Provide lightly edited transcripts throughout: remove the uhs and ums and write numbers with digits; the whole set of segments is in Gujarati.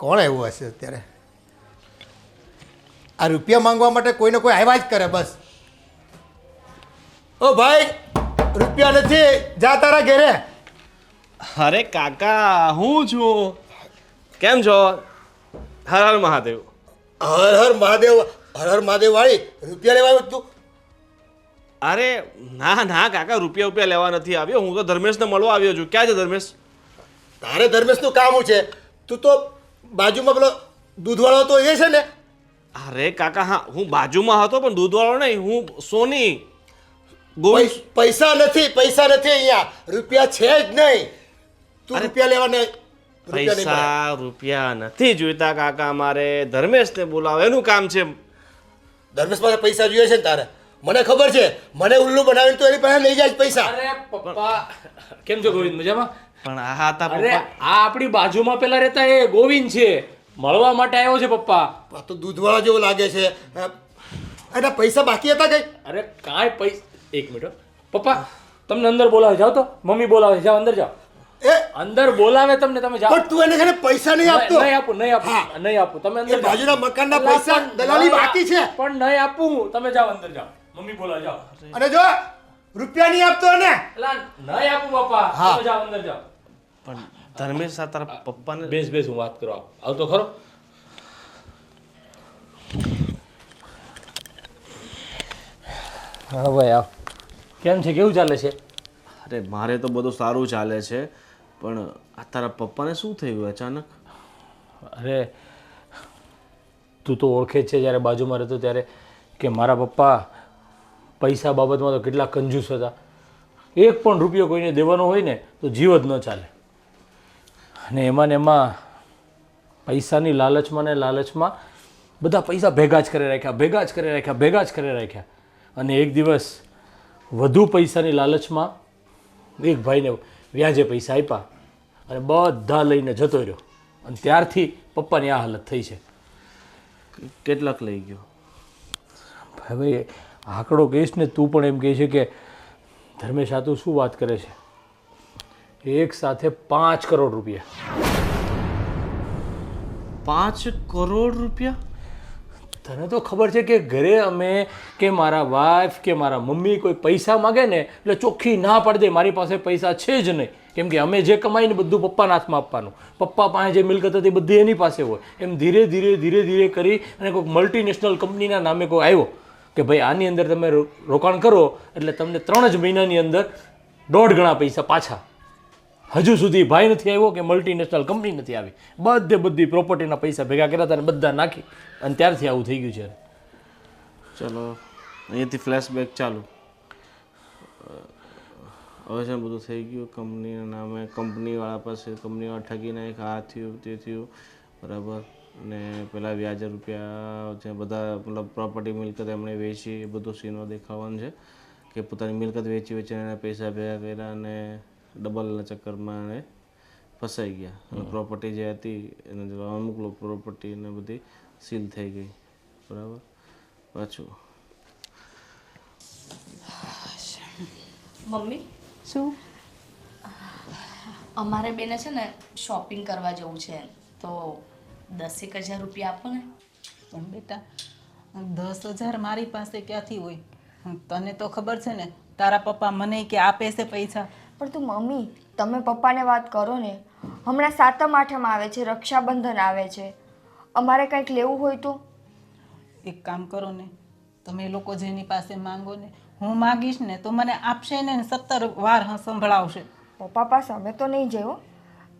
કોણ આવ્યું હશે અત્યારે? આ રૂપિયા માંગવા માટે કોઈને કોઈ આવ્યા જ કરે બસ. ઓ ભાઈ, રૂપિયા નથી, જા તારા ઘરે. અરે કાકા, હું છું. કેમ છો? હર હર મહાદેવ. હર હર મહાદેવ, હર હર મહાદેવ વાળી રૂપિયા લેવા આવ્યો તું? અરે ના ના કાકા, રૂપિયા લેવા નથી આવ્યો. હું તો ધર્મેશને મળવા આવ્યો છું. ક્યાં છે ધર્મેશ? તારે ધર્મેશનું કામ શું છે? તું તો બાજુમાં પેલો દૂધવાળો તો એ છે ને? અરે કાકા, હા, હું બાજુમાં હતો પણ દૂધવાળો નહીં, હું સોની. ગોવિંદ. પૈસા નથી અહીંયા, રૂપિયા છે જ નહીં. તું રૂપિયા લેવા નહીં. પૈસા રૂપિયા નથી જોઈતા કાકા, મારે ધર્મેશને બોલાવો, એનું કામ છે. ધર્મેશ પાસે પૈસા જોઈએ છે ને તારે? મને ખબર છે, મને ઉલ્લુ બનાવીને તો એની પાસે લઈ જાય પૈસા. અરે પપ્પા, કેમ છો ગોવિંદ? મજામાં? પણ આ હતા અરે પપ્પા. આ આપણી બાજુમાં પેલા રહેતા એ ગોવિંદ છે, મળવા માટે આવ્યો છે પપ્પા. આ તો દૂધવાળા જેવો લાગે છે. એના પૈસા બાકી હતા કઈ? અરે કાંઈ પૈસા, એક મિનિટ હો. પપ્પા તમને અંદર બોલાવે, જાઓ તો. મમ્મી બોલાવે, જાઓ અંદર જાઓ. એ અંદર બોલાવે તમને, તમે જાઓ. પણ તું એને છે ને પૈસા નહીં આપતો. નહીં આપું તમે અંદર એ બાજુના મકાનના પૈસા દલાલી બાકી છે. પણ નહીં આપું, તમે જાઓ અંદર જાઓ. મમ્મી બોલાવે, જાઓ. અને જો રૂપિયા નહીં આપતો ને, એલા નહીં આપું પપ્પા, તમે જાઓ અંદર જાઓ. પણ ધર્મેશ આ તારા પપ્પાને બેસ હું વાત કરવા આવતો ખરો. હા ભાઈ આવ. કેમ છે, કેવું ચાલે છે? અરે મારે તો બધું સારું ચાલે છે, પણ આ તારા પપ્પાને શું થયું અચાનક? અરે તું તો ઓળખે જ છે, જ્યારે બાજુમાં રહેતો ત્યારે, કે મારા પપ્પા પૈસા બાબતમાં તો કેટલા કંજૂસ હતા. એક પણ રૂપિયો કોઈને દેવાનો હોય ને તો જીવ જ ન ચાલે. અને એમાં ને એમાં પૈસાની લાલચમાં બધા પૈસા ભેગા જ કરી રાખ્યા. અને એક દિવસ વધુ પૈસાની લાલચમાં એક ભાઈને વ્યાજે પૈસા આપ્યા અને બધા લઈને જતો રહ્યો. અને ત્યારથી પપ્પાની આ હાલત થઈ છે. કેટલાક લઈ ગયો? ભાઈ આંકડો કહીશ ને તું પણ એમ કહે છે કે ધર્મેશ આ તું શું વાત કરે છે? એક સાથે 5 કરોડ રૂપિયા. 5 કરોડ રૂપિયા? તને તો ખબર છે કે ઘરે અમે કે મારા વાઈફ કે મારા મમ્મી કોઈ પૈસા માગે ને એટલે ચોખ્ખી ના પાડી દે, મારી પાસે પૈસા છે જ નહીં. કેમ કે અમે જે કમાઈને બધું પપ્પાના હાથમાં આપવાનું, પપ્પા પાસે જે મિલકત હતી બધી એની પાસે હોય. એમ ધીરે ધીરે કરી અને કોઈક મલ્ટીનેશનલ કંપનીના નામે કોઈ આવ્યો કે ભાઈ આની અંદર તમે રોકાણ કરો એટલે તમને 3 જ મહિનાની અંદર 1.5 ગણા પૈસા પાછા. હજુ સુધી ભાઈ નથી આવ્યો કે મલ્ટીનેશનલ કંપની નથી આવી. બધી પ્રોપર્ટીના પૈસા ભેગા કર્યા હતા અને બધા નાખી અને ત્યારથી આવું થઈ ગયું છે. ચલો અહીંયાથી ફ્લેશબેક ચાલુ. હવે છે બધું થઈ ગયું કંપનીના નામે, કંપનીવાળા પાસે, કંપનીવાળા ઠગી નાખ્યા, આ થયું તે થયું, બરાબર. ને પેલા વ્યાજે રૂપિયા છે બધા, મતલબ પ્રોપર્ટી મિલકત એમણે વેચી, એ બધું સીનો દેખાવાનું છે કે પોતાની મિલકત વેચી એને પૈસા ભેગા કર્યા અને ડબલના ચક્કરમાં એને ફસાઈ ગયા. અને પ્રોપર્ટી જે હતી એને અમુક પ્રોપર્ટી ને બધી સીલ થઈ ગઈ, બરાબર. પાછું મમ્મી શું? અમારે બેને છે ને શોપિંગ કરવા જવું છે, તો 10,000 રૂપિયા આપો ને. પણ બેટા 10,000 મારી પાસે ક્યાંથી હોય? તને તો ખબર છે ને તારા પપ્પા મને કે આપે છે પૈસા. પણ તું મમ્મી, તમે પપ્પાને વાત કરો ને. હમણાં 7મ 8મ આવે છે, રક્ષાબંધન આવે છે, અમારે કંઈક લેવું હોય તો એક કામ કરો ને, તમે લોકો જેની પાસે માંગો ને, હું માગીશ ને તો મને આપશે ને 17 વાર સંભળાવશે. પપ્પા પાસે અમે તો નહીં જઈએ.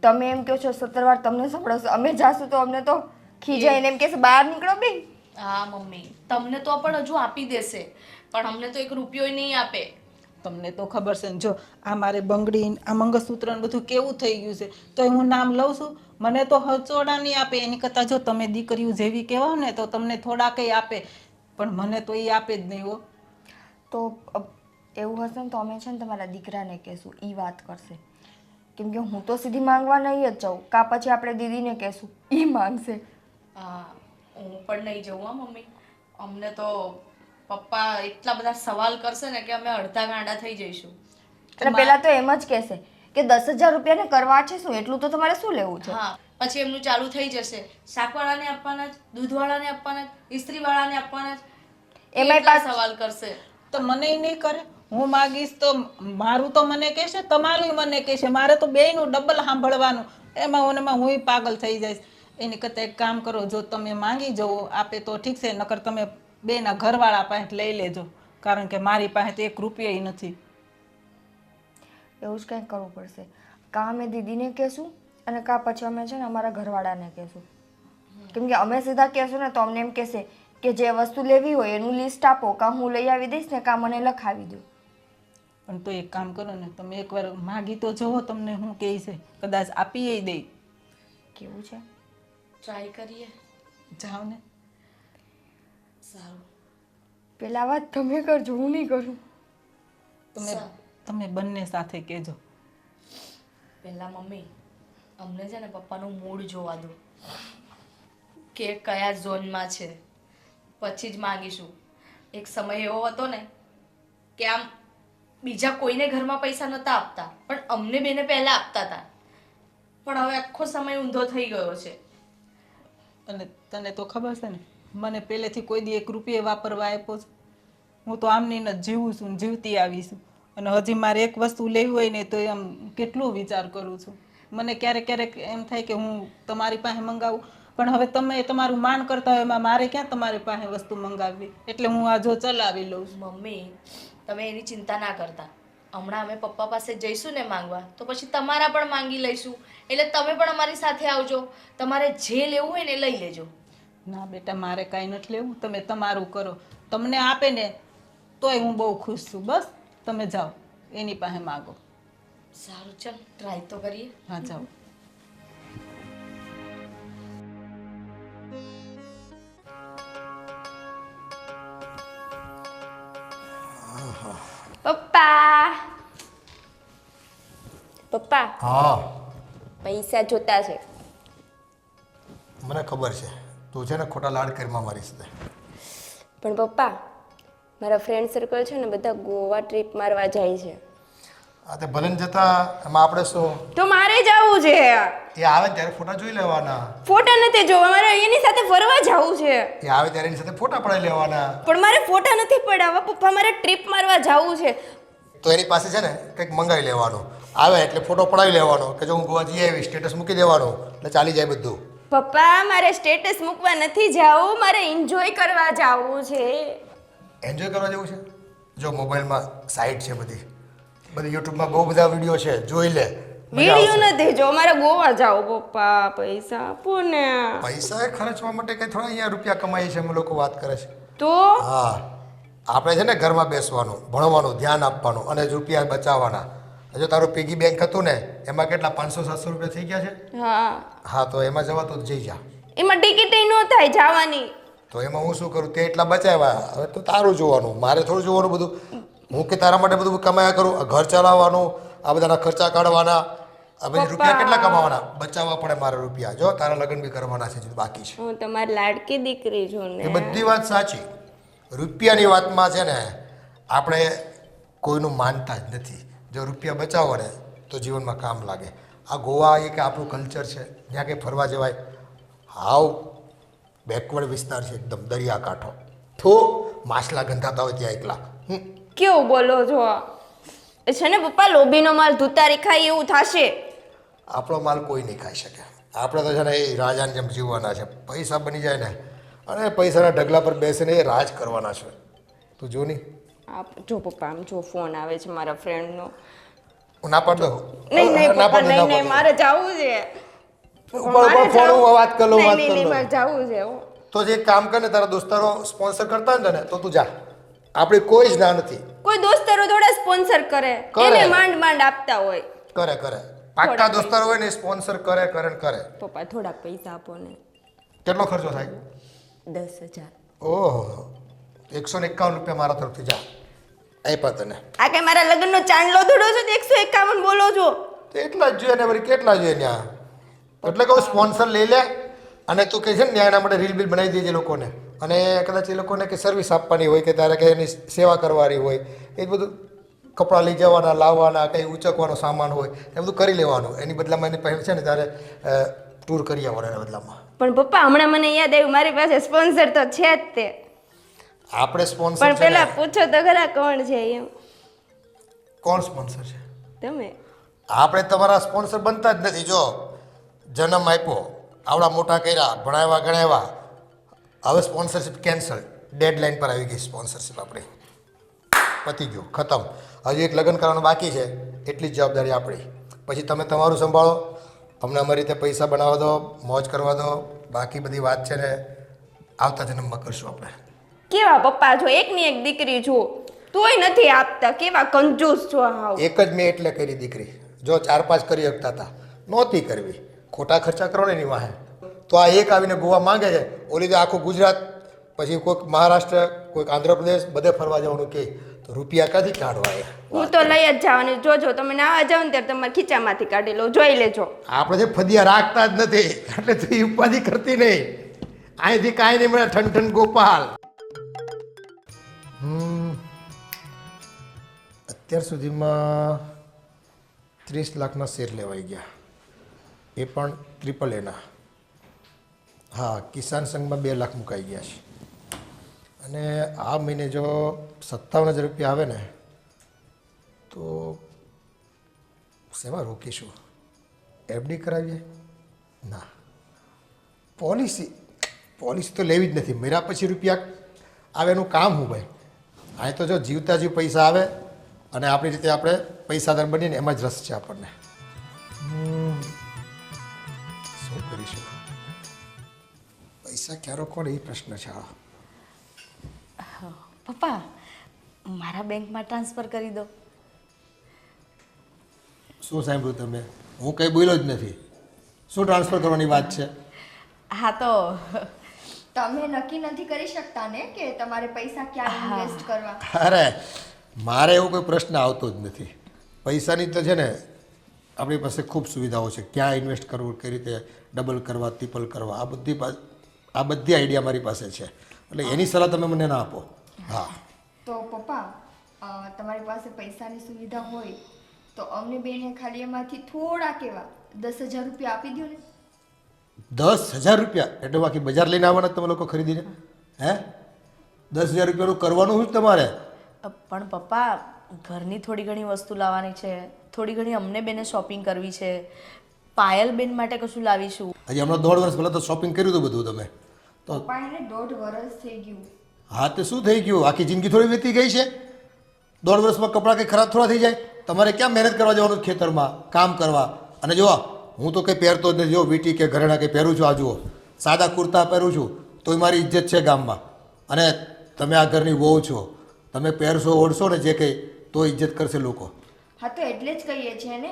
તમે એમ કહો છો 17 વાર તમને સંભળાવશો, અમે જાશું તો અમને તો ખીજાઈને એમ કહેશે બહાર નીકળો બી. હા મમ્મી, તમને તો પણ હજુ આપી દેશે, પણ અમને તો 1 રૂપિયો નહીં આપે. તમને તો ખબર છે ને, જો આ મારે બંગડી, આ મંગળસૂત્ર ને બધું કેવું થઈ ગયું છે, તો હું નામ લઉં છું, મને તો હચોડા નહીં આપે. એની કરતાં જો તમે દીકરીઓ જેવી કહેવાય ને તો તમને થોડા કંઈ આપે, પણ મને તો એ આપે જ નહીં હો. તો એવું હશે ને તો અમે છે ને તમારા દીકરાને કહેશું, એ વાત કરશે. કેમ કે હું તો સીધી માંગવા નહીં જ જાઉં, કાં પછી આપણે દીદીને કહેશું, એ માંગશે. હા, હું પણ નહીં જઉં. હા મમ્મી, અમને તો પપ્પા એટલા બધા સવાલ કરશે ને કે અમે અડધા ગાંડા થઈ જઈશું. એટલે પહેલાં તો એમ જ કહેશે કે 10,000 રૂપિયાને કરવા છે શું, એટલું તો તમારે શું લેવું છે? હા પછી એમનું ચાલુ થઈ જશે, શાકવાળાને આપવાના જ, દૂધવાળાને આપવાના જ, ઇસ્ત્રીવાળાને આપવાના જ, એમાંય એટલા પાછું- સવાલ કરશે. તો મને નહીં કરે. હું માગીશ તો મારું તો મને કહેશે, તમારું મને કહેશે. મારે તો બેયનું ડબલ સાંભળવાનું. એમાં હું પાગલ થઈ જઈશ. એની કરતાં એક કામ કરો, જો તમે માંગી જવો આપે તો ઠીક છે, નકર તમે બેના ઘરવાળા પાસે લઈ લેજો, કારણ કે મારી પાસે તો 1 રૂપિયા નથી. એવું જ કંઈક કરવું પડશે. કાં અમે દીદીને કહેશું અને કાં પછી અમે છે ને અમારા ઘરવાળાને કહેશું. કેમ કે અમે સીધા કહેશું ને તો અમને એમ કહેશે કે જે વસ્તુ લેવી હોય એનું લિસ્ટ આપો, કાં હું લઈ આવી દઈશ ને કાં મને લખાવી દો. પણ તો એક કામ કરો ને, તમે એકવાર માગી તો જુઓ તમને શું કહે છે, કદાચ આપીએ દે. કેવું છે? ટ્રાય કરીએ. જાઓ ને. સારું. પેલા વાત તમે કરજો, હું નહીં કરું. તમે બંને સાથે કહેજો. પહેલા મમ્મી અમને છે ને પપ્પાનું મૂડ જોવા દો કે કયા ઝોનમાં છે, પછી જ માંગીશું. એક સમય એવો હતો ને કે આમ બીજા કોઈને ઘરમાં પૈસા નહોતા આપતા, પણ અમને બેને પહેલા આપતા હતા. પણ હવે આખો સમય ઊંધો થઈ ગયો છે. અને તને તો ખબર છે ને, મને પહેલેથી કોઈ દી 1 રૂપિયો વાપરવા આપ્યો છે? હું તો આમની ન જીવું છું ને જીવતી આવીશું. અને હજી મારે એક વસ્તુ લેવી હોય ને તો એમ કેટલું વિચાર કરું છું. મને ક્યારેક ક્યારેક એમ થાય કે હું તમારી પાસે મંગાવું, પણ હવે તમે તમારું માન કરતા હોય એમાં મારે ક્યાં તમારી પાસે વસ્તુ મંગાવવી, એટલે હું આ જો ચલાવી લઉં છું. મમ્મી તમે એની ચિંતા ના કરતા. હમણાં અમે પપ્પા પાસે જઈશું ને માંગવા, તો પછી તમારા પણ માંગી લઈશું. એટલે તમે પણ અમારી સાથે આવજો, તમારે જે લેવું હોય ને લઈ લેજો. ના બેટા, મારે કાંઈ નથી લેવું, તમે તમારું કરો. તમને આપે ને તોય હું બહુ ખુશ છું. બસ તમે જાઓ, એની પાસે માગો. સારું ચાલ ટ્રાય તો કરીએ. હા જાઓ. પપ્પા પપ્પા હા પૈસા જોતા છે. મને ખબર છે, તું છે ને ખોટા લાડ કરીમાં મારી સાથે. પણ પપ્પા મારા ફ્રેન્ડ સર્કલ છે ને બધા ગોવા ટ્રીપ મારવા જાય છે. આ તે ભલે ને જતા, એમાં આપણે શું, તો મારે જવું છે. એ આવે ત્યારે ફોટા જોઈ લેવાના. ફોટા નથી જોવા, મારે એની સાથે ફરવા જવું છે. એ આવે ત્યારે એની સાથે ફોટા પડાવી લેવાના. પણ મારે ફોટા નથી પડાવવા પપ્પા, મારે ટ્રીપ મારવા જવું છે. તો એની પાસે છે ને કંઈક મંગાવી લેવાનું. આવે એટલે ફોટો પડાવી લેવાનો કે જો હું ગોવા જઈ આવી, સ્ટેટસ મૂકી દેવાનું એટલે ચાલી જાય બધું. પપ્પા મારે સ્ટેટસ મૂકવા નથી જાવું, મારે એન્જોય કરવા જવું છે. એન્જોય કરવા જેવું છે? જો મોબાઈલમાં સાઇટ છે બધી યુટ્યુબમાં બહુ બધા વિડીયો છે, જોઈ લે. મજા વિડીયો આવશે. નથી જો, મારે ગોવા જાવું પપ્પા, પૈસા આપો ને. પૈસા એ ખર્ચવા માટે કઈ થોડા અહીંયા રૂપિયા કમાઈએ છે અમે લોકો વાત કરે છે. તો હા, આપણે છે ને ઘરમાં બેસવાનું, ભણવાનું, ધ્યાન આપવાનું અને રૂપિયા બચાવવાના. જો તારું પીગી બેંક હતું ને એમાં કેટલા 500-700 રૂપિયા થઈ ગયા છે. હા હા, તો એમાં જવા તો જઈ જા. એમાં ટિકિટ ન થાય જવાની. તો એમાં હું શું કરું, તે એટલા બચાવ્યા, હવે તો તારું જોવાનું, મારે થોડું જોવાનું બધું. હું કે તારા માટે બધું કમાયા કરું, આ ઘર ચલાવવાનું, આ બધાના ખર્ચા કાઢવાના, આ બધી રૂપિયા કેટલા કમાવાના, બચાવવા પડે મારા રૂપિયા. જો તારા લગ્ન બી કરવાના છે, હજી બાકી છે. હું તમારી લાડકી દીકરી છું એ ને. બધી વાત સાચી. રૂપિયાની વાતમાં છે ને આપણે કોઈનું માનતા જ નથી. જો રૂપિયા બચાવો ને તો જીવનમાં કામ લાગે. આ ગોવા એ કે આપણું કલ્ચર છે, ત્યાં કંઈ ફરવા જવાય. હાવ બેકવર્ડ વિસ્તાર છે એકદમ, દરિયાકાંઠો. થો માછલા ગંધાતા હોય ત્યાં એકલા. કેવું બોલો છો? એ છે ને પપ્પા, લોભીનો માલ ધુતારી ખાય એવું થશે. આપણો માલ કોઈ નહીં ખાઈ શકે. આપણે તો છે ને એ રાજાની જેમ જીવવાના છે. પૈસા બની જાય ને અને પૈસાના ઢગલા પર બેસીને એ રાજ કરવાના છે. તું જો નહીં. જો પપ્પા, આમ જો ફોન આવે છે મારા ફ્રેન્ડનો. હું ના પાડ દો. નહીં નહીં ના પપ્પા, પાડ દો, નહીં ના નહીં, પાડ દો. મારે જવું છે. ઉપર ફોન હું વાત કર લઉં, વાત નહીં કર નહીં, લઉં. મારે જવું છે હો. તો જે કામ કર ને, તારા દોસ્તારો સ્પોન્સર કરતા હોય ને તો તું જા. આપણે કોઈ જ ના નથી. કોઈ દોસ્તારો થોડા સ્પોન્સર કરે, કરે. એને માંડ માંડ આપતા હોય. કરે પાક્કા દોસ્તારો હોય ને સ્પોન્સર કરે ને કરે. પપ્પા થોડાક પૈસા આપો ને. કેટલો ખર્ચો થાય? 10,000. ઓહો, 151 રૂપિયા મારા તરફથી જા. આપ્યા તને. આ કઈ મારા લગ્નનો ચાંદલો ધોડો છો? 151 બોલો છો? તો એટલા જ જોઈએ ને, વળી કેટલા જોઈએ ત્યાં. એટલે કહું સ્પોન્સર લઈ લે અને તું કહે છે ને એના માટે રીલ બિલ બનાવી દેજે લોકોને. અને કદાચ એ લોકોને કે સર્વિસ આપવાની હોય કે તારે કે એની સેવા કરવાની હોય, એ બધું કપડાં લઈ જવાના લાવવાના કંઈ ઉચકવાનો સામાન હોય એ બધું કરી લેવાનું. એની બદલામાં એની પાસે છે ને ત્યારે ટૂર કરી આવવાના એના બદલામાં. પણ પપ્પા હમણાં મને યાદ આવ્યું મારી પાસે સ્પોન્સર તો છે જ તે. આપણે સ્પોન્સર પણ છે પેલા ને, પૂછો તો ખરા કોણ છે એમ. કોણ સ્પોન્સર છે? તમે. આપણે તમારા સ્પોન્સર બનતા જ નથી. જો જન્મ આપ્યો, આવડા મોટા કર્યા, ભણાવ્યા ગણાવ્યા, હવે સ્પોન્સરશિપ કેન્સલ, ડેડલાઇન પર આવી ગઈ સ્પોન્સરશિપ આપણી, પતી ગયું, ખતમ. હજી એક લગ્ન કરવાનું બાકી છે, એટલી જ જવાબદારી આપણી. પછી તમે તમારું સંભાળો, અમને અમારી રીતે પૈસા બનાવવા દો, મોજ કરવા દો. બાકી બધી વાત છે ને આવતા જન્મમાં કરશું આપણે. કેવા પપ્પા છો, એકની એક દીકરી છો તોય નથી આપતા, કેવા કંજૂસ છો હાવ. એક જ મેં એટલે કરી દીકરી. જો 4-5 કરી શકતા હતા, નહોતી કરવી. ખોટા ખર્ચા કરો ને એની વાહે. તો આ એક આવીને ગોવા માંગે છે, ઓલી તો આખું ગુજરાત, પછી કોઈક મહારાષ્ટ્ર, કોઈક આંધ્રપ્રદેશ, બધે ફરવા જવાનું કહે તો રૂપિયા ક્યાંથી કાઢવા? હું તો લઈ જ જવાની. જોજો તમે નાવા જાવ ને ત્યારે તમારા ખીચામાંથી કાઢી લો, જોઈ લેજો. આપણે જે ફદિયા રાખતા જ નથી એટલે તું ઉપાધિ કરતી નહીં. અહીંથી કાંઈ નહીં મળે, ઠન ઠન ગોપાલ. અત્યાર સુધીમાં 30 લાખના શેર લેવાઈ ગયા, એ પણ AAA. હા, કિસાન સંઘમાં 2 લાખ મુકાઈ ગયા છે. અને આ મહિને જો 57,000 રૂપિયા આવે ને તો શેમાં રોકીશું? FD કરાવીએ? ના, પોલિસી તો લેવી જ નથી. મેરા પછી રૂપિયા આવે એનું કામ હું ભાઈ? આ તો જો જીવતા જીવ પૈસા આવે અને આપણી રીતે આપણે પૈસાદાર બનીએ ને એમાં જ રસ છે આપણને. શું કરીશું? પૈસા ક્યાં રોકવાના એ પ્રશ્ન છે. પપ્પા મારા બેંકમાં ટ્રાન્સફર કરી દો. શું સાંભળ્યું તમે? હું કંઈ બોલ્યો જ નથી. શું ટ્રાન્સફર કરવાની વાત છે? હા તો તમે નક્કી નથી કરી શકતા ને કે તમારે પૈસા ક્યાં ઇન્વેસ્ટ કરવા? અરે મારે એવો કોઈ પ્રશ્ન આવતો જ નથી. પૈસાની તો છે ને આપણી પાસે ખૂબ સુવિધાઓ છે. ક્યાં ઇન્વેસ્ટ કરવું, કઈ રીતે ડબલ કરવા, ટ્રિપલ કરવા, આ બધી આઈડિયા મારી પાસે છે. એટલે એની સલાહ તમે મને ના આપો. હા તો પપ્પા તમારી પાસે પૈસાની સુવિધા હોય તો અમને બેને ખાલી એમાંથી થોડા કેવા 10,000 રૂપિયા આપી દો ને. 10,000 રૂપિયા એટલે બાકી બજાર લઈને આવવાના તમે લોકો ખરીદીને? હે 10,000 રૂપિયાનું કરવાનું શું તમારે? પણ પપ્પા ઘરની થોડી ઘણી વસ્તુ લાવવાની છે, થોડી ઘણી અમને બેને શોપિંગ કરવી છે, પાયલ બેન માટે કશું લાવીશું. હજી હમણાં 1.5 વર્ષ પહેલાં તો શોપિંગ કર્યું હતું બધું તમે તો. પપ્પા એને 1.5 વર્ષ થઈ ગયું. હા તે શું થઈ ગયું? આખી જિંદગી થોડી વીતી ગઈ છે? 1.5 વર્ષમાં કપડાં કંઈ ખરાબ થોડા થઈ જાય? તમારે ક્યાં મહેનત કરવા જવાનું ખેતરમાં કામ કરવા? અને જો હું તો કંઈ પહેરતો જ નથી. જો વીટી કે ઘરેણા કંઈ પહેરું છું, આ જુઓ સાદા કુર્તા પહેરું છું તોય મારી ઇજ્જત છે ગામમાં. અને તમે આ ઘરની વહુ છો, તમે પહેરશો ઓઢશો ને જે કંઈ તો ઇજ્જત કરશે લોકો. હા તો એટલે જ કહીએ છીએ ને,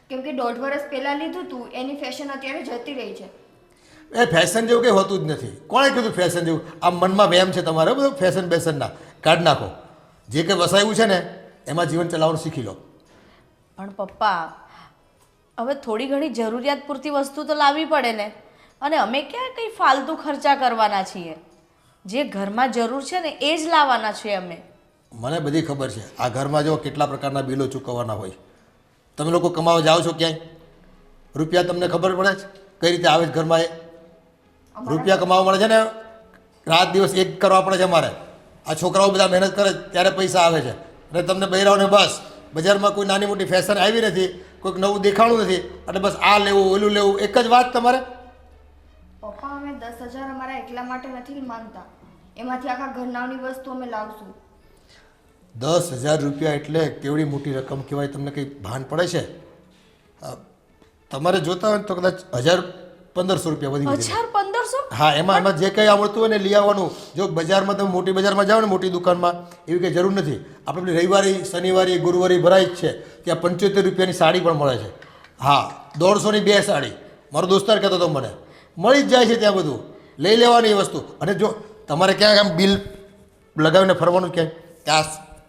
કેમ કે 1.5 વર્ષ પહેલાં લીધું હતું એની ફેશન અત્યારે જતી રહી છે. એ ફેશન જેવું કંઈ હોતું જ નથી. કોણે કીધું ફેશન જેવું? આ મનમાં વહેમ છે તમારે બધું ફેશન બેશનના. કાઢ નાખો. જે કંઈ વસાવ્યું છે ને એમાં જીવન ચલાવવાનું શીખી લો. પણ પપ્પા હવે થોડી ઘણી જરૂરિયાત પૂરતી વસ્તુ તો લાવવી પડે ને. અને અમે ક્યાં કંઈ ફાલતુ ખર્ચા કરવાના છીએ? જે ઘરમાં જરૂર છે ને એ જ લાવવાના છીએ અમે. મને બધી ખબર છે. આ ઘરમાં જો કેટલા પ્રકારના બિલો ચૂકવવાના હોય. તમે લોકો કમાવા જાઓ છો ક્યાંય? રૂપિયા તમને ખબર પડે છે કઈ રીતે આવે છે ઘરમાં? એ રૂપિયા કમાવા મળે છે ને રાત દિવસ એક કરવા પડે છે અમારે. આ છોકરાઓ બધા મહેનત કરે ત્યારે પૈસા આવે છે. અને તમને બહેરાઓને બસ બજારમાં કોઈ નાની મોટી ફેશન આવી નથી, કોઈક નવું દેખાણું નથી, એટલે બસ આ લેવું ઓલું લેવું, એક જ વાત તમારે. પપ્પા અમે 10,000 અમારા એકલા માટે નથી માંગતા, એમાંથી આખા ઘરનાની વસ્તુ અમે લાવશું. 10,000 રૂપિયા એટલે કેવડી મોટી રકમ કહેવાય? તમને કંઈ ભાન પડે છે? તમારે જોતા હોય તો કદાચ 1,000-1,500 રૂપિયા વધી જાય. 1,500? હા, એમાં જે કંઈ આવડતું હોય ને લઈ આવવાનું. જો બજારમાં તમે મોટી બજારમાં જાઓ ને મોટી દુકાનમાં, એવી કંઈ જરૂર નથી. આપણે પેલી રવિવારી, શનિવારી, ગુરુવારી ભરાય જ છે. ત્યાં 75 રૂપિયાની સાડી પણ મળે છે. હા, 150ની 2 સાડી. મારો દોસ્તાર કહેતો હતો મને, મળી જ જાય છે ત્યાં બધું. લઈ લેવાની એ વસ્તુ. અને જો તમારે ક્યાંક આમ બિલ લગાવીને ફરવાનું ક્યાંય, ત્યાં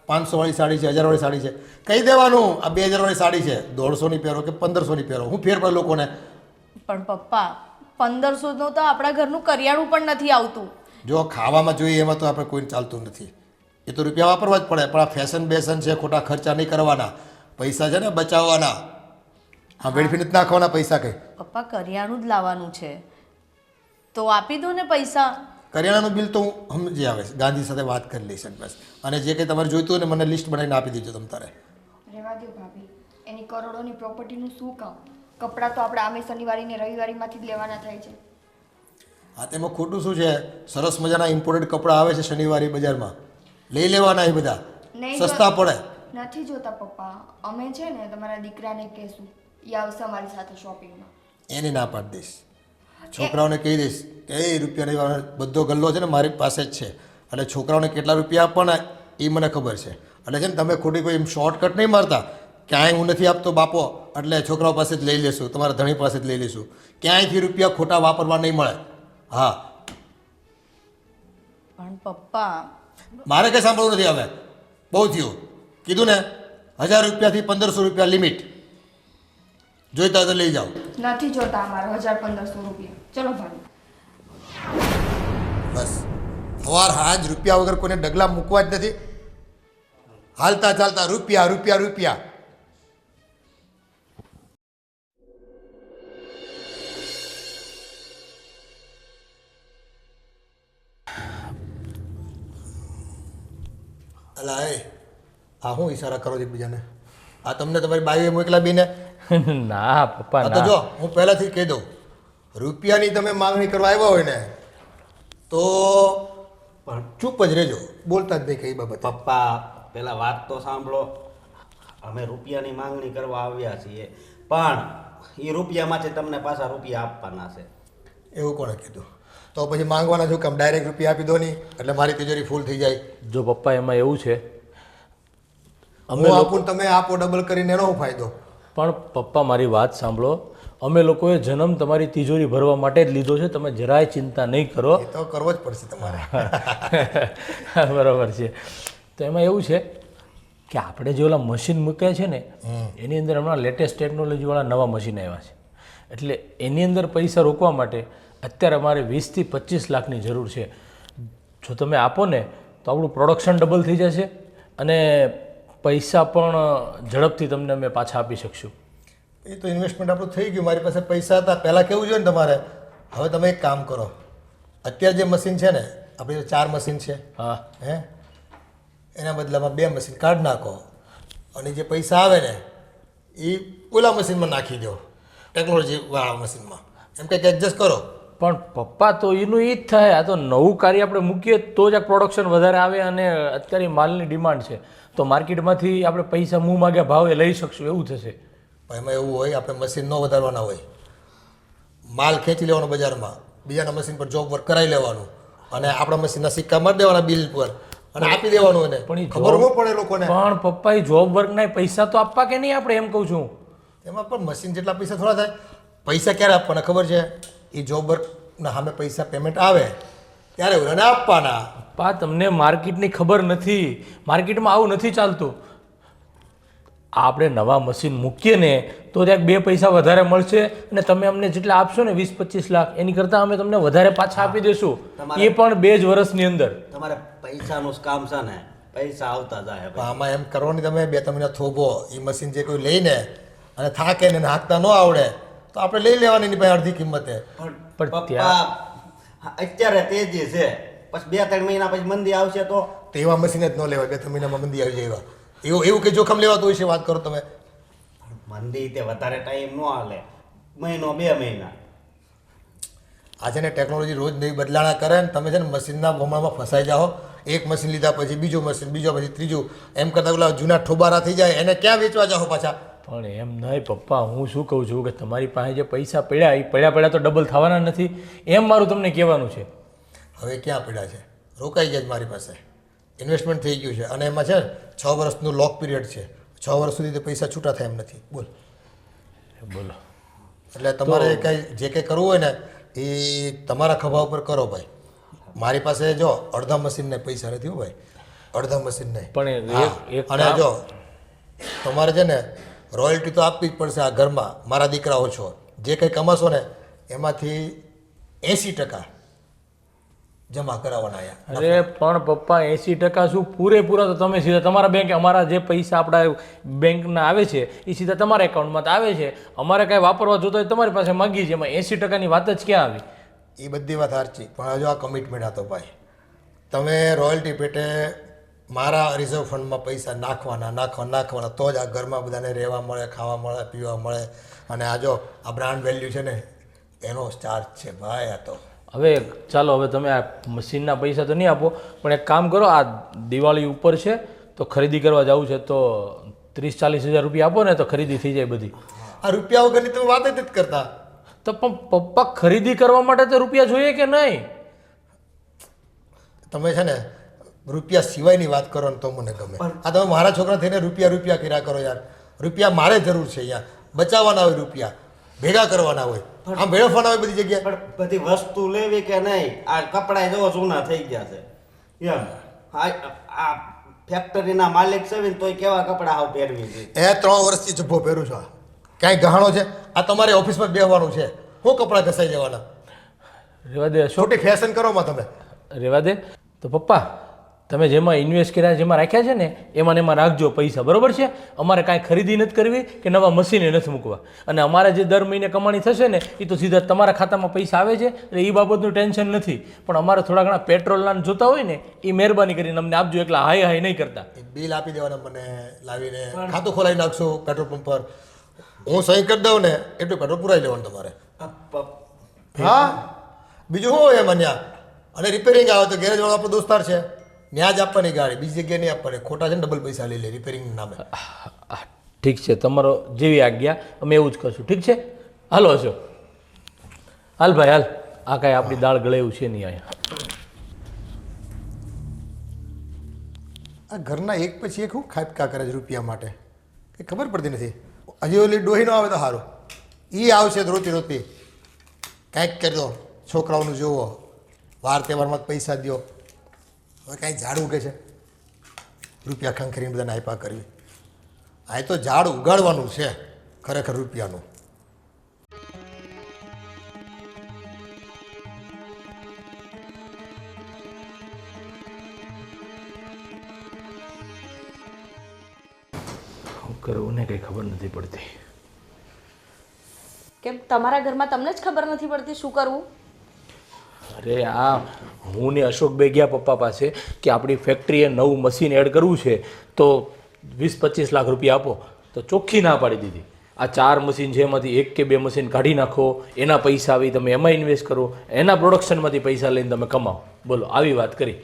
500 વાળી સાડી છે, 1000 વાળી સાડી છે, કહી દેવાનું આ 2000 વાળી સાડી છે, 150ની પહેરો કે 1500ની પહેરો. હું ફેર પડે લોકોને. પણ પપ્પા 1500 નું તો આપણા ઘરનું કરિયાણું પણ નથી આવતું. જો ખાવામાં જોઈએ એમાં તો આપણે કોઈને ચાલતું નથી. એ તો રૂપિયા વાપરવા જ પડે, પણ આ ફેશન બેશન છે, ખોટા ખર્ચા નહીં કરવાના, પૈસા છે ને બચાવવાના, હા વેડફી નથી નાખવાના પૈસા કંઈ. પપ્પા કરિયાણું જ લાવવાનું છે તો આપી દો ને પૈસા. કરિયાણાનું બિલ તો હું સમજી આવે છે, ગાંધી સાથે વાત કરી લઈશ બસ. અને જે કંઈ તમારે જોઈતું હોય ને મને લિસ્ટ બનાવીને આપી દેજો તમ તારે. રહેવા દો ભાભી, એની કરોડોની પ્રોપર્ટીનું શું કામ? કપડાં તો આપણે આમે શનિવારી ને રવિવારીમાંથી જ લેવાના થાય છે. હા તેમાં ખોટું શું છે? સરસ મજાના ઇમ્પોર્ટેડ કપડાં આવે છે શનિવારે બજારમાં, લઈ લેવાના એ બધા, નહીં સસ્તા પડે. નથી જોતા પપ્પા, અમે છે ને તમારા દીકરાને કહેશું, એ આવશે અમારી સાથે શોપિંગમાં. એને ના પાડી દઈશ, છોકરાઓને કહી દઈશ કે એ રૂપિયાની બધો ગલ્લો છે ને મારી પાસે જ છે, અને છોકરાઓને કેટલા રૂપિયા આપવાના એ મને ખબર છે. એટલે છે ને તમે ખોટી કોઈ એમ શોર્ટકટ નહીં મારતા, ક્યાંય હું નથી આપતો બાપો એટલે છોકરાઓ પાસે જ લઈ લેશું, તમારા ધણી પાસે જ લઈ લઈશું, ક્યાંયથી રૂપિયા ખોટા વાપરવા નહીં મળે. હા પણ પપ્પા મારે કંઈ સાંભળવું નથી હવે, બહુ થયું, કીધું ને 1000 રૂપિયાથી 1500 રૂપિયા લિમિટ, જોઈતા હોય તો લઈ જાઓ. નથી જોતા અમારે 1500 રૂપિયા. ચલો ભાભી. બસ સવાર હાજ રૂપિયા વગર કોઈને ડગલા મૂકવા જ નથી, હાલતા ચાલતા રૂપિયા રૂપિયા રૂપિયા. અલા એ આ શું ઈશારા કરો છો એકબીજાને? આ તમને તમારી બાઈએ મોકલા બીને? ના પપ્પા આ તો ના. જો હું પહેલાથી કહી દઉં, રૂપિયાની તમે માંગણી કરવા આવ્યા હોય ને તો ચૂપ જ રહેજો, બોલતા જ નહીં કઈ બાબત. પપ્પા પેલા વાત તો સાંભળો. અમે રૂપિયાની માંગણી કરવા આવ્યા છીએ, પણ એ રૂપિયામાંથી તમને પાછા રૂપિયા આપવાના છે. એવું કોણે કીધું? તો પછી માંગવાના શું કામ? ડાયરેક્ટ રૂપિયા આપી દો નહીં એટલે મારી તિજોરી ફૂલ થઈ જાય. જો પપ્પા એમાં એવું છે, હું આપું તમે આપો ડબલ કરીને એનો શું ફાયદો? પણ પપ્પા મારી વાત સાંભળો, અમે લોકોએ જન્મ તમારી તિજોરી ભરવા માટે જ લીધો છે, તમે જરાય ચિંતા નહીં કરો. એ તો કરવો જ પડશે તમારે. બરાબર છે. તો એમાં એવું છે કે આપણે જે ઓલા મશીન મૂક્યા છે ને એની અંદર હમણાં લેટેસ્ટ ટેકનોલોજીવાળા નવા મશીન આવ્યા છે, એટલે એની અંદર પૈસા રોકવા માટે અત્યારે અમારે 20 થી 25 લાખની જરૂર છે. જો તમે આપો ને તો આપણું પ્રોડક્શન ડબલ થઈ જશે અને પૈસા પણ ઝડપથી તમને અમે પાછા આપી શકશું. એ તો ઇન્વેસ્ટમેન્ટ આપણું થઈ ગયું, મારી પાસે પૈસા હતા પહેલાં કેવું જોઈએ ને તમારે. હવે તમે એક કામ કરો, અત્યારે જે મશીન છે ને આપણી 4 મશીન છે, હા હે એના બદલામાં 2 મશીન કાઢ નાખો, અને જે પૈસા આવે ને એ ઓલા મશીનમાં નાખી દો, ટેકનોલોજીવાળા મશીનમાં, એમ કંઈક એડજસ્ટ કરો. પણ પપ્પા તો એનું એ જ થાય, આ તો નવું કાર્ય આપણે મૂકીએ તો જ આ પ્રોડક્શન વધારે આવે, અને અત્યારે માલની ડિમાન્ડ છે તો માર્કેટમાંથી આપણે પૈસા મું માગ્યા ભાવે લઈ શકશું, એવું થશે. પણ એમાં એવું હોય આપણે મશીન ન વધારવાના હોય, માલ ખેંચી લેવાનો બજારમાં, બીજાના મશીન પર જોબ વર્ક કરાવી લેવાનું, અને આપણા મશીનના સિક્કા મારી દેવાના બિલ પર અને આપી દેવાનું. એને પણ ખબર ન પડે લોકોને. પણ પપ્પા એ જોબ વર્કના પૈસા તો આપવા કે નહીં આપણે, એમ કહું છું. એમાં પણ મશીન જેટલા પૈસા થોડા થાય. પૈસા ક્યારે આપવાના ખબર છે? એ જોબ વર્કના સામે પૈસા પેમેન્ટ આવે ત્યારે ઓલાને આપવાના. પપ્પા તમને માર્કેટની ખબર નથી, માર્કેટમાં આવું નથી ચાલતું. આપણે નવા મશીન મૂકીએ ને તો ત્યાં 2 પૈસા વધારે મળશે, અને તમે અમને જેટલા આપશો ને 20-25 લાખ એની કરતાં અમે તમને વધારે પાછા આપી દઈશું, એ પણ 2 જ વર્ષની અંદર. તમારે પૈસાનું જ કામ છે ને, પૈસા આવતા જાય. પણ આમાં એમ કરવાની તમે 2 મહિના થોભો, એ મશીન જે કોઈ લઈને અને થાકે ને હાંકતા ન આવડે તો આપણે લઈ લેવાની એની પાસે અડધી કિંમતે. પણ પપ્પા અત્યારે તેજી છે, પછી 2-3 મહિના પછી મંદી આવશે તો એવા મશીન જ ન લેવાય. 2-3 મહિનામાં મંદી આવી જાય એવા. એવું કંઈ જોખમ લેવાતું હોય છે? વાત કરો તમે. મંદી તે વધારે ટાઈમ ન હાલે, મહિનો 2 મહિના. આ છે ને ટેકનોલોજી રોજ નવી બદલાણા કરે ને તમે છે ને મશીનના ભમણામાં ફસાઈ જાઓ. એક મશીન લીધા પછી બીજું મશીન, બીજો પછી ત્રીજું, એમ કરતાં ઓલા જૂના ઠોબારા થઈ જાય, એને ક્યાં વેચવા જાઓ પાછા? પણ એમ નહીં પપ્પા, હું શું કહું છું કે તમારી પાસે જે પૈસા પડ્યા એ પડ્યા તો ડબલ થવાના નથી, એમ મારું તમને કહેવાનું છે. હવે ક્યાં પડ્યા છે? રોકાઈ ગયા જ મારી પાસે, ઇન્વેસ્ટમેન્ટ થઈ ગયું છે, અને એમાં છે 6 વર્ષનું લોક પીરિયડ છે. 6 વર્ષ સુધી તે પૈસા છૂટા થાય એમ નથી. બોલ. બોલો. એટલે તમારે કંઈ જે કંઈ કરવું હોય ને એ તમારા ખભા ઉપર કરો ભાઈ. મારી પાસે જો અડધા મશીનને પૈસા નથી હો ભાઈ, અડધા મશીનને. પણ એક અને જો તમારે છે ને રોયલ્ટી તો આપવી જ પડશે. આ ઘરમાં મારા દીકરાઓ છો, જે કંઈ કમાશો ને એમાંથી 80% જમા કરાવવાના અહીંયા. અરે પણ પપ્પા 80% શું પૂરેપૂરા તો તમે સીધા તમારા બેંક અમારા જે પૈસા આપણા બેંકના આવે છે એ સીધા તમારા એકાઉન્ટમાં આવે છે. અમારે કાંઈ વાપરવા જોતો હોય તમારી પાસે માગીએ છીએ. એમાં 80%ની વાત જ ક્યાં આવી? એ બધી વાત સાચી, પણ હજુ આ કમિટમેન્ટ હતો ભાઈ. તમે રોયલ્ટી પેટે મારા રિઝર્વ ફંડમાં પૈસા નાખવાના તો જ આ ઘરમાં બધાને રહેવા મળે, ખાવા મળે, પીવા મળે. અને આ જો આ બ્રાન્ડ વેલ્યુ છે ને એનો ચાર્જ છે ભાઈ. આ તો હવે ચાલો, હવે તમે આ મશીનના પૈસા તો નહીં આપો, પણ એક કામ કરો, આ દિવાળી ઉપર છે તો ખરીદી કરવા જવું છે તો 30-40 હજાર રૂપિયા આપો ને તો ખરીદી થઈ જાય બધી. આ રૂપિયા વગરની તમે વાત જ નથી કરતા. તો પણ પપ્પા ખરીદી કરવા માટે તો રૂપિયા જોઈએ કે નહીં? તમે છે ને રૂપિયા સિવાયની વાત કરો ને તો મને ગમે. આ તમે મારા છોકરા થઈને રૂપિયા કર્યા કરો યાર. રૂપિયા મારે જરૂર છે યાર. બચાવવાના હોય રૂપિયા, ભેગા કરવાના હોય, આમ ભેળવવાના હોય બધી જગ્યાએ. પણ બધી વસ્તુ લેવી કે નહીં? આ કપડાં જો જૂના થઈ ગયા છે એમ. આ ફેક્ટરીના માલિક છે ને તોય કેવા કપડાં હાવ પહેરવી છે. 3 વર્ષથી જબ્બો પહેરું છું. ક્યાંય ગહાણો છે? આ તમારી ઓફિસમાં બેસવાનું છે, હું કપડાં ઘસાઈ જવાના? રેવા દે અશોક, છોટી ફેશન કરો માં તમે. રેવા દે. તો પપ્પા તમે જેમાં ઇન્વેસ્ટ કર્યા, જેમાં રાખ્યા છે ને એમાં ને એમાં રાખજો પૈસા, બરોબર છે? અમારે કાંઈ ખરીદી નથી કરવી કે નવા મશીને નથી મૂકવા. અને અમારે જે દર મહિને કમાણી થશે ને એ તો સીધા તમારા ખાતામાં પૈસા આવે છે, એટલે એ બાબતનું ટેન્શન નથી. પણ અમારે થોડા ઘણા પેટ્રોલના જોતા હોય ને એ મહેરબાની કરીને અમને આપજો. એકલા હાય નહીં કરતા. બિલ આપી દેવાના મને લાવીને, ખાતું ખોલાવી નાખશો પેટ્રોલ પંપ પર. હું સહી કરી દઉં ને એટલું પેટ્રોલ પુરાઈ લેવાનું તમારે. હા, બીજું શું હોય એમાં ત્યાં? અને રિપેરિંગ આવે તો ગેરેજ વાળો આપણો દોસ્તાર છે, ત્યાં જ આપવાની ગાડી, બીજી જગ્યાએ નહીં આપવાની. ખોટા છે ને ડબલ પૈસા લઈ લે રિપેરિંગના નામે. ઠીક છે, તમારો જેવી આજ્ઞા, અમે એવું જ કરશું. ઠીક છે, હાલો હશો. હાલ ભાઈ હાલ, આ કાંઈ આપણી દાળ ગળે એવું છે નહીં અહીંયા. આ ઘરના એક પછી એક શું ખાપકા કરે છે રૂપિયા માટે, કંઈ ખબર પડતી નથી. હજી ઓલી ડોહી ન આવે તો સારું, એ આવશે રોતી કાંઈક કરી દો. છોકરાઓનું જુઓ, વાર તહેવારમાં પૈસા દો. હવે કાંઈ ઝાડ ઉગે છે? રૂપિયા ખંખરીને બધાને આપ્યા કરવી. આ તો ઝાડ ઉગાડવાનું છે ખરેખર રૂપિયાનું. શું કરવું ને કંઈ ખબર નથી પડતી. કેમ તમારા ઘરમાં તમને જ ખબર નથી પડતી શું કરવું? અરે આ હું ને અશોકભાઈ ગયા પપ્પા પાસે કે આપણી ફેક્ટરીએ નવું મશીન એડ કરવું છે તો 20-25 લાખ રૂપિયા આપો, તો ચોખ્ખી ના પાડી દીધી. આ 4 મશીન છે એમાંથી 1 કે 2 મશીન કાઢી નાખો, એના પૈસા આવી તમે એમાં ઇન્વેસ્ટ કરો, એના પ્રોડક્શનમાંથી પૈસા લઈને તમે કમાઓ. બોલો, આવી વાત કરી.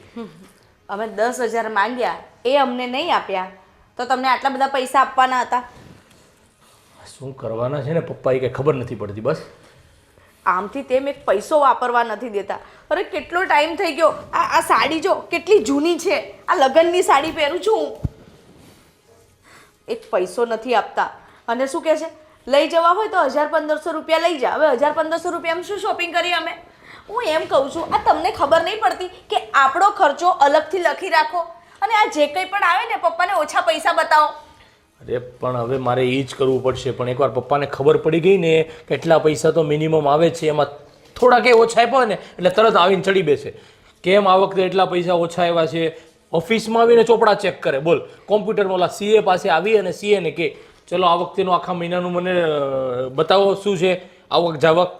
અમે 10,000 માંગ્યા, એ અમને નહીં આપ્યા, તો તમને આટલા બધા પૈસા આપવાના હતા? શું કરવાના છે ને પપ્પા એ કંઈ ખબર નથી પડતી. બસ આમથી તેમ એક પૈસો વાપરવા નથી દેતા. અરે કેટલો ટાઈમ થઈ ગયો. આ સાડી જો કેટલી જૂની છે, આ લગ્નની સાડી પહેરું છું હું. એક પૈસો નથી આપતા. અને શું કહે છે, લઈ જવા હોય તો 1,000-1,500 રૂપિયા લઈ જા. હવે 1,000-1,500 રૂપિયામાં શું શોપિંગ કરી અમે? હું એમ કહું છું, આ તમને ખબર નહીં પડતી કે આપણો ખર્ચો અલગથી લખી રાખો, અને આ જે કંઈ પણ આવે ને પપ્પાને ઓછા પૈસા બતાવો. અરે પણ હવે મારે એ જ કરવું પડશે. પણ એકવાર પપ્પાને ખબર પડી ગઈ ને કેટલા પૈસા તો મિનિમમ આવે છે, એમાં થોડા કંઈ ઓછા આપ્યા ને એટલે તરત આવીને ચડી બેસે. કેમ આ વખતે એટલા પૈસા ઓછા આવ્યા છે? ઓફિસમાં આવીને ચોપડા ચેક કરે. બોલ, કોમ્પ્યુટરમાં ઓલા સીએ પાસે આવી અને સીએને કે ચલો આ વખતેનું આખા મહિનાનું મને બતાવો શું છે આવક જાવક.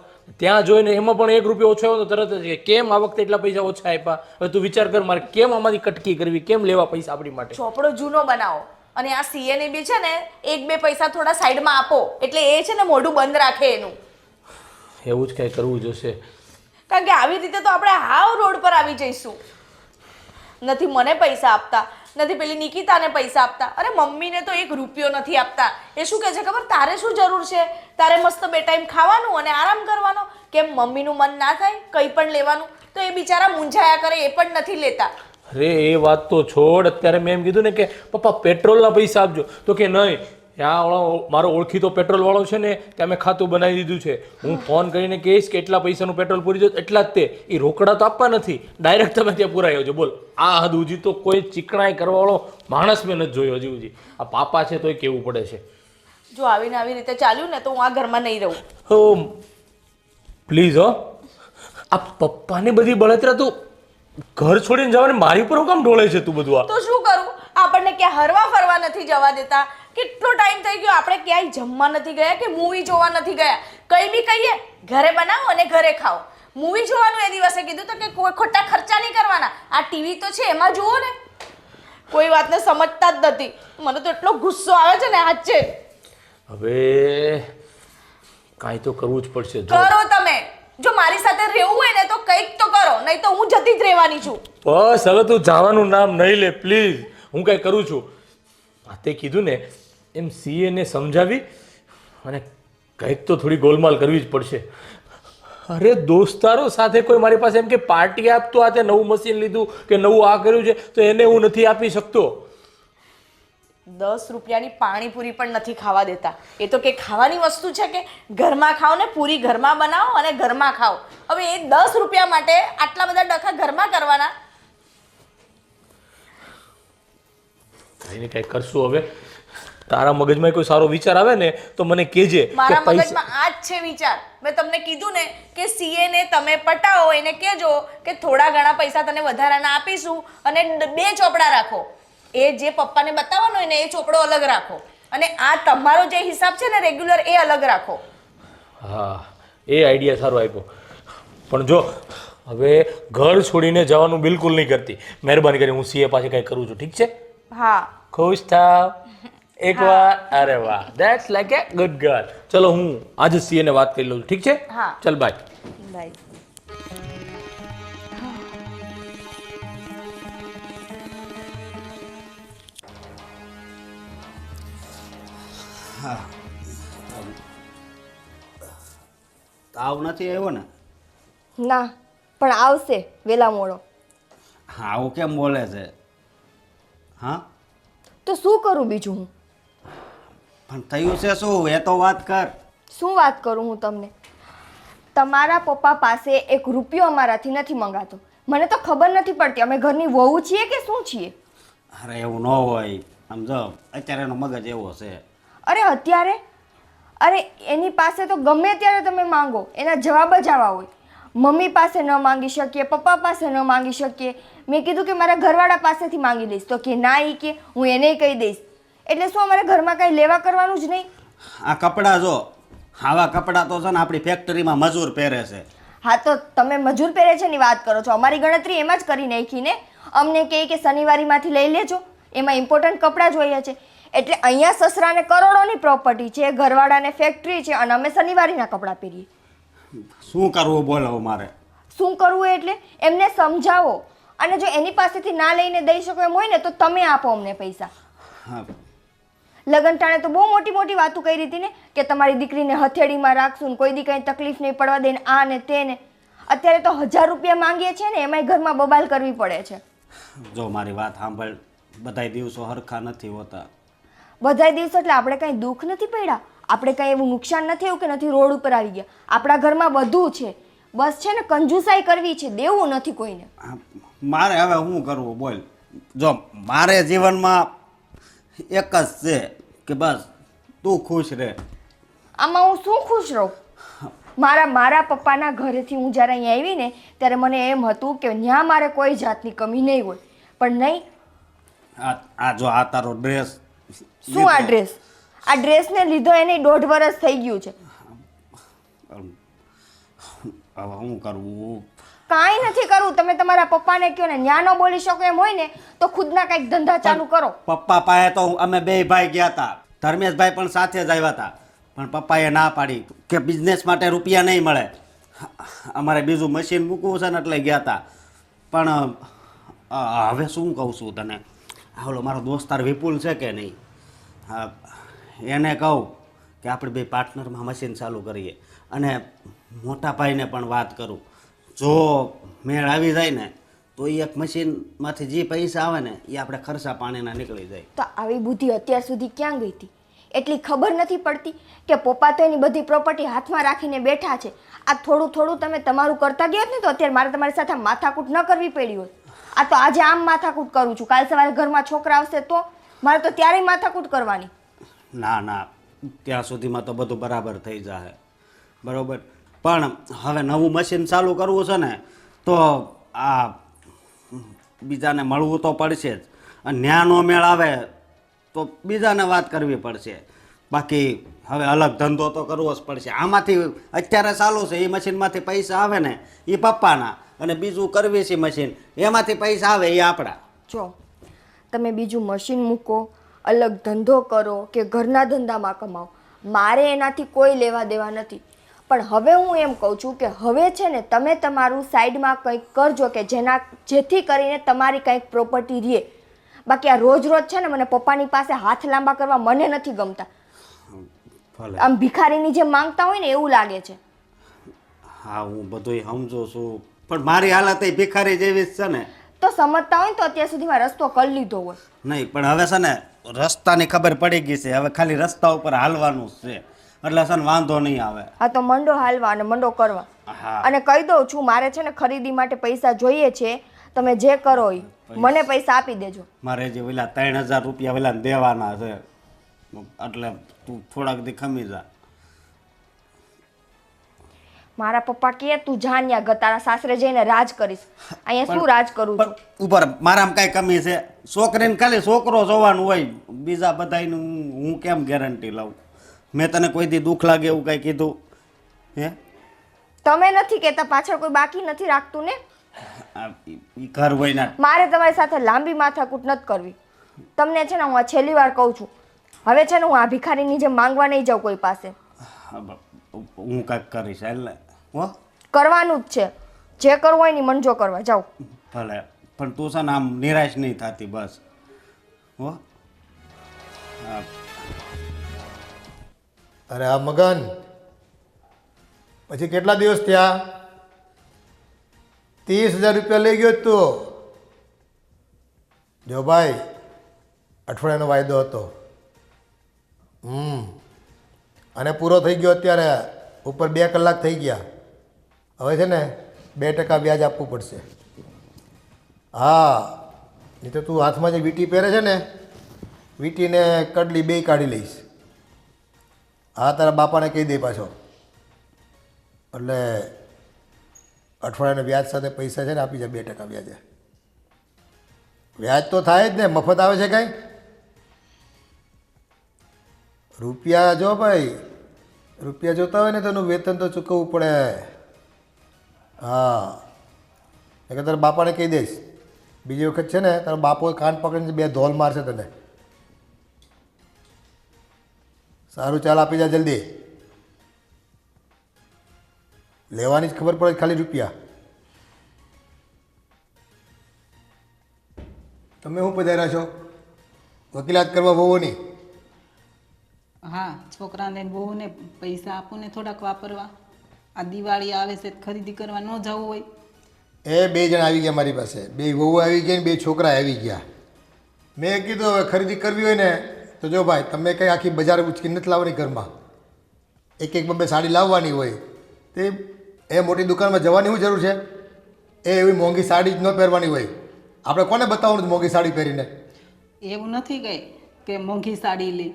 ત્યાં જોઈને એમાં પણ 1 રૂપિયો ઓછો આવ્યો તો તરત જ કેમ આ વખતે એટલા પૈસા ઓછા આપ્યા. હવે તું વિચાર કર, મારે કેમ આમાંથી કટકી કરવી, કેમ લેવા પૈસા આપણી માટે? ચોપડો જૂનો બનાવો, અને આ સીએને બી છે ને 1-2 પૈસા થોડા સાઈડમાં આપો, એટલે એ છે ને મોઢું બંધ રાખે એનું. એવું જ કંઈ કરવું જોશે. કારણ કે આવી રીતે તો આપણે હાવ રોડ પર આવી જઈશું. નથી મને પૈસા આપતા, નથી પેલી નિકિતાને પૈસા આપતા. અરે મમ્મીને તો 1 રૂપિયો નથી આપતા. એ શું કહે છે ખબર? તારે શું જરૂર છે? તારે મસ્ત 2 ટાઈમ ખાવાનું અને આરામ કરવાનો. કેમ મમ્મીનું મન ના થાય કંઈ પણ લેવાનું? તો એ બિચારા મૂંઝાયા કરે, એ પણ નથી લેતા. અરે એ વાત તો છોડ. અત્યારે મેં એમ કીધું ને કે પપ્પા પેટ્રોલના પૈસા આપજો, તો કે નહીં, ત્યાં મારો ઓળખીતો પેટ્રોલ વાળો છે ને કે અમે ખાતું બનાવી દીધું છે, હું ફોન કરીને કહીશ કે એટલા પૈસાનું પેટ્રોલ પૂરી જાય એટલા જ તે. એ રોકડા તો આપવા નથી, ડાયરેક્ટ તમે ત્યાં પુરાઈ આવજો. બોલ, આ હદ હજી તો કોઈ ચીકણાઈ કરવાવાળો માણસ મેં નથી જોયો હજી. આ પાપા છે તોય કેવું પડે છે. જો આવીને આવી રીતે ચાલ્યું ને તો હું આ ઘરમાં નહીં રહું. હો પ્લીઝ હો, આ પપ્પાને બધી બળતરા તું ઘર છોડીને જવાને મારી ઉપર હું કામ ઢોળે છે તું બધું આ? તો શું કરું? આપણને ક્યાં હરવા ફરવા નથી જવા દેતા. કેટલો ટાઈમ થઈ ગયો આપણે ક્યાંય જમવા નથી ગયા કે મૂવી જોવા નથી ગયા. કંઈ બી કહીએ ઘરે બનાવો અને ઘરે ખાઓ. મૂવી જોવાનું એ દિવસે કીધું તો કે કોઈ ખોટા ખર્ચા નહીં કરવાના. આ ટીવી તો છે એમાં જુઓ ને. કોઈ વાતને સમજતા જ નથી. મને તો એટલો ગુસ્સો આવે છે ને આજ છે. હવે કાંઈ તો કરવું જ પડશે. કરો તમે. જો મારી સાથે રહેવું હોય ને તો કંઈક તો કરો, નહીં તો હું જતી જ રહેવાની છું. બસ હવે તું જવાનું નામ નહીં લે પ્લીઝ. હું કાંઈ કરું છું. તે કીધું ને એમ સીએ ને સમજાવી અને કંઈક તો થોડી ગોલમાલ કરવી જ પડશે. અરે દોસ્તારો સાથે કોઈ મારી પાસે એમ કે પાર્ટી આપતો આ તે નવું મશીન લીધું કે નવું આ કર્યું છે તો એને હું નથી આપી શકતો. 10 રૂપિયાની પાણીપુરી પણ નથી ખાવા દેતા. એ તો કે ખાવાની વસ્તુ છે કે ઘરમાં ખાઓ ને પૂરી ઘરમાં બનાવો અને ઘરમાં ખાઓ. હવે એ 10 રૂપિયા માટે આટલા બધા ડખા ઘરમાં કરવાના. કંઈ ને કંઈ કરશું હવે. તારા મગજમાં કોઈ સારો વિચાર આવે ને તો મને કહેજે. મારા મગજમાં આ જ છે વિચાર. મેં તમને કીધું ને કે સીએ ને તમે પટાવો, એને કહેજો કે થોડા ઘણા પૈસા તને વધારાના આપીશું અને 2 ચોપડા રાખો. એ જે પપ્પાને બતાવવાનો હોય ને એ ચોપડો અલગ રાખો અને આ તમારો જે હિસાબ છે ને રેગ્યુલર એ અલગ રાખો. હા એ આઈડિયા સારો આપ્યો. પણ જો હવે ઘર છોડીને જવાનું બિલકુલ નહીં કરતી. મહેરબાની કરી હું સીએ પાસે કંઈ કરું છું. ઠીક છે? હા. ખુશ થાવ એકવાર. અરે વાહ, that's like A good girl. ચલો હું આજે સીએ ને વાત કરી લઉં છું. ઠીક છે? હા. ચલ બાય. બાય. તાવ નથી આવ્યો ને? ના, પણ આવશે વેલા મોડો. આવું કેમ બોલે છે? હા, તો શું કરું બીજું હું? પણ થયું છે શું એ તો વાત કર. શું વાત કરું હું તમને? તમારા પપ્પા પાસે 1 રૂપિયો અમારાથી નથી મંગાતો. મને તો ખબર નથી પડતી અમે ઘરની વહુ છીએ કે શું છીએ. અરે એવું ન હોય. સમજો અત્યારે એનો મગજ એવો છે. અરે અત્યારે અરે એની પાસે તો ગમે ત્યારે તમે માંગો એના જવાબ જ આવા હોય. મમ્મી પાસે ન માંગી શકીએ, પપ્પા પાસે ન માંગી શકીએ. મેં કીધું કે મારા ઘરવાળા પાસેથી માંગી લઈશ તો કે ના, એ કે હું એને કહી દઈશ. એટલે શું અમારે ઘરમાં કાંઈ લેવા કરવાનું જ નહીં? આ કપડાં જો, આવા કપડાં તો છે ને આપણી ફેક્ટરીમાં મજૂર પહેરે છે. હા તો તમે મજૂર પહેરે છે ની વાત કરો છો. અમારી ગણતરી એમાં જ કરી નાખી ને. અમને કહે કે શનિવારીમાંથી લઈ લેજો, એમાં ઇમ્પોર્ટન્ટ કપડાં જોઈએ છે. એટલે અહીંયા સસરાને કરોડોની પ્રોપર્ટી છે, ઘરવાળાને ફેક્ટરી છે અને અમે શનિવારીના કપડાં પહેરીએ. શું કરવું બોલો મારે? શું કરવું એટલે એમને સમજાવો. અને જો એની પાસેથી ના લઈને દઈ શકો એમ હોય ને તો તમે આપો અમને પૈસા. હા, લગન ટાણે તો બહુ મોટી મોટી વાતો કરી હતી ને કે તમારી દીકરીને હથેળીમાં રાખશું ને કોઈ દી કંઈ તકલીફ નહીં પડવા દે ને આ ને તે ને. અત્યારે તો 1000 રૂપિયા માંગીએ છીએ ને એમાંય ઘરમાં બબાલ કરવી પડે છે. જો મારી વાત સાંભળ, બધાય દિવસો હરખા નથી હોતા. બધાય દિવસો એટલે આપણે કંઈ દુઃખ નથી પડ્યા, આપણે કંઈ એવું નુકસાન નથી એવું કે નથી રોડ ઉપર આવી ગયા. આપણા ઘરમાં બધું છે, બસ છે ને કંજુસાઈ કરવી છે, દેવું નથી કોઈને. મારે હવે શું કરવું બોલ? જો મારે જીવનમાં એક જ છે કે બસ તું ખુશ રહે. આમાં હું શું ખુશ રહું? મારા પપ્પાના ઘરેથી હું જ્યારે અહીંયા આવી ને ત્યારે મને એમ હતું કે ત્યાં મારે કોઈ જાતની કમી નહીં હોય, પણ નહીં. આ જો આ તારો ડ્રેસ. શું આ ડ્રેસ? આ ડ્રેસને લીધો એને 1.5 વર્ષ થઈ ગયું છે. હવે શું કરવું? કાંઈ નથી કરવું. તમે તમારા પપ્પાને કહો ને, ન્યા ન બોલી શકો એમ હોય ને તો ખુદના કંઈક ધંધા ચાલુ કરો. પપ્પા પાસે તો અમે 2 ભાઈ ગયા હતા, ધર્મેશભાઈ પણ સાથે જ આવ્યા હતા, પણ પપ્પાએ ના પાડી કે બિઝનેસ માટે રૂપિયા નહીં મળે. અમારે બીજું મશીન મૂકવું છે ને એટલે ગયા હતા. પણ હવે શું કહું છું તને, ઓલો મારો દોસ્તાર વિપુલ છે કે નહીં, એને કહું કે આપણે 2 પાર્ટનરમાં મશીન ચાલુ કરીએ અને મોટા ભાઈને પણ વાત કરું. જો મેળ આવી જાય ને તો એ એક મશીનમાંથી જે પૈસા આવે ને એ આપણે ખર્ચા પાણીના નીકળી જાય. તો આવી બુદ્ધિ અત્યાર સુધી ક્યાં ગઈ હતી? એટલી ખબર નથી પડતી કે પપ્પા તો એની બધી પ્રોપર્ટી હાથમાં રાખીને બેઠા છે. આ થોડું થોડું તમે તમારું કરતા ગયા ને તો અત્યારે મારે તમારી સાથે માથાકૂટ ન કરવી પડી હોય. આ તો આજે આમ માથાકૂટ કરું છું, કાલ સવારે ઘરમાં છોકરા આવશે તો મારે તો ત્યારેય માથાકૂટ કરવાની. ના, ત્યાં સુધીમાં તો બધું બરાબર થઈ જાય બરાબર. પણ હવે નવું મશીન ચાલુ કરવું છે ને તો આ બીજાને મળવું તો પડશે જ, અને ન્યાનો મેળ આવે તો બીજાને વાત કરવી પડશે. બાકી હવે અલગ ધંધો તો કરવો જ પડશે. આમાંથી અત્યારે ચાલુ છે એ મશીનમાંથી પૈસા આવે ને એ પપ્પાના, અને બીજું કરવી છે મશીન એમાંથી પૈસા આવે એ આપણા. જો તમે બીજું મશીન મૂકો, અલગ ધંધો કરો કે ઘરના ધંધામાં કમાઓ, મારે એનાથી કોઈ લેવા દેવા નથી. પણ હવે હું એમ કહું છું કે હવે છે ને તમે તમારું સાઈડમાં કંઈક કરજો કે જેથી કરીને તમારી કંઈક પ્રોપર્ટી રહે. બાકી આ રોજ રોજ છે ને મને પપ્પાની પાસે હાથ લાંબા કરવા મને નથી ગમતા. ભલે આમ ભિખારીની જેમ માંગતા હોય ને એવું લાગે છે. હા હું બધુંય સમજુ છું, પણ મારી હાલત એ ભિખારી જેવી જ છે ને. તો સમજતા હોય ને તો અત્યાર સુધીમાં રસ્તો કરી લીધો હોય. નહીં પણ હવે છે ને રસ્તાની ખબર પડી ગઈ છે, હવે ખાલી રસ્તા ઉપર હાલવાનું જ છે, એટલે છે ને વાંધો નહીં આવે. હા તો મંડો હાલવા અને મંડો કરવા. હા અને કહી દઉં છું મારે છે ને ખરીદી માટે પૈસા જોઈએ છે, તમે જે કરો એ મને પૈસા આપી દેજો. મારે જે પેલા 3000 રૂપિયા પેલા દેવાના છે, એટલે તું થોડાક દી ખમી જા. મારા પપ્પા કહે તું જા ન્યા તારા સાસરે જઈને રાજ કરીશ. અહીંયા શું રાજ કરું છું? ઉપર મારામાં કાંઈ કમી છે? છોકરીને ખાલી છોકરો જોવાનું હોય, બીજા બધાનું હું કેમ ગેરંટી લઉં? મેં તને કોઈ દી દુઃખ લાગે એવું કાંઈ કીધું હે? તમે નથી કહેતા પાછળ કોઈ બાકી નથી રાખતું ને? ઈ ઘર હોય ના. મારે તમારી સાથે લાંબી માથાકૂટ નથી કરવી. તમને છે ને હું આ છેલ્લી વાર કહું છું, હવે છે ને હું આ ભિખારીની જેમ માંગવા નહીં જાઉં કોઈ પાસે. હું કાંઈક કરીશ એટલે હો, કરવાનું જ છે. જે કરવું હોય ને મંજો કરવા જાઓ. ભલે, પણ તું છે ને આમ નિરાશ નહીં થતી બસ હો. હા. અરે આ મગન, પછી કેટલા દિવસ થયા? 30,000 રૂપિયા લઈ ગયો તું. જો ભાઈ, અઠવાડિયાનો વાયદો હતો, અને પૂરો થઈ ગયો. અત્યારે ઉપર 2 કલાક થઈ ગયા. હવે છે ને 2% વ્યાજ આપવું પડશે. હા, નહીં તો તું હાથમાં જે વીંટી પહેરે છે ને, વીંટીને કડલી બેય કાઢી લઈશ. હા, તારા બાપાને કહી દે પાછો. એટલે અઠવાડિયાના વ્યાજ સાથે પૈસા છે ને આપી જાય 2% વ્યાજે. વ્યાજ તો થાય જ ને, મફત આવે છે કાંઈ? રૂપિયા જો ભાઈ, રૂપિયા જોતા હોય ને તો એનું વેતન તો ચૂકવવું પડે. હા, એટલે તારા બાપાને કહી દઈશ, બીજી વખત છે ને તારા બાપો કાન પકડીને 2 ધોલ મારશે તને. સારું, ચાલ આપી જા જલ્દી. લેવાની જ ખબર પડે ખાલી રૂપિયા. તમે શું પધાર્યા છો? વકીલાત કરવા વહુની? હા, છોકરાને બહુને પૈસા આપું ને થોડાક વાપરવા. આ દિવાળી આવે છે, ખરીદી કરવા ન જવું હોય. એ 2 જણ આવી ગયા મારી પાસે, 2 વહુ આવી ગઈ ને 2 છોકરા આવી ગયા. મેં કીધું હવે ખરીદી કરવી હોય ને તો જો ભાઈ, તમે કંઈ આખી બજાર ઉચકી નથી લાવવાની ઘરમાં. એક 2 સાડી લાવવાની હોય. તે એ મોટી દુકાનમાં જવાની શું જરૂર છે? એ એવી મોંઘી સાડી જ ન પહેરવાની હોય. આપણે કોને બતાવવાનું મોંઘી સાડી પહેરીને? એવું નથી ગઈ કે મોંઘી સાડી લે.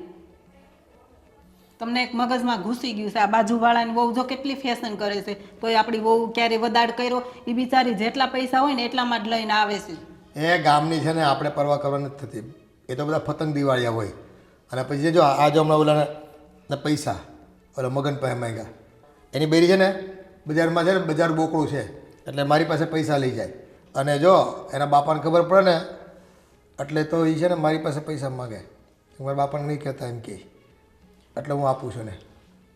તમને એક મગજમાં ઘૂસી ગયું છે. આ બાજુવાળાની વહુ જો કેટલી ફેશન કરે છે, તોય આપણી વહુ ક્યારે વધાડ કર્યો? એ બિચારી જેટલા પૈસા હોય ને એટલામાં જ લઈને આવે છે. એ ગામની છે ને, આપણે પરવા કરવા નથી થતી. એ તો બધા પતંગ દિવાળિયા હોય. અને પછી જો આ જો હમણાં ઓલાના પૈસા ઓલા મગન પાસે માંગ્યા, એની બેરી છે ને બજારમાં છે ને, બજાર બોકડું છે, એટલે મારી પાસે પૈસા લઈ જાય. અને જો એના બાપાને ખબર પડે ને એટલે તો એ છે ને મારી પાસે પૈસા માગે. મારા બાપાને નહીં કહેતા એમ કે, એટલે હું આપું છું ને.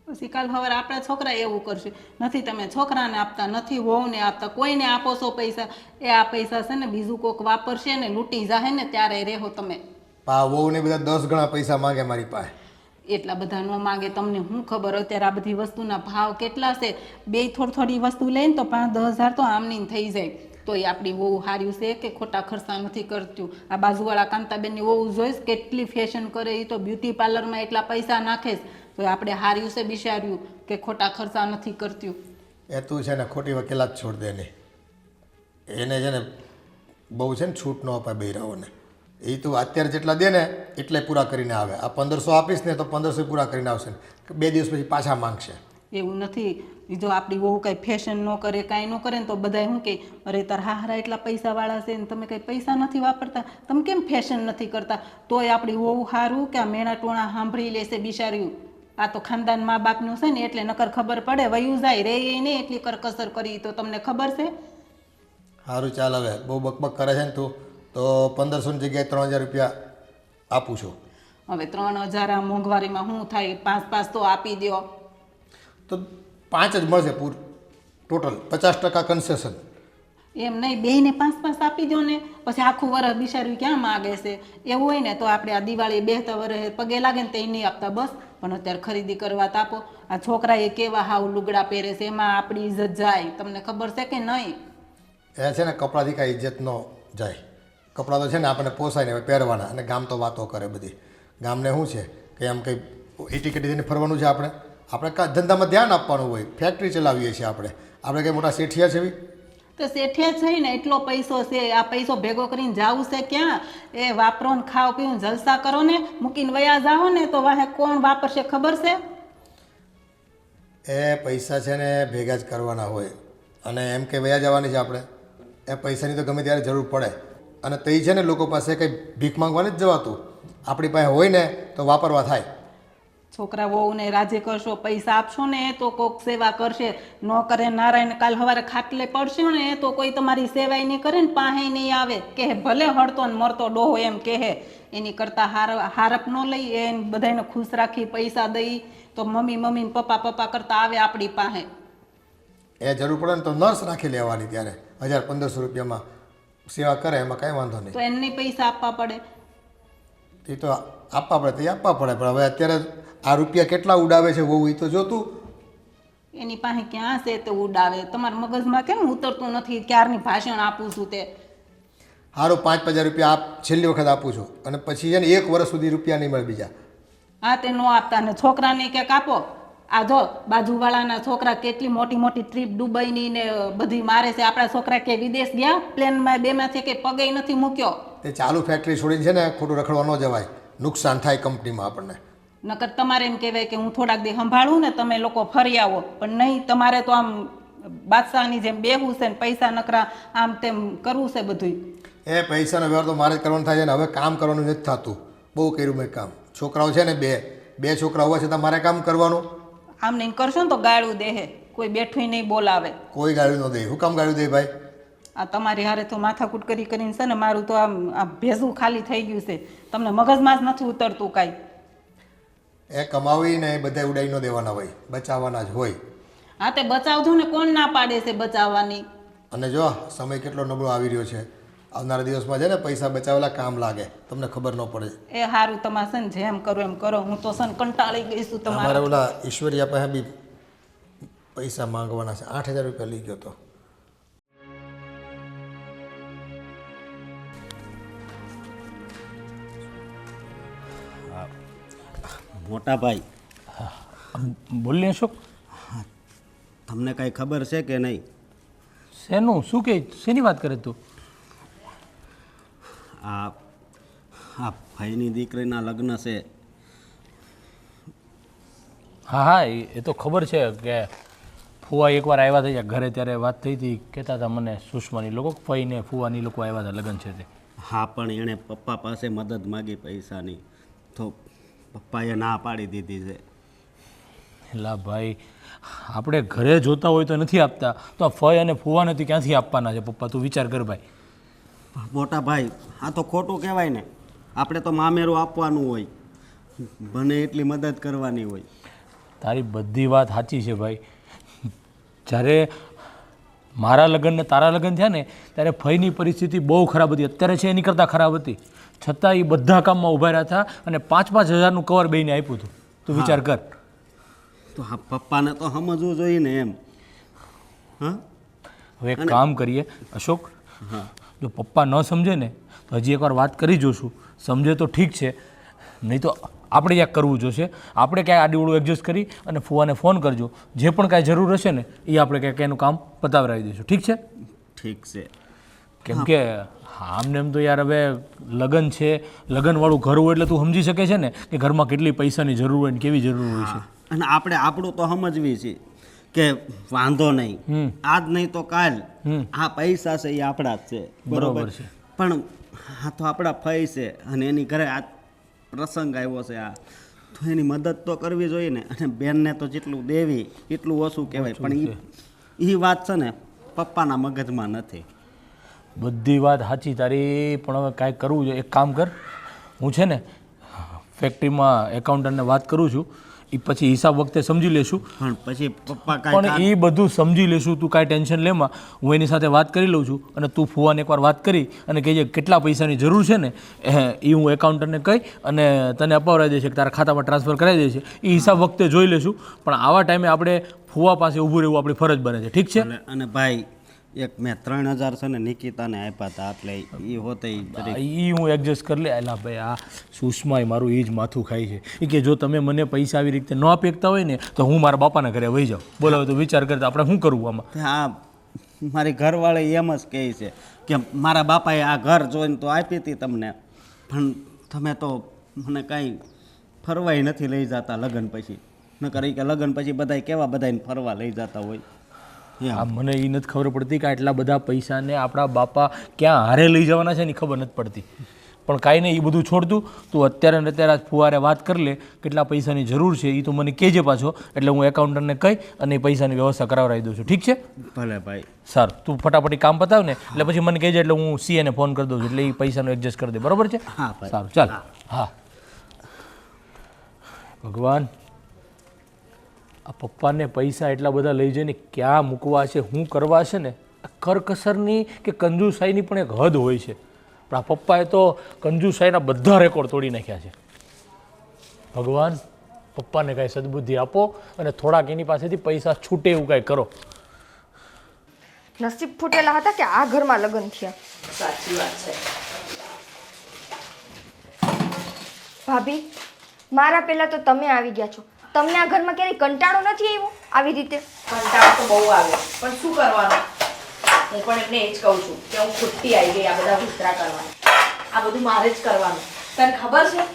પછી કાલ સવારે આપણા છોકરા એવું કરશે. નથી તમે છોકરાને આપતા, નથી વહુને આપતા, કોઈને આપો છો પૈસા. એ આ પૈસા છે ને બીજું કોઈક વાપરશે ને લૂંટી જાહે ને ત્યારે રહેવો તમે. પા વહુને બધા 10 ગણા પૈસા માગે મારી પાસે. એટલા બધા ન માગે. તમને શું ખબર અત્યારે આ બધી વસ્તુના ભાવ કેટલા છે. 2 થોડી વસ્તુ લઈને તો 5-10 હજાર તો આમની થઈ જાય. તો એ આપણી વહુ હાર્યું છે કે ખોટા ખર્ચા નથી કરતું. આ બાજુવાળા કાંતાબેનની વહુ જોઈશ કેટલી ફેશન કરે. એ તો બ્યુટી પાર્લરમાં એટલા પૈસા નાખે તો આપણે હાર્યું છે બિચાર્યું કે ખોટા ખર્ચા નથી કરતું. એ તું છે ને ખોટી વકીલાત છોડ દે ને. એને છે ને બહુ છે ને છૂટ ન અપાય બૈરાઓને. એ તું અત્યારે જેટલા દે ને એટલે પૂરા કરીને આવે. આ 1500 આપીશ ને તો 1500 પૂરા કરીને આવશે. 2 દિવસ પછી પાછા માંગશે. એવું નથી. ઈ જો આપણી વહુ કાંઈ ફેશન ન કરે કાંઈ ન કરે ને તો બધાય શું કહે, અરે તાર હાહરા એટલા પૈસાવાળા છે ને તમે કંઈ પૈસા નથી વાપરતા, તમે કેમ ફેશન નથી કરતા? તોય આપણી વહુ સારું કે આ મેણા ટોણા સાંભળી લેશે બિચાર્યું. આ તો ખાનદાન મા બાપનું છે ને એટલે નકર ખબર પડે, વયું જાય રે નહીં એટલી કરકસર કરી તો તમને ખબર છે. સારું ચાલ, હવે બહુ બકબક કરે છે ને તું, તો 1500ની જગ્યાએ 3000 રૂપિયા આપું છું. હવે 3000 આ મોંઘવારીમાં શું થાય? 5 તો આપી દો. તો 5 જ મળશે પૂર ટોટલ, 50% કન્સેશન. એમ નહીં, બેયને 5 આપી દો ને, પછી આખું વરસ બિચાર્યું ક્યાં માગે છે? એવું હોય ને તો આપણે આ દિવાળી બેસતા વરસે પગે લાગે ને તે નહીં આપતા બસ, પણ અત્યારે ખરીદી કરવા તો આપો. આ છોકરાએ કેવા હાવ લુગડા પહેરે છે, એમાં આપણી ઇજ્જત જાય, તમને ખબર છે કે નહીં? એ છે ને કપડાથી કાંઈ ઇજ્જત ન જાય. કપડાં તો છે ને આપણને પોસાય ને હવે પહેરવાના, અને ગામ તો વાતો કરે બધી. ગામને શું છે કે આમ કંઈ એટીકેટી થઈને ફરવાનું છે આપણે? આપણે કાં ધંધામાં ધ્યાન આપવાનું હોય. ફેક્ટરી ચલાવીએ છીએ આપણે કંઈ મોટા શેઠિયા છે? તો શેઠે છે ને એટલો પૈસો છે, આ પૈસો ભેગો કરીને જાવું છે ક્યાં? એ વાપરો ને ખાઓ પીવું જલસા કરો ને, મૂકીને વયા જાઓ ને તો વાહે કોણ વાપરશે ખબર છે? એ પૈસા છે ને ભેગા જ કરવાના હોય, અને એમ કે વયા જવાની છે આપણે. એ પૈસાની તો ગમે ત્યારે જરૂર પડે, અને તે છે ને લોકો પાસે કંઈ ભીખ માંગવાની જ જવાતું. આપણી પાસે હોય ને તો વાપરવા થાય. છોકરા વહુને રાજી કરશો, પૈસા આપશો ને તો કોક સેવા કરશે, ન કરે નારાયણ કાલ સવારે ખાટલે પડશે ને તો કોઈ તમારી સેવાય નહીં કરે ને પાસે નહીં આવે, કે ભલે હળતો ને મરતો ડોહો એમ કહે. એની કરતાં હારપ ન લઈ, એને બધાને ખુશ રાખી પૈસા દઈ તો મમ્મી ને પપ્પા કરતા આવે આપણી પાસે. એ જરૂર પડે ને તો નર્સ રાખી લેવાની, ત્યારે 1000-1500 રૂપિયામાં સેવા કરે, એમાં કાંઈ વાંધો નહીં. તો એને પૈસા આપવા પડે. એ તો આપવા પડે, તે આપવા પડે, પણ હવે અત્યારે આ રૂપિયા કેટલા ઉડાવે છે વહુ એ તો જોતું. એની પાસે ક્યાં છે તે ઉડાવે? તમારા મગજમાં કેમ ઉતરતું નથી? ક્યારની ભાષણ આપું છું તે. સારું 5,000 રૂપિયા આપ, છેલ્લી વખત આપું છું, અને પછી છે ને 1 વર્ષ સુધી રૂપિયા નહીં મળે બીજા. હા તે ન આપતા ને છોકરાને ક્યાંક આપો. આ જો બાજુવાળાના છોકરા કેટલી મોટી ટ્રીપ દુબઈની ને બધી મારે છે, આપણા છોકરા કે વિદેશ ગયા પ્લેનમાં બેમાં છે કે પગે નથી મૂક્યો. તે ચાલુ ફેક્ટરી છોડીને છે ને ખોટું રખડવા ન જવાય, નુકસાન થાય કંપનીમાં આપણને. નકર તમારે એમ કહેવાય કે હું થોડાક દી સંભાળું ને તમે લોકો ફરી આવો, પણ નહીં, તમારે તો આમ બાદશાહની જેમ બેહવું છે ને પૈસા નકરા આમ તેમ કરવું છે બધું. એ પૈસાનો વ્યવહાર તો મારે જ કરવાનો થાય છે ને, હવે કામ કરવાનું નથી થતું. બહુ કર્યું મેં કામ. છોકરાઓ છે ને બે છોકરા હોવા છતાં મારે કામ કરવાનું. આમ નહીં કરશો ને તો ગાળું દેહે, કોઈ બેઠું નહીં બોલાવે. કોઈ ગાળું ન દે. હું કામ ગાળું દે ભાઈ? આ તમારી હારે તો માથાકૂટ કરીને છે ને મારું તો આમ ભેજું ખાલી થઈ ગયું છે, તમને મગજમાં જ નથી ઉતરતું કાંઈ. એ કમાવીને એ બધા ઉડાઈ ન દેવાના હોય, બચાવવાના જ હોય. હા તે બચાવજો ને, કોણ ના પાડે છે બચાવવાની? અને જો સમય કેટલો નબળો આવી રહ્યો છે, આવનારા દિવસમાં છે ને પૈસા બચાવેલા કામ લાગે, તમને ખબર ન પડે. એ સારું, તમારે છે ને જેમ કરો એમ કરો, હું તો છે ને કંટાળી ગઈ છું તમારે. અમારે ઓલા ઈશ્વરિયા પાસે બી પૈસા માંગવાના છે, 8,000 રૂપિયા લઈ ગયો તો. મોટા ભાઈ, બોલને અશોક. તમને કાંઈ ખબર છે કે નહીં? શેનું? શું કે શેની વાત કરે તું? આ ભાઈની દીકરીના લગ્ન છે. હા એ તો ખબર છે કે ફુવા એકવાર આવ્યા હતા ઘરે, ત્યારે વાત થઈ હતી, કહેતા હતા મને સુષ્માની લોકો, ફઈને ફુવાની લોકો આવ્યા હતા લગ્ન છે તે. હા, પણ એણે પપ્પા પાસે મદદ માગી પૈસાની, તો પપ્પાએ ના પાડી દીધી છે. એલા ભાઈ, આપણે ઘરે જોતા હોય તો નથી આપતા, તો આ ફઈ અને ફુવાને તો ક્યાંથી આપવાના છે પપ્પા? તું વિચાર કર ભાઈ. મોટા ભાઈ, આ તો ખોટું કહેવાય ને. આપણે તો મામેરું આપવાનું હોય, બને એટલી મદદ કરવાની હોય. તારી બધી વાત સાચી છે ભાઈ. જ્યારે મારા લગ્ન ને તારા લગ્ન થયા ને ત્યારે ફઈની પરિસ્થિતિ બહુ ખરાબ હતી, અત્યારે છે એની કરતાં ખરાબ હતી, છતાં એ બધા કામમાં ઊભા રહ્યા હતા અને 5-5 હજારનું કવર બેને આપ્યું હતું. તું વિચાર કર. તો હા, પપ્પાને તો સમજવું જોઈએ ને એમ. હા, હવે એક કામ કરીએ અશોક, જો પપ્પા ન સમજે ને તો હજી એકવાર વાત કરી જોશું, સમજે તો ઠીક છે, નહીં તો આપણે ક્યાંક કરવું જોશે. આપણે ક્યાંય આડીવડું એડજસ્ટ કરી અને ફુવાને ફોન કરજો, જે પણ કાંઈ જરૂર હશે ને એ આપણે ક્યાંક એનું કામ પતાવડાવી દઈશું. ઠીક છે? ઠીક છે. કેમ કે આમને એમ તો યાર હવે લગ્ન છે, લગ્નવાળું ઘર હોય એટલે તું સમજી શકે છે ને કે ઘરમાં કેટલી પૈસાની જરૂર હોય ને કેવી જરૂર હોય છે. અને આપણે આપણું તો સમજવી છે કે વાંધો નહીં, આજ નહીં તો કાલ આ પૈસા છે એ આપણા જ છે, બરોબર છે. પણ આ તો આપણા ફઈ છે અને એની ઘરે આ પ્રસંગ આવ્યો છે, આ તો એની મદદ તો કરવી જોઈએ ને. અને બેનને તો જેટલું દેવી એટલું ઓછું કહેવાય, પણ એ વાત છે ને પપ્પાના મગજમાં નથી. બધી વાત સાચી તારી, પણ હવે કાંઈક કરવું જોઈએ. એક કામ કર, હું છે ને ફેક્ટરીમાં એકાઉન્ટન્ટને વાત કરું છું, એ પછી હિસાબ વખતે સમજી લેશું. પણ પછી પપ્પા પણ કાંઈ એ બધું સમજી લેશું, તું કાંઈ ટેન્શન લેમાં. હું એની સાથે વાત કરી લઉં છું અને તું ફુવાને એકવાર વાત કરી અને કહીએ કેટલા પૈસાની જરૂર છે ને એ હું એકાઉન્ટન્ટને કહી અને તને અપાવડાવી દઈશ, કે તારા ખાતામાં ટ્રાન્સફર કરાવી દઈશ. એ હિસાબ વખતે જોઈ લેશું, પણ આવા ટાઈમે આપણે ફુવા પાસે ઊભું રહેવું આપણી ફરજ બને છે, ઠીક છે? અને ભાઈ એક મેં 3000 છે ને નિકિતાને આપ્યા હતા, એટલે એ હોતે એ હું એડજસ્ટ કરી લે. એલા ભાઈ, આ સુષ્મા મારું એ જ માથું ખાય છે. એ કે જો તમે મને પૈસા આવી રીતે ન આપી શકતા હોય ને તો હું મારા બાપાના ઘરે વહી જાઉં. બોલો, તો વિચાર કરતા આપણે શું કરવું આમાં? હા, મારી ઘરવાળી એમ જ કહે છે કે મારા બાપાએ આ ઘર જોઈને તો આપી હતી તમને, પણ તમે તો મને કાંઈ ફરવાય નથી લઈ જતા લગ્ન પછી. નકર ઈ કે લગ્ન પછી બધાય કેવા બધાને ફરવા લઈ જતા હોય. આ મને એ નથી ખબર પડતી કે આટલા બધા પૈસાને આપણા બાપા ક્યાં હારે લઈ જવાના છે ને ખબર નથી પડતી. પણ કાંઈ નહીં, એ બધું છોડતું, તું અત્યારે ને અત્યારે ફુવારે વાત કરી લે કેટલા પૈસાની જરૂર છે એ તું મને કહેજે પાછો, એટલે હું એકાઉન્ટન્ટને કહી અને એ પૈસાની વ્યવસ્થા કરાવડાવી દઉં છું, ઠીક છે? ભલે ભાઈ. સારું, તું ફટાફટ કામ પતાવ ને એટલે પછી મને કહેજે, એટલે હું સીએને ફોન કરી દઉં છું, એટલે એ પૈસાનું એડજસ્ટ કરી દે, બરાબર છે? હા ભાઈ. સારું, ચાલ. હા ભગવાન, આ પપ્પાને પૈસા એટલા બધા લઈ જઈને ક્યાં મૂકવા છે, શું કરવા છે ને? કરકસરની કે કંજુસાઈની પણ એક હદ હોય છે, પણ આ પપ્પાએ તો કંજુસાઈના બધા રેકોર્ડ તોડી નાખ્યા છે. ભગવાન, પપ્પાને કાંઈ સદબુદ્ધિ આપો અને થોડાક એની પાસેથી પૈસા છૂટે એવું કાંઈ કરો. નસીબ ફૂટેલા હતા કે આ ઘરમાં લગ્ન થયા. સાચી વાત છે. ભાભી, મારા પહેલા તો તમે આવી ગયા છો. તમને આ ઘરમાં ક્યારેય કંટાળો નથી આવ્યો આવી રીતે? કંટાળો તો બહુ આવે, પણ શું કરવાનું? હું પણ એમને એ જ કહું છું કે હું ખુદથી આવી ગઈ આ બધા વિતરા કરવા. આ બધું મારે જ કરવાનું. તને ખબર છે,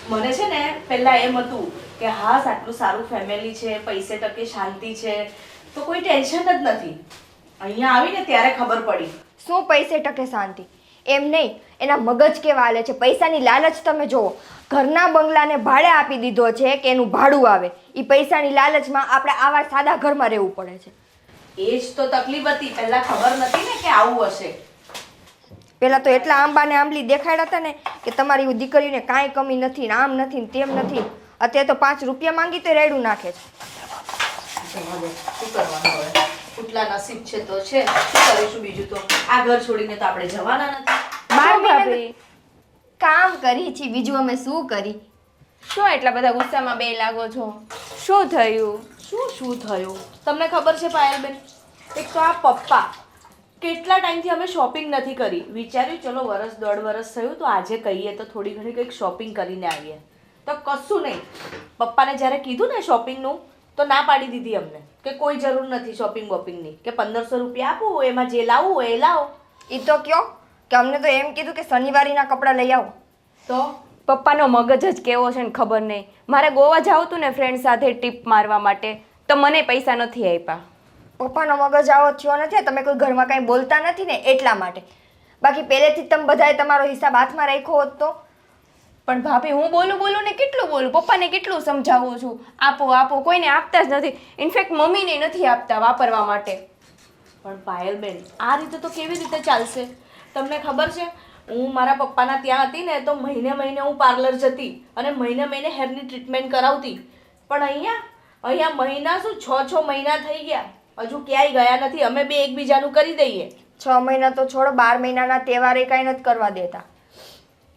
મને છે ને પહેલા એમ હતું કે હા આટલું સારું ફેમિલી છે, પૈસે ટકે શાંતિ છે, તો કોઈ ટેન્શન જ નથી. અહીંયા આવીને ત્યારે ખબર પડી. શું પૈસે ટકે શાંતિ? એમ નહીં, એના મગજ કેવા હાલે છે. પૈસાની લાલચ તમે જુઓ. ઘરના બંગલાને ભાડે આપી દીધો છે કે એનું ભાડું આવે. એ પૈસાની લાલચમાં આપણે આવા સાદા ઘરમાં રહેવું પડે છે. એ જ તો તકલીફ હતી. પહેલા ખબર નથી ને કે આવું હશે. પહેલા તો એટલા આંબાને આંબલી દેખાડ્યા હતા ને કે તમારી દીકરીને કાંઈ કમી નથી ને આમ નથી ને તેમ નથી. અત્યારે તો 5 રૂપિયા માંગી તો રેડું નાખે છે. શું કરવાનું હવે? ઉટલા નસીબ છે તો છે, શું કરીશું બીજું? તો આ ઘર છોડીને તો આપણે જવાના નથી. ભાભી કામ કરી છે, બીજું અમે શું કરી? શું એટલા બધા ગુસ્સામાં બે લાગો છો? શું થયું? શું થયું તમને ખબર છે પાયલબેન? એક તો આ પપ્પા કેટલા ટાઈમથી અમે શોપિંગ નથી કરી. વિચાર્યું ચલો વરસ 1.5 વરસ થયું તો આજે કહીએ તો થોડી ઘણી કંઈક શોપિંગ કરીને આવીએ, તો કશું નહીં. પપ્પાને જ્યારે કીધું ને શોપિંગનું તો ના પાડી દીધી અમને કે કોઈ જરૂર નથી શોપિંગ વોપિંગની, કે 1500 રૂપિયા આપું એમાં જે લાવવું હોય એ લાવો. એ તો કયો કે અમને તો એમ કીધું કે શનિવારીના કપડાં લઈ આવો. તો પપ્પાનો મગજ જ કેવો છે ને ખબર નહીં. મારે ગોવા જાવું હતું ને ફ્રેન્ડ સાથે ટ્રીપ મારવા માટે, તો મને પૈસા નથી આપ્યા. પપ્પાનો મગજ આવો થયો નથી, તમે કોઈ ઘરમાં કાંઈ બોલતા નથી ને એટલા માટે. બાકી પહેલેથી જ તમે બધાએ તમારો હિસાબ હાથમાં રાખ્યો હોત તો. પણ ભાભી, હું બોલું ને કેટલું બોલું, પપ્પાને કેટલું સમજાવું છું, આપો, કોઈને આપતા જ નથી. ઇનફેક્ટ મમ્મીને નથી આપતા વાપરવા માટે. પણ પાયલબેન, આ રીતે તો કેવી રીતે ચાલશે? તમને ખબર છે, હું મારા પપ્પાના ત્યાં હતી ને તો મહિને હું પાર્લર જતી અને મહિને હેરની ટ્રીટમેન્ટ કરાવતી. પણ અહીંયા મહિના શું 6 મહિના થઈ ગયા, હજુ ક્યાંય ગયા નથી. અમે બે એકબીજાનું કરી દઈએ. 6 મહિના તો છોડો, 12 મહિનાના તહેવારે કાંઈ નથી કરવા દેતા.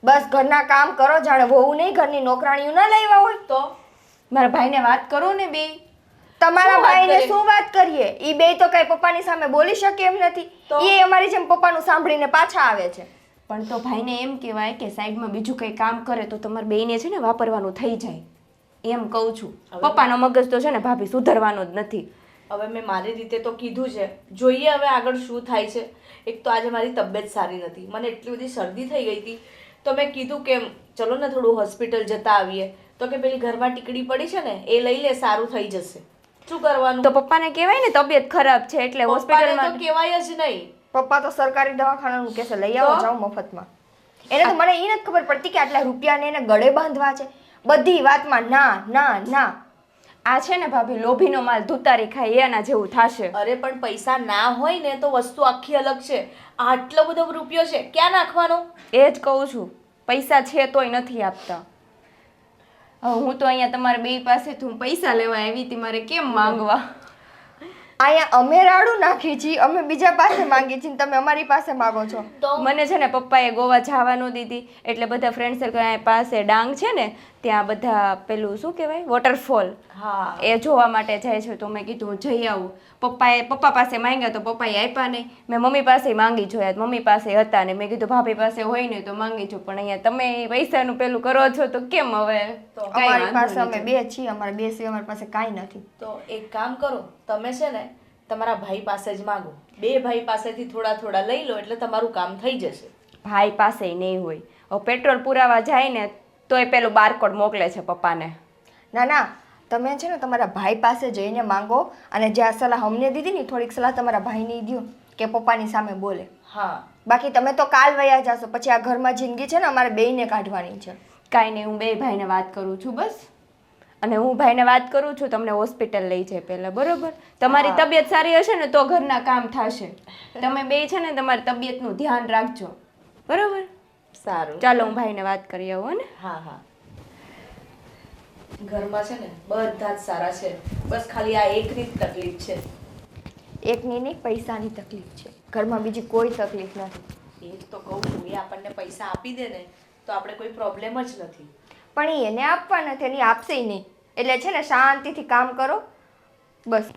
બસ ઘરના કામ કરો, જાણે વહુ નહીં ઘરની નોકરાણીઓ ના લાવ્યા હોય. તો મારા ભાઈને વાત કરો ને બે. તમારા ભાઈને શું વાત કરીએ? ઈ બે તો કઈ પપ્પાની સામે બોલી શકે એમ નથી. એ અમારી જેમ પપ્પાનું સાંભળીને પાછા આવે છે. પણ તો ભાઈને એમ કહેવાય કે સાઈડમાં બીજું કંઈ કામ કરે તો તમારે બેયને છે ને વાપરવાનું થઈ જાય, એમ કહું છું. પપ્પાનો મગજ તો છે ને ભાભી સુધરવાનો જ નથી. હવે મેં મારી રીતે તો કીધું છે, જોઈએ હવે આગળ શું થાય છે. એક તો આજે મારી તબિયત સારી નથી, મને એટલી બધી શરદી થઈ ગઈ હતી, તો મેં કીધું કે ચલો ને થોડું હોસ્પિટલ જતા આવીએ. તો કે પેલી ઘરમાં ટીકડી પડી છે ને એ લઈ લે, સારું થઈ જશે. શું કરવાનું? તો પપ્પાને કહેવાય ને તબિયત ખરાબ છે એટલે પપ્પાને હોસ્પિટલમાં. તો કહેવાય જ નહીં. પપ્પા તો સરકારી દવાખાનાનું કહેશે લઈ આવો જાઓ મફતમાં. એને તો મને એ નથી ખબર પડતી કે આટલા રૂપિયાને એને ગળે બાંધવા છે. બધી વાતમાં ના ના ના. આ છે ને ભાભી, લોભીનો માલ ધુતારી ખાય એના જેવું થશે. અરે પણ પૈસા ના હોય ને તો વસ્તુ આખી અલગ છે. આટલો બધો રૂપિયો છે, ક્યાં નાખવાનો? એ જ કહું છું, પૈસા છે તોય નથી આપતા. હવે હું તો અહીંયા તમારા બે પાસેથી હું પૈસા લેવા આવી હતી, મારે કેમ માંગવા? અહીંયા અમે રાડું નાખી છીએ, અમે બીજા પાસે માંગી છીએ, તમે અમારી પાસે માંગો છો. મને છે ને પપ્પાએ ગોવા જવા ન દીધી, એટલે બધા ફ્રેન્ડ સર્કલ પાસે ડાંગ છે ને ત્યાં બધા પેલું શું કહેવાય વોટરફોલ, હા, એ જોવા માટે જાય છે. તો મેં કીધું હું જઈ આવું. પપ્પા પાસે માંગ્યા તો પપ્પાએ આપ્યા નહીં. મેં મમ્મી પાસે માંગી જોયા, મમ્મી પાસે હતા ને. મેં કીધું ભાભી પાસે હોય ને તો માંગી છું, પણ અહીંયા તમે પૈસાનું પેલું કરો છો તો કેમ હવે? કાંઈ અમારી વાંધો પાસે નહીં. અમે બે છીએ, અમારા બે સિવાય અમારી પાસે કાંઈ નથી. તો એક કામ કરો, તમે છે ને તમારા ભાઈ પાસે જ માંગો. બે ભાઈ પાસેથી થોડા થોડા લઈ લો એટલે તમારું કામ થઈ જશે. ભાઈ પાસે નહીં હોય. હવે પેટ્રોલ પુરાવા જાય ને તોય પેલું બારકોડ મોકલે છે પપ્પાને. ના ના, તમે છે ને તમારા ભાઈ પાસે જઈને માંગો, અને જે આ સલાહ અમને દીધી ને થોડીક સલાહ તમારા ભાઈને દો કે પપ્પાની સામે બોલે. હા, બાકી તમે તો કાલ વયા જાશો, પછી આ ઘરમાં જિંદગી છે ને અમારે બેયને કાઢવાની છે. કાંઈ નહીં, હું બે ભાઈને વાત કરું છું બસ. અને હું ભાઈને વાત કરું છું, તમને હોસ્પિટલ લઈ જાય પહેલાં, બરોબર? તમારી તબિયત સારી હશે ને તો ઘરના કામ થશે. તમે બે છે ને તમારી તબિયતનું ધ્યાન રાખજો, બરોબર? સારું. ચાલો હું ભાઈને વાત કરી આવું ને. હા હા, ઘરમાં છે ને બધા જ સારા છે, બસ ખાલી આ એકની જ તકલીફ છે. એકની નહીં, પૈસાની તકલીફ છે. ઘરમાં બીજી કોઈ તકલીફ નથી. એ જ તો કહું છું, એ આપણને પૈસા આપી દે ને તો આપણે કોઈ પ્રોબ્લેમ જ નથી. પણ એ એને આપવા નથી, એની આપશે નહીં. એટલે છે ને શાંતિથી કામ કરો બસ.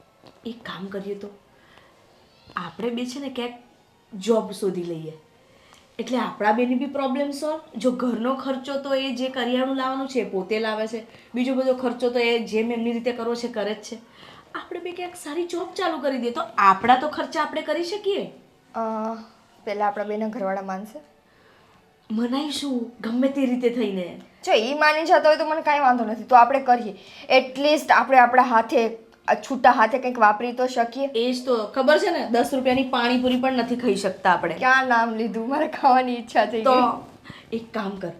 એક કામ કરીએ તો આપણે બે છે ને ક્યાંક જોબ શોધી લઈએ, એટલે આપણા બેની બી પ્રોબ્લેમ સોલ્વ. જો ઘરનો ખર્ચો તો એ જે કરિયાણું લાવવાનું છે એ પોતે લાવે છે, બીજો બધો ખર્ચો તો એ જેમ એમની રીતે કરવો છે કરે જ છે. આપણે બે ક્યાંક સારી જોબ ચાલુ કરી દઈએ તો આપણા તો ખર્ચા આપણે કરી શકીએ. પહેલાં આપણા બેના ઘરવાળા માનશે? મનાઈશું ગમે તે રીતે થઈને. જો એ માની જતા હોય તો મને કાંઈ વાંધો નથી, તો આપણે કરીએ. એટલીસ્ટ આપણે આપણા હાથે છૂટા હાથે કંઈક વાપરી તો શકીએ. એ જ તો ખબર છે ને, 10 રૂપિયાની પાણીપુરી પણ નથી ખાઈ શકતા આપણે. ક્યાં નામ લીધું, મારે ખાવાની ઈચ્છા થઈ તો ગઈ. એક કામ કર,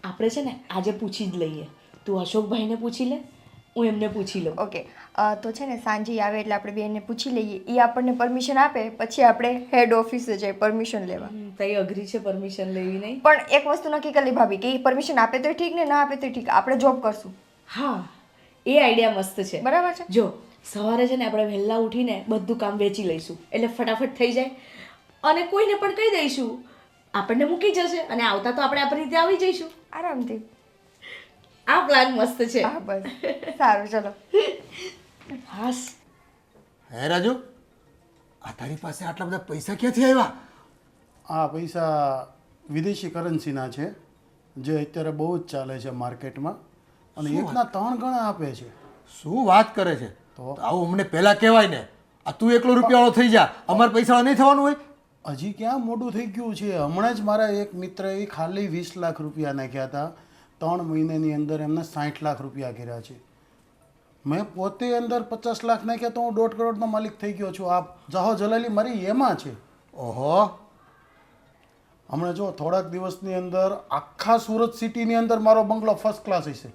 આપણે છે ને આજે પૂછી જ લઈએ. તું અશોકભાઈને પૂછી લે, હું એમને પૂછી લઉં. ઓકે, તો છે ને સાંજે આવે એટલે આપણે બેનને પૂછી લઈએ, એ આપણને પરમિશન આપે પછી આપણે હેડ ઓફિસે જઈએ પરમિશન લેવા. તઈ અઘરી છે પરમિશન લેવી નહીં. પણ એક વસ્તુ નક્કી કરી ભાભી કે એ પરમિશન આપે તો ઠીક ને ના આપે તો ઠીક, આપણે જોબ કરશું. હા, એ આઈડિયા મસ્ત છે. બરાબર છે. જો સવારે છે ને આપણે વહેલા ઉઠીને બધું કામ વેચી લઈશું એટલે ફટાફટ થઈ જાય, અને કોઈને પણ કહી દઈશું, આપણને મૂકી જશે અને આવતા તો આપણે આપણી રીતે આવી જઈશું આરામથી. આ પ્લાન મસ્ત છે. હા બસ, સારું ચલો. હાસ. હે રાજુ, આ તારી પાસે આટલા બધા પૈસા ક્યાંથી આવ્યા? આ પૈસા વિદેશી કરન્સીના છે જે અત્યારે બહુ જ ચાલે છે માર્કેટમાં, અને એકના 3 ગણા આપે છે. શું વાત કરે છે? તો આવું અમને પહેલા કહેવાય ને. આ તું એકલો રૂપિયાવાળો થઈ જા, અમારે પૈસા નહીં થવાનું હોય. હજી ક્યાં મોડું થઈ ગયું છે. હમણાં જ મારા એક મિત્રએ ખાલી 20 લાખ રૂપિયા નાખ્યા હતા. 3 મહિનાની અંદર એમને 60 લાખ રૂપિયા કર્યા છે. મેં પોતે અંદર 50 લાખ નાખ્યા તો હું 1.5 કરોડનો માલિક થઈ ગયો છું. આ જાહો જલાલી મારી એમાં છે. ઓહો, હમણાં જો થોડાક દિવસની અંદર આખા સુરત સિટીની અંદર મારો બંગલો ફર્સ્ટ ક્લાસ હશે.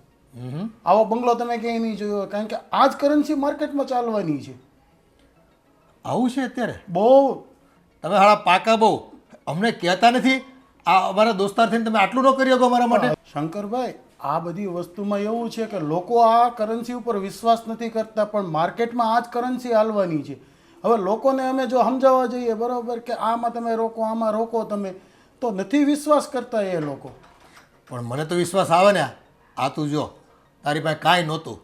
આવો બંગલો તમે ક્યાંય નહીં જોયો, કારણ કે આ જ કરન્સી માર્કેટમાં ચાલવાની છે. આવું છે અત્યારે? બહુ. તમે હાળા પાકા બહુ, અમને કહેતા નથી. આ અમારા દોસ્તાર થઈને તમે આટલું ન કરી શકો અમારા માટે? શંકરભાઈ, આ બધી વસ્તુમાં એવું છે કે લોકો આ કરન્સી ઉપર વિશ્વાસ નથી કરતા, પણ માર્કેટમાં આ જ કરન્સી હાલવાની છે. હવે લોકોને અમે જો સમજાવવા જઈએ બરાબર કે આમાં તમે રોકો, આમાં રોકો તમે, તો નથી વિશ્વાસ કરતા એ લોકો. પણ મને તો વિશ્વાસ આવે ને. આ તું જો, તારી પાસે કાંઈ નહોતું,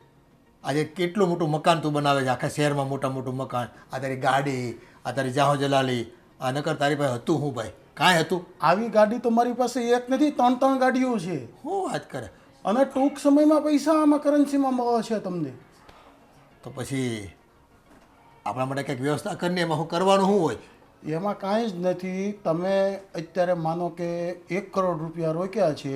આજે કેટલું મોટું મકાન તું બનાવે છે, આખા શહેરમાં મોટું મકાન. આ તારી ગાડી, આ તારી જાહો જલાલી, આ નકર તારી પાસે હતું શું ભાઈ? કાંઈ હતું? આવી ગાડી તો મારી પાસે એક નથી, 3 ગાડીઓ છે. શું વાત કરે? અને ટૂંક સમયમાં પૈસા આમાં કરન્સીમાં મળે છે તમને. તો પછી આપણા માટે કંઈક વ્યવસ્થા કરીને એમાં શું કરવાનું શું હોય? એમાં કાંઈ જ નથી. તમે અત્યારે માનો કે 1 કરોડ રૂપિયા રોક્યા છે,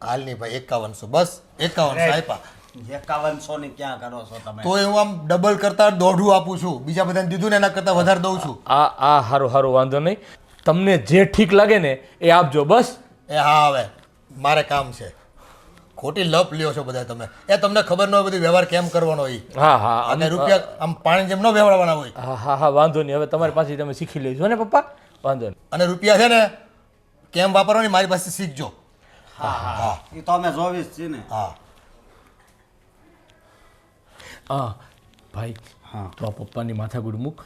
હાલની ભાઈ 5100 બસ 5100 આપ્યા 5100 ની ક્યાં કરો છો તમે? તોય હું આમ ડબલ કરતા દોઢું આપું છું, બીજા બધાને દીધું ને એના કરતાં વધારે દઉં છું. આ સારું સારું, વાંધો નહીં. તમને જે ઠીક લાગે ને એ આપજો બસ. એ હા, હવે મારે કામ છે. ખોટી લપ લ્યો છો બધા તમે. એ તમને ખબર ન હોય બધું વ્યવહાર કેમ કરવાનો હોય. હા હા અને રૂપિયા આમ પાણી જેમ ન વ્યવહારવાના હોય. હા હા હા, વાંધો નહીં. હવે તમારી પાસેથી તમે શીખી લેજો ને પપ્પા, વાંધો નહીં. અને રૂપિયા છે ને કેમ વાપરવાની મારી પાસે શીખજો. હા એ તો અમે જોવી જ છીએ ને. હા હા ભાઈ, હા તો આ પપ્પાની માથાકૂટ મૂક.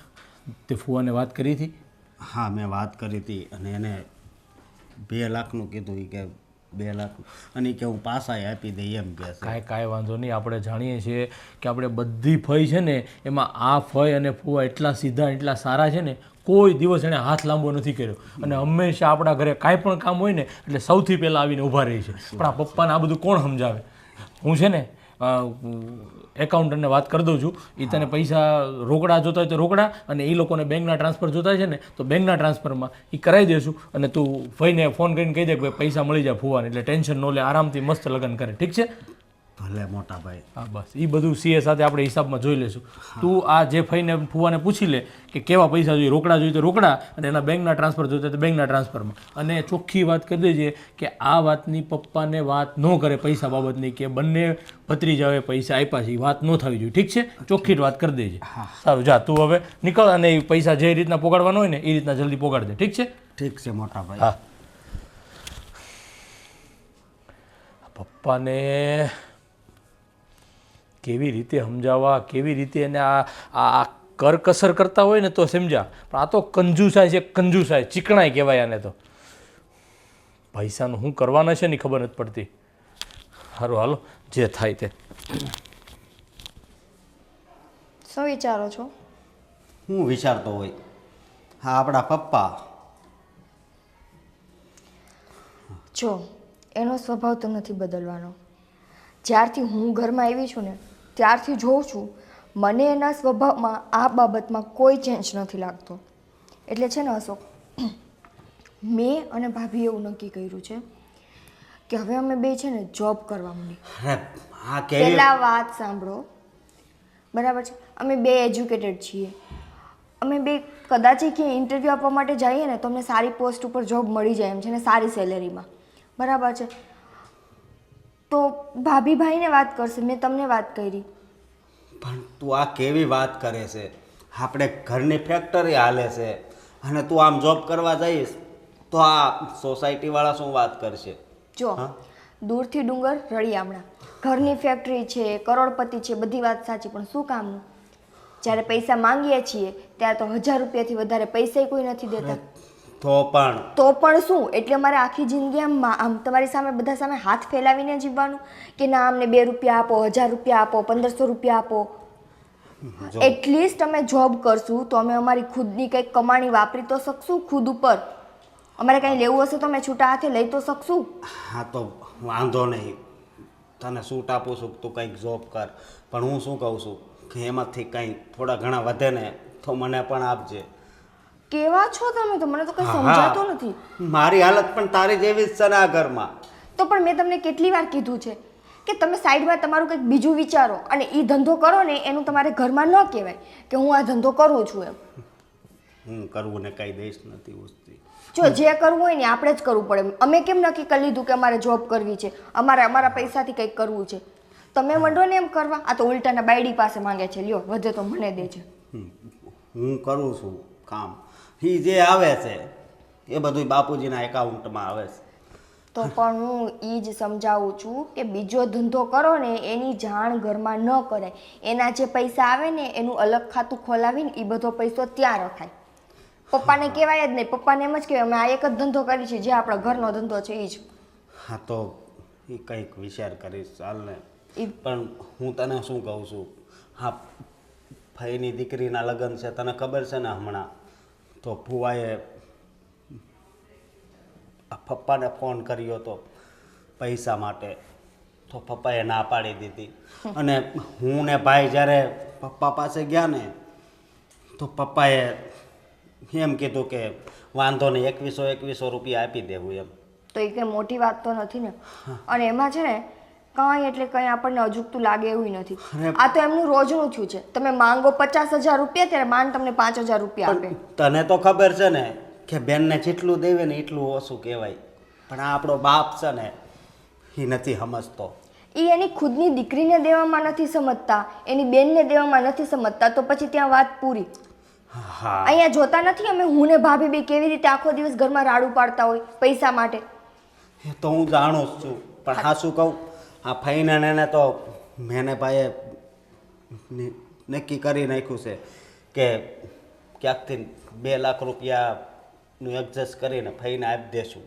તે ફુવાને વાત કરી હતી? હા મેં વાત કરી હતી અને એને 2 લાખનું કીધું. એ કે 2 લાખ અને ઈ કે હું પાછા આપી દઈ એમ કે છે. કાંઈ વાંધો નહીં. આપણે જાણીએ છીએ કે આપણે બધી ફઈ છે ને એમાં આ ફઈ અને ફુવા એટલા સીધા એટલા સારા છે ને, કોઈ દિવસ એણે હાથ લાંબો નથી કર્યો. અને હંમેશા આપણા ઘરે કાંઈ પણ કામ હોય ને એટલે સૌથી પહેલાં આવીને ઊભા રહી છે. પણ આ પપ્પાને આ બધું કોણ સમજાવે? હું છે ને એકાઉન્ટન્ટને વાત કરી દઉં છું. એ તને પૈસા રોકડા જોતા હોય તો રોકડા, અને એ લોકોને બેંકના ટ્રાન્સફર જોતા હોય છે ને તો બેંકના ટ્રાન્સફરમાં એ કરાવી દેશું. અને તું ભાઈને ફોન કરીને કહી દે કે ભાઈ પૈસા મળી જાય ફુવાને, એટલે ટેન્શન ન લે, આરામથી મસ્ત લગ્ન કરે. ઠીક છે? ભલે મોટા ભાઈ. હા બસ, એ બધું સીએ સાથે આપણે હિસાબમાં જોઈ લઈશું. તું આ જે ફઈને ફુવાને પૂછી લે કે કેવા પૈસા જોઈએ, રોકડા જોઈએ તો રોકડા, અને એના બેંકના ટ્રાન્સફર જોઈતા તો બેંકના ટ્રાન્સફરમાં. અને ચોખ્ખી વાત કરી દેજે કે આ વાતની પપ્પાને વાત ન કરે પૈસા બાબતની, કે બંને ભત્રીજાઓએ પૈસા આપ્યા છે, એ વાત ન થવી જોઈએ. ઠીક છે? ચોખ્ખી જ વાત કરી દેજે. સારું, જા તું હવે નીકળ, અને એ પૈસા જે રીતના પોગાડવાનો હોય ને એ રીતના જલ્દી પોગાડ દે. ઠીક છે? ઠીક છે મોટા ભાઈ. હા. પપ્પાને કેવી રીતે સમજાવવા, કેવી રીતે એને આ કરકસર કરતા હોય ને તો સમજા, પણ આ તો કંજુસાય છે, કંજુસાય, ચીકણાઈ કહેવાય આને તો. પૈસાનું શું કરવાના છે ને ખબર નથી પડતી. સારું હાલો, જે થાય તે. શું વિચારો છો? હું વિચારતો હોય, હા આપણા પપ્પા જો એનો સ્વભાવ તો નથી બદલવાનો. જ્યારથી હું ઘરમાં આવી છું ને ત્યારથી જોઉં છું, મને એના સ્વભાવમાં આ બાબતમાં કોઈ ચેન્જ નથી લાગતો. એટલે છે ને અશોક, મેં અને ભાભીએ એવું નક્કી કર્યું છે કે હવે અમે બે છે ને જોબ કરવા માંડી. અરે હા કેવી પહેલાં વાત સાંભળો, બરાબર છે? અમે બે એજ્યુકેટેડ છીએ. અમે બે કદાચ ક્યાંય ઇન્ટરવ્યૂ આપવા માટે જઈએ ને તો અમને સારી પોસ્ટ ઉપર જોબ મળી જાય એમ છે ને, સારી સેલેરીમાં. બરાબર છે? તો ભાભી ભાઈને વાત કરશે, મેં તમને વાત કરી. પણ તું આ કેવી વાત કરે છે? આપણે ઘરની ફેક્ટરી હાલે છે અને તું આમ જોબ કરવા જઈશ તો આ સોસાયટીવાળા શું વાત કરશે? જો દૂરથી ડુંગર રળિયામણા, ઘરની ફેક્ટરી છે, કરોડપતિ છે, બધી વાત સાચી, પણ શું કામનું? જ્યારે પૈસા માંગીએ છીએ ત્યારે તો 1000 રૂપિયાથી વધારે પૈસા કોઈ નથી દેતા. તો પણ શું? એટલે મારે આખી જિંદગી આમ તમારી સામે બધા સામે હાથ ફેલાવીને જીવવાનું કે ના અમને 2 રૂપિયા આપો, 1000 રૂપિયા આપો, 1500 રૂપિયા આપો? એટલીસ્ટ અમે જોબ કરશું તો અમે અમારી ખુદની કંઈક કમાણી વાપરી તો શકશું ખુદ ઉપર. અમારે કંઈ લેવું હશે તો અમે છૂટા હાથે લઈ તો શકશું. હા તો વાંધો નહીં, તને સૂટ આપું છું, તું કંઈક જોબ કર. પણ હું શું કહું છું કે એમાંથી કંઈ થોડા ઘણા વધે ને તો મને પણ આપજે. કેવા છો તમે તો? મને તો કંઈ સમજાતું નથી. મારી હાલત પણ તારી જેવી જ છે ને આ ઘરમાં. તો પણ મેં તમને કેટલી વાર કીધું છે કે તમે સાઈડમાં તમારું કંઈક બીજું વિચારો અને એ ધંધો કરો ને એનું તમારે ઘરમાં ન કહેવાય કે હું આ ધંધો કરું છું એમ. હું કરવું ને કાંઈ દઈશ નથી ઉસતી. જો જે કરવું હોય ને આપણે જ કરવું પડે. અમે કેમ નક્કી કરી લીધું કે અમારે જોબ કરવી છે, અમારે અમારા પૈસાથી કંઈક કરવું છે? તમે મંડો ને એમ કરવા. આ તો ઉલટાના બાયડી પાસે માંગે છે, લ્યો વધે તો મને દેજે. હું કરું છું કામ, એ જે આવે છે એ બધું બાપુજીના એકાઉન્ટમાં આવે છે. તો પણ હું એ જ સમજાવું છું કે બીજો ધંધો કરો ને એની જાણ ઘરમાં ન કરાય. એના જે પૈસા આવે ને એનું અલગ ખાતું ખોલાવીને એ બધો પૈસો ત્યાં રખાય. પપ્પાને કહેવાય જ નહીં. પપ્પાને એમ જ કહેવાય અમે આ એક જ ધંધો કરી છે, જે આપણા ઘરનો ધંધો છે એ જ. હા તો એ કંઈક વિચાર કરીશ, ચાલ ને. પણ હું તને શું કહું છું, હા ભાઈની દીકરીના લગ્ન છે, તને ખબર છે ને હમણાં તો ફુવાએ પપ્પાને ફોન કર્યો હતો પૈસા માટે, તો પપ્પાએ ના પાડી દીધી. અને હું ને ભાઈ જ્યારે પપ્પા પાસે ગયા ને તો પપ્પાએ એમ કીધું કે વાંધો નહીં 2100 રૂપિયા આપી દેવું એમ. તો એ કંઈ મોટી વાત તો નથી ને. અને એમાં છે ને કાંઈ એટલે કંઈ આપણને અજુગતું લાગે એવું નથી. આ તો એમનું રોજનું થયું છે. તમે માંગો 50,000 રૂપિયા ત્યારે માન તમને 5,000 રૂપિયા આપે. તને તો ખબર છે ને કે બેનને જેટલું દેવે ને એટલું ઓછું કહેવાય, પણ આ આપણો બાપ છે ને એ નથી સમજતો. એ એની ખુદની દીકરીને દેવામાં નથી સમજતા, એની બેનને દેવામાં નથી સમજતા, તો પછી ત્યાં વાત પૂરી. હા અહીંયા જોતા નથી અમે હું ને ભાભી બે કેવી રીતે આખો દિવસ ઘરમાં રાડું પાડતા હોય પૈસા માટે. એ તો હું જાણું જ છું, પણ હા શું કહું, આ ફાઈને એને તો મેને ભાઈએ નક્કી કરી નાખ્યું છે કે ક્યાંકથી 2 લાખ રૂપિયાનું એડજસ્ટ કરીને ફાઈને આપી દેશું,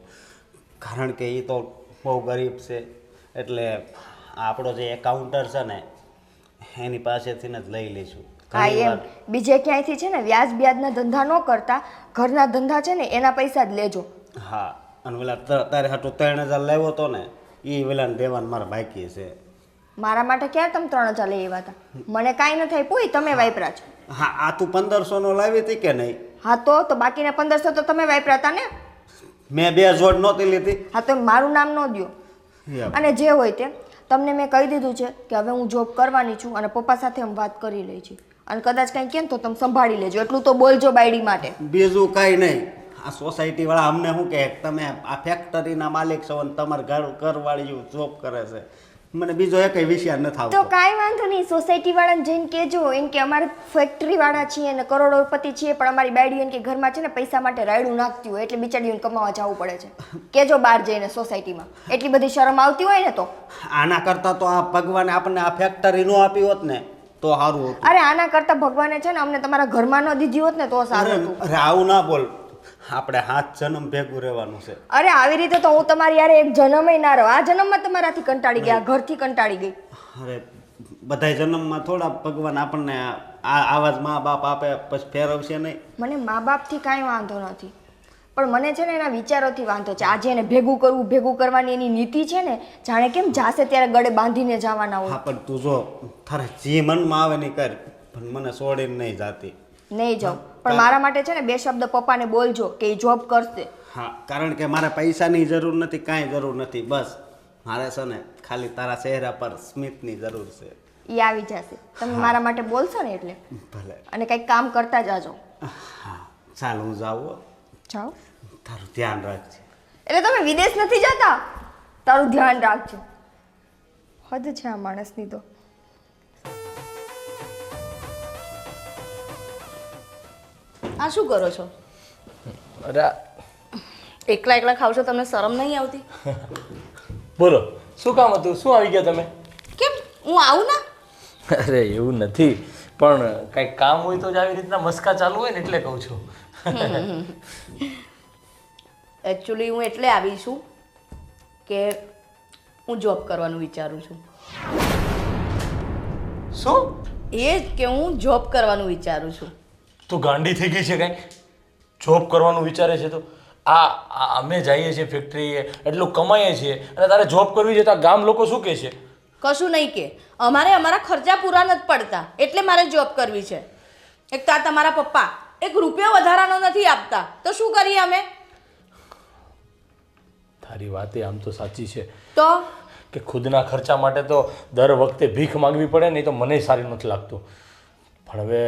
કારણ કે એ તો બહુ ગરીબ છે. એટલે આપણો જે એકાઉન્ટર છે ને એની પાસેથી જ લઈ લઈશું. હા એમ બીજે ક્યાંયથી છે ને વ્યાજ બ્યાજના ધંધા ન કરતા ઘરના ધંધા છે ને એના પૈસા જ લેજો. હા, અને પેલા તારે હાટું 3,000 લેવો તો ને એ વેલાને દેવાનું મારા બાકી છે. મારા માટે ક્યાં તમે 3,000 લઈ આવ્યા હતા? મને કાંઈ ન થાય પોઈ, તમે વાપરા છો. હા, આ તું 1,500 લાવી હતી કે નહીં? હા તો બાકીના 1,500 તો તમે વાપરા હતા ને. મેં 2 જોડ નહોતી લીધી. હા તો મારું નામ ન દ્યો. અને જે હોય તે તમને મેં કહી દીધું છે કે હવે હું જોબ કરવાની છું અને પપ્પા સાથે અમે વાત કરી લઈ છીએ. અને કદાચ કંઈ કેમ તો તમે સંભાળી લેજો, એટલું તો બોલજો બાયડી માટે. બીજું કાંઈ નહીં. આ સોસાયટી વાળા અમને શું કહે, તમે આ ફેક્ટરીના માલિક છો અને તમારા ઘરવાળીઓ જોબ કરે છે. મને બીજો એક વિષય નથી આવતો. તો કાંઈ વાંધો નહીં, સોસાયટી વાળાને જઈને કહેજો એમ કે અમારે ફેક્ટરી વાળા છીએ અને કરોડોપતિ છીએ, પણ અમારી બાયડી એમ કે ઘરમાં છે ને પૈસા માટે રાયડું નાખતી હોય એટલે બિચારીઓને કમાવા જવું પડે છે. કહેજો બહાર જઈને સોસાયટીમાં, એટલી બધી શરમ આવતી હોય ને તો. આના કરતા તો આ ભગવાને આપણને આ ફેક્ટરી નો આપી હોત ને તો સારું હતું. અરે આના કરતા ભગવાને છે ને અમને તમારા ઘરમાં ન દીધી હોત ને તો સારું હતું. અરે આવું ના બોલ, આપણે 7 જન્મ ભેગું રહેવાનું છે. અરે આવી રીતે તો હું તમારી યારે એક જન્મય ના રહો. આ જન્મમાં તમારાથી કંટાળી ગયા, ઘરથી કંટાળી ગઈ. અરે બધા જન્મમાં થોડા ભગવાન આપણને આવા જ મા બાપ આપે પછી ફેરવશે નહીં. મને મા બાપથી કાંઈ વાંધો નથી, પણ મને છે ને એના વિચારોથી વાંધો છે. આજે એને ભેગું કરવાની એની નીતિ છે ને, જાણે કેમ જાશે ત્યારે ગળે બાંધીને જવાના હોય. હા, પણ તું જો તારે જે મનમાં આવે નહીં કર, પણ મને છોડીને નહીં જાતી. નહીં જાઉં, પણ મારા માટે છે ને 2 શબ્દ પપ્પાને બોલજો કે એ જોબ કરશે. હા, કારણ કે મારે પૈસાની જરૂર નથી, કાંઈ જરૂર નથી. બસ મારે છે ને ખાલી તારા ચહેરા પર સ્મિતની જરૂર છે. એ આવી જશે, તમે મારા માટે બોલશો ને એટલે. ભલે. અને કંઈક કામ કરતા જાજો. હા ચાલ, હું જાઉં. જાઓ. તારું ધ્યાન રાખજે. એટલે તમે વિદેશ નથી જતા? તારું ધ્યાન રાખજો. હદ છે આ માણસની તો. આ શું કરો છો? અરે એકલા એકલા ખાવ છો, તમને શરમ નહીં આવતી? બોલો શું કામ હતું? શું આવી ગયા તમે? કેમ હું આવું ના? અરે એવું નથી, પણ કંઈક કામ હોય તો જ આવી રીતના મસ્કા ચાલુ હોય ને એટલે કહું છું. એકચ્યુઅલી હું એટલે આવી છું કે હું જોબ કરવાનું વિચારું છું. શું? એ જ કે હું જોબ કરવાનું વિચારું છું. તું ગાંડી થઈ ગઈ છે કાંઈ? જોબ કરવાનું વિચારે છે તો આ અમે જઈએ છીએ ફેક્ટરીએ, એટલું કમાઈએ છીએ અને તારે જોબ કરવી છે તો આ ગામ લોકો શું કહે છે? કશું નહીં કે, અમારે અમારા ખર્ચા પૂરા નથી પડતા એટલે મારે જોબ કરવી છે. એક તો આ તમારા પપ્પા 1 રૂપિયો વધારાનો નથી આપતા, તો શું કરીએ અમે? તારી વાતે આમ તો સાચી છે તો કે ખુદના ખર્ચા માટે તો દર વખતે ભીખ માંગવી પડે ને, તો મને સારી નથી લાગતું. પણ હવે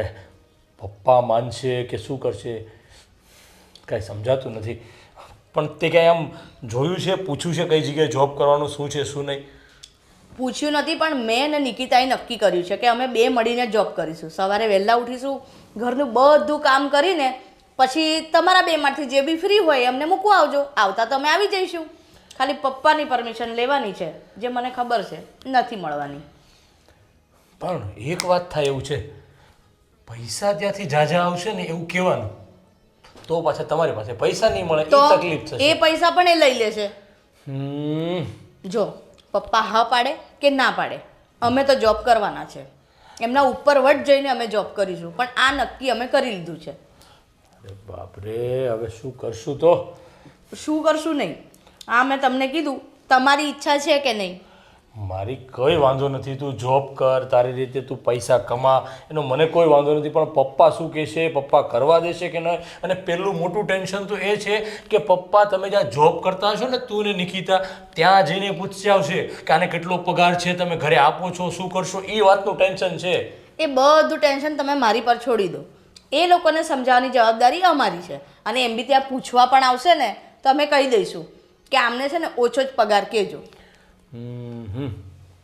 પપ્પા માનશે કે શું કરશે કાંઈ સમજાતું નથી. પણ તે કાંઈ આમ જોયું છે, પૂછ્યું છે કઈ જગ્યાએ જોબ કરવાનું શું છે શું નહીં? પૂછ્યું નથી, પણ મેં અને નિકિતાએ નક્કી કર્યું છે કે અમે 2 મળીને જોબ કરીશું. સવારે વહેલા ઉઠીશું, ઘરનું બધું કામ કરીને પછી તમારા 2માંથી જે બી ફ્રી હોય અમને મૂકવા આવજો. આવતા તો અમે આવી જઈશું. ખાલી પપ્પાની પરમિશન લેવાની છે, જે મને ખબર છે નથી મળવાની. પણ એક વાત થાય એવું છે, પૈસા ત્યાંથી જાજા આવશે ને એવું કહેવાનું, તો પાછા તમારી પાસે પૈસા નહીં મળે તો એ તકલીફ થશે. એ પૈસા પણ એ લઈ લેશે. જો પપ્પા હા પાડે કે ના પાડે, અમે તો જોબ કરવાના છે. એમના ઉપર વટ જઈને અમે જોબ કરીશું, પણ આ નક્કી અમે કરી લીધું છે. અરે બાપરે, હવે શું કરશું? તો શું કરશું નહીં, આ મેં તમને કીધું. તમારી ઈચ્છા છે કે નહીં? મારી કોઈ વાંધો નથી, તું જોબ કર, તારી રીતે તું પૈસા કમા, એનો મને કોઈ વાંધો નથી. પણ પપ્પા શું કહેશે, પપ્પા કરવા દેશે કે નહીં? અને પહેલું મોટું ટેન્શન તો એ છે કે પપ્પા તમે જ્યાં જોબ કરતા હશો ને, તું ને નિકિતા, ત્યાં જઈને પૂછશે આવશે કે આને કેટલો પગાર છે, તમે ઘરે આપો છો, શું કરશો, એ વાતનું ટેન્શન છે. એ બધું ટેન્શન તમે મારી પર છોડી દો. એ લોકોને સમજાવવાની જવાબદારી અમારી છે. અને એમ બી ત્યાં પૂછવા પણ આવશે ને તો અમે કહી દઈશું કે આમને છે ને ઓછો જ પગાર કહેજો.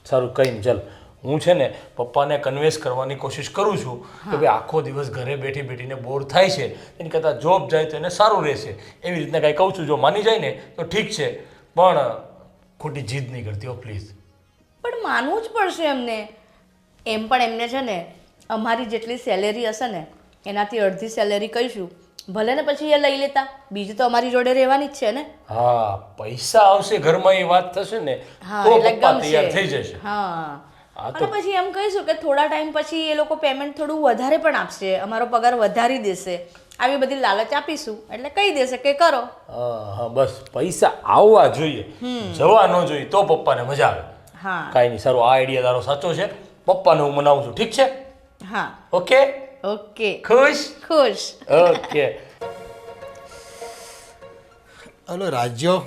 સારું, કંઈ નહીં, ચાલ. હું છે ને પપ્પાને કન્વિન્સ કરવાની કોશિશ કરું છું કે ભાઈ આખો દિવસ ઘરે બેઠી બેઠીને બોર થાય છે, એની કરતાં જોબ જાય તો એને સારું રહેશે. એવી રીતના કાંઈ કહું છું. જો માની જાય ને તો ઠીક છે, પણ ખોટી જીદ નહીં કરતી હો પ્લીઝ. પણ માનવું જ પડશે એમને. એમ પણ એમને છે ને અમારી જેટલી સેલેરી હશે ને એનાથી અડધી સેલેરી કહીશું, ભલે ને પછી એ લઈ લેતા, બીજું તો અમારી જોડે રહેવાની જ છે ને. હા, પૈસા આવશે ઘરમાં, એ વાત થશે ને હા, તો એટલે પપ્પા ગમશે. તૈયાર થઈ જશે. હા, હા, અને પછી એમ કહીશું કે થોડા ટાઈમ પછી એ લોકો પેમેન્ટ થોડું વધારે પણ આપશે, અમારો પગાર વધારી દેશે, આવી બધી લાલચ આપીશું એટલે કહી દેશે કે કરો. હા, બસ પૈસા આવવા જોઈએ, જવા ન જોઈએ, તો પપ્પાને મજા આવે. હા કાંઈ નહીં, સારું, આ આઈડિયા તારો સાચો છે. પપ્પાને હું મનાવું છું, ઠીક છે? હા, ઓકે, ઓકે, ખુશ? ખુશ. ઓકે. હલો રાજ્યો,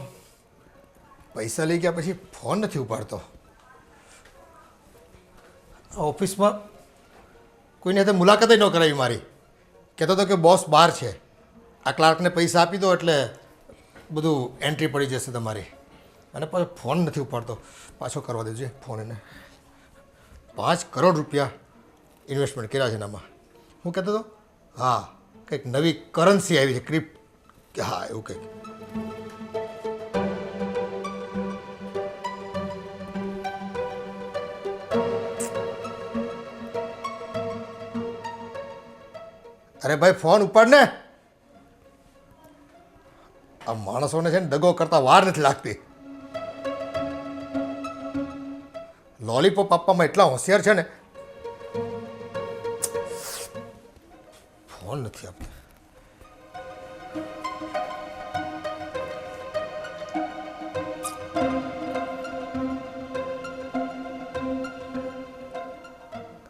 પૈસા લઈ ગયા પછી ફોન નથી ઉપાડતો. ઓફિસમાં કોઈને હાથે મુલાકાત ન કરાવી મારી. કહેતો હતો કે બોસ બહાર છે, આ ક્લાર્કને પૈસા આપી દો એટલે બધું એન્ટ્રી પડી જશે તમારી. અને પછી ફોન નથી ઉપાડતો. પાછો કરવા દેજો ફોન એને. 5 કરોડ રૂપિયા ઇન્વેસ્ટમેન્ટ કર્યા છે એનામાં. હું કહેતો હતો હા કંઈક નવી કરન્સી આવી છે, ક્રિપ્ટ, હા એવું કંઈક. અરે ભાઈ ફોન ઉપાડ ને. આ માણસોને છે ને દગો કરતા વાર નથી લાગતી. લોલીપોપ આપવામાં એટલા હોશિયાર છે ને, ફોન નથી આપતા.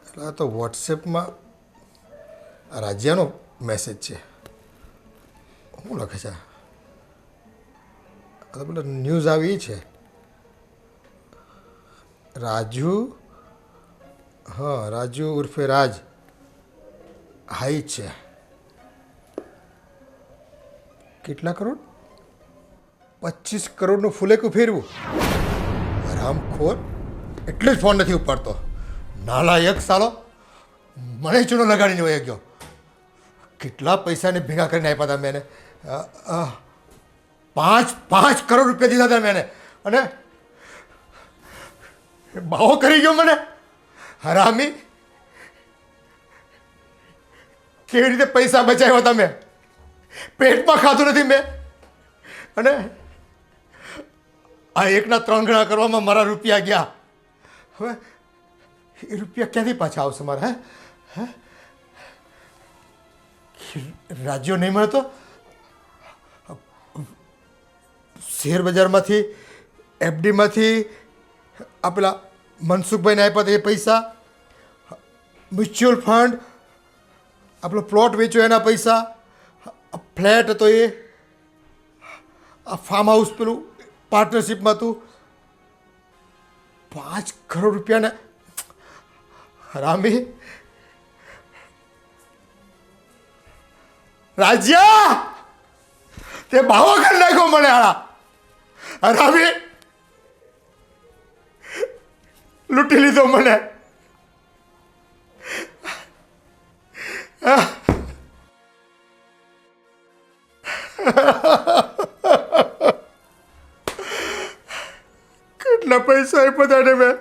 એટલે આ તો વોટ્સએપમાં રાજ્યનો મેસેજ છે. શું લખે છે? આ તો પેલા ન્યૂઝ આવી છે. રાજુ, હા રાજુ ઉર્ફે રાજ હાઈ છે. કેટલા કરોડ? 25 કરોડનું ફૂલેકું ફેરવું. હરામખોર, એટલે જ ફોન નથી ઉપાડતો. નાલાયક સાલો, મને ચૂનો લગાડીને વહી ગયો. કેટલા પૈસાને ભેગા કરીને આપ્યા હતા મેં એને? 5 કરોડ રૂપિયા દીધા હતા મેં એને, અને બાવો કરી ગયો મને. હરામી, કેવી રીતે પૈસા બચાવ્યા તમે? પેટમાં ખાધું નથી મેં. અને આ 1ના 3 ગણા કરવામાં મારા રૂપિયા ગયા. હવે એ રૂપિયા ક્યાંથી પાછા આવશે મારા? હે, રાજ્યો નહીં મળે તો શેર બજારમાંથી, એફડીમાંથી આ પેલા મનસુખભાઈને આપ્યા હતા એ પૈસા, મ્યુચ્યુઅલ ફંડ, આપણો પ્લોટ વેચ્યો એના પૈસા, ફ્લેટ હતો એ, આ ફાર્મ હાઉસ પેલું પાર્ટનરશિપમાં હતું. 5 કરોડ રૂપિયાને હરામી. રાજ્ય, તે બાવો કરી નાખ્યો મને હારા. હરામી, લૂંટી લીધો મને. કેટલા પૈસા એ બધાને મેં.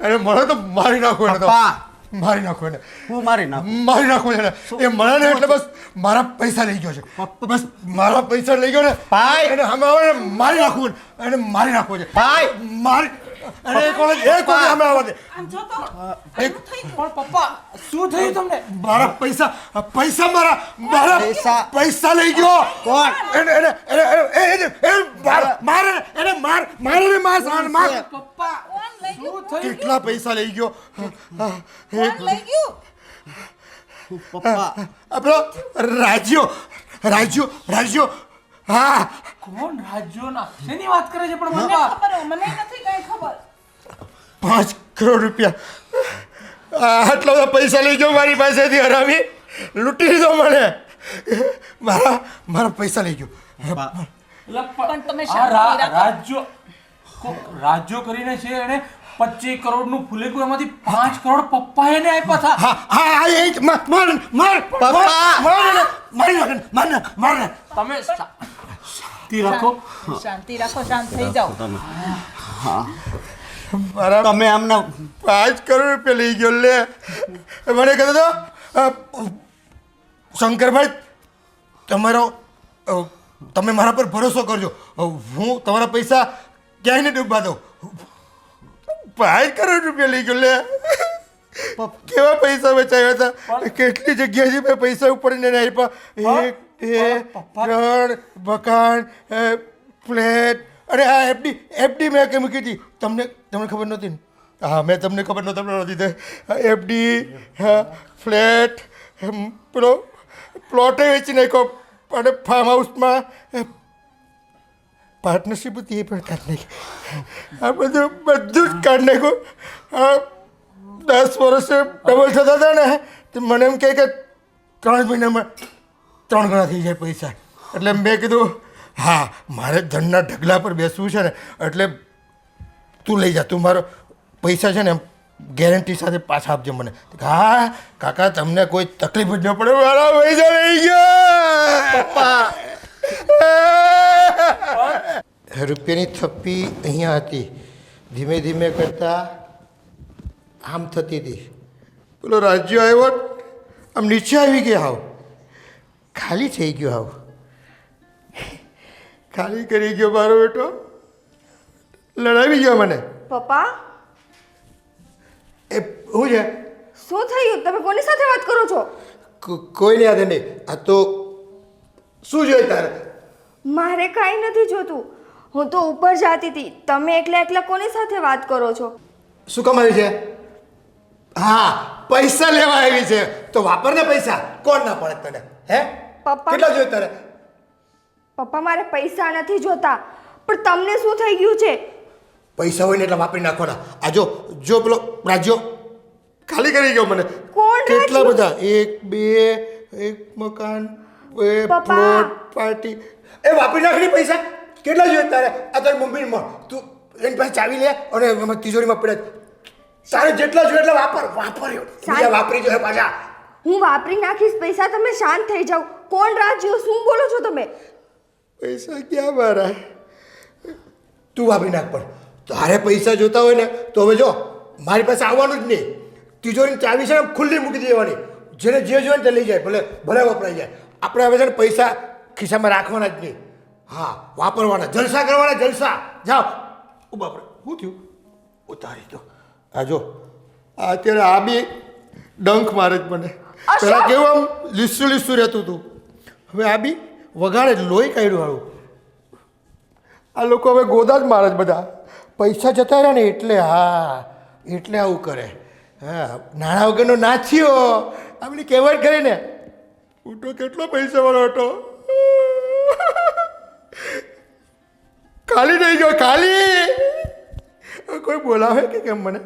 અરે મને તો મારી નાખો એને, તો મારી નાખો એને, હું મારી નાખું. મારી નાખો એને. એ મને ને એટલે બસ મારા પૈસા લઈ ગયો છે, બસ મારા પૈસા લઈ ગયો ને ભાઈ! એને સામે આવે ને મારી નાખવું, એને મારી નાખવો છે ભાઈ! મારી અરે કોણ એ કોણ સામે આવવા દે પણ પપ્પા શું થયું તમને? મારા પૈસા મારા પૈસા લઈ ગયો કોણ? માર પપ્પા શું થયું? કેટલા પૈસા લઈ ગયો લઈ ગયું પપ્પા આપણો રાજ્યો હા કોણ રાજ્યોના શેની વાત કરે છે પણ પપ્પા? ખબર મને નથી કઈ ખબર 5 કરોડ રૂપિયા આટલા બધા પૈસા લઈ ગયો મારી પાસેથી હરાવી લૂંટી લીધો મને મારા પૈસા લઈ ગયો એટલે પણ તમે આ શાંતિ રાખો. રાજ્યો કરીને છે એને 25 કરોડનું ફૂલેકું એમાંથી 5 કરોડ પપ્પા એને આપ્યા હતા. હા એ જ માર તમે શાંતિ રાખો. શાંતિ રાખો, શાંત થઈ જાઓ. તમે આમના 5 કરોડ રૂપિયા લઈ ગયો લે મને કહેતો હતો શંકરભાઈ તમે મારા પર ભરોસો કરજો હું તમારા પૈસા ક્યાંય નહીં ડૂબવા દઉં 5 કરોડ રૂપિયા લઈ ગયો લે કેવા પૈસા બચાવ્યા હતા કેટલી જગ્યાએથી મેં પૈસા ઉપાડીને આપ્યા 1 2 3 મકાન ફ્લેટ અરે આ એફડી મેં કે મૂકી હતી તમને ખબર નહોતી ને હા મેં તમને ખબર નહોતી એફડી ફ્લેટ પેલો પ્લોટે વેચી નાખ્યો અને ફાર્મ હાઉસમાં પાર્ટનરશીપ હતી એ પણ કાઢી નાખી આ બધું જ કાઢી નાખ્યું 10 વર્ષે ડબલ થતા હતા ને તો મને એમ કહે કે 3 મહિનામાં 3 ગણા થઈ જાય પૈસા એટલે મેં કીધું હા મારે ધનના ઢગલા પર બેસવું છે ને એટલે તું લઈ જા તું મારો પૈસા છે ને એમ ગેરંટી સાથે પાછા આપજે મને હા કાકા તમને કોઈ તકલીફ જ ન પડે મારા પૈસા લઈ ગયા રૂપિયાની થપ્પી અહીંયા હતી ધીમે ધીમે કરતા આમ થતી હતી પેલો રાજ્ય આવ્યો આમ નીચે આવી ગયા હાવ ખાલી થઈ ગયો હાવ ખાલી કરી ગયો મારો બેટો લડાવી ગયો મને પપ્પા એ શું છે શું થયું? તમે કોની સાથે વાત કરો છો? કોઈને યાદ નહીં આ તો શું જોઈએ તારે મારે કાંઈ નથી જોતું. હું તો ઉપર જાતી હતી. તમે એકલા કોની સાથે વાત કરો છો? શું કમાવી છે હા પૈસા લેવા આવી છે તો વાપર ને પૈસા કોણ ના પડે તને હે પપ્પા કેટલા જોઈએ તારે પપ્પા મારે પૈસા નથી જોતા પણ તમને શું થઈ ગયું છે? પૈસા હોય ને એટલે વાપરી નાખવાના આ જો પેલો રાજ્યો ખાલી કરી ગયો મને કોણ કેટલા રાજ્યો? બધા 1 2 એક મકાન પપ્પા. પ્લોટ પાર્ટી એ વાપરી નાખની પૈસા કેટલા જોઈએ તારે આ તારી મમ્મીને મળ તું એની પાસે ચાવી લે અને એમાં તિજોરીમાં પડે તારે જેટલા જોઈએ એટલા વાપર બીજા વાપરી જોઈએ પાછા હું વાપરી નાખીશ પૈસા. તમે શાંત થઈ જાઓ. કોણ રાજ્યો? શું બોલો છો તમે? પૈસા ક્યાં મારા તું વાપરી નાખ પણ તારે પૈસા જોતા હોય ને તો હવે જો મારી પાસે આવવાનું જ નહીં તિજોરીની ચાવી છે ને ખુલ્લી મૂકી દેવાની જેને જે જોઈએ ને તે લઈ જાય ભલે વપરાઈ જાય આપણે હવે છે ને પૈસા ખિસ્સામાં રાખવાના જ નહીં હા વાપરવાના જલસા કરવાના જલસા જાઓ બાપરે શું થયું ઉતારી દો આ જો આ અત્યારે આ બી ડંખ મારે જ મને પેલા કેવું આમ લીસું રહેતું હતું હવે આ બી વગાડે લોહી કાઢ્યું હારું આ લોકો હવે ગોદા જ મારે જ બધા પૈસા જતા રહ્યા ને એટલે હા એટલે આવું કરે હા નાણાં વગરનો નાચ્યો આપણી કહેવત કરે ને હું તો કેટલો પૈસાવાળો હતો ખાલી થઈ ગયો ખાલી કોઈ બોલાવે કે કેમ મને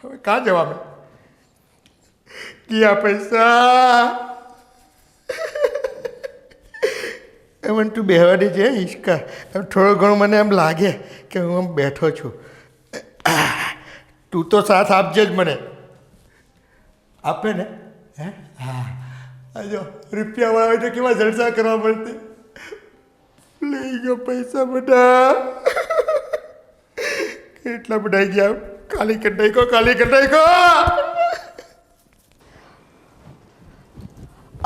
હવે કાં જવા મેં ગયા પૈસા એમ તું બેહવાની છે હિંચકા એમ થોડું ઘણું મને એમ લાગે કે હું આમ બેઠો છું તું તો સાથ આપજે જ મને આપે ને હે હા જો રૂપિયાવાળા હોય તો કેવા જલસા કરવા મળતી લઈ ગયો પૈસા બધા કેટલા બધા ગયા ખાલી કઢાઈ ગયો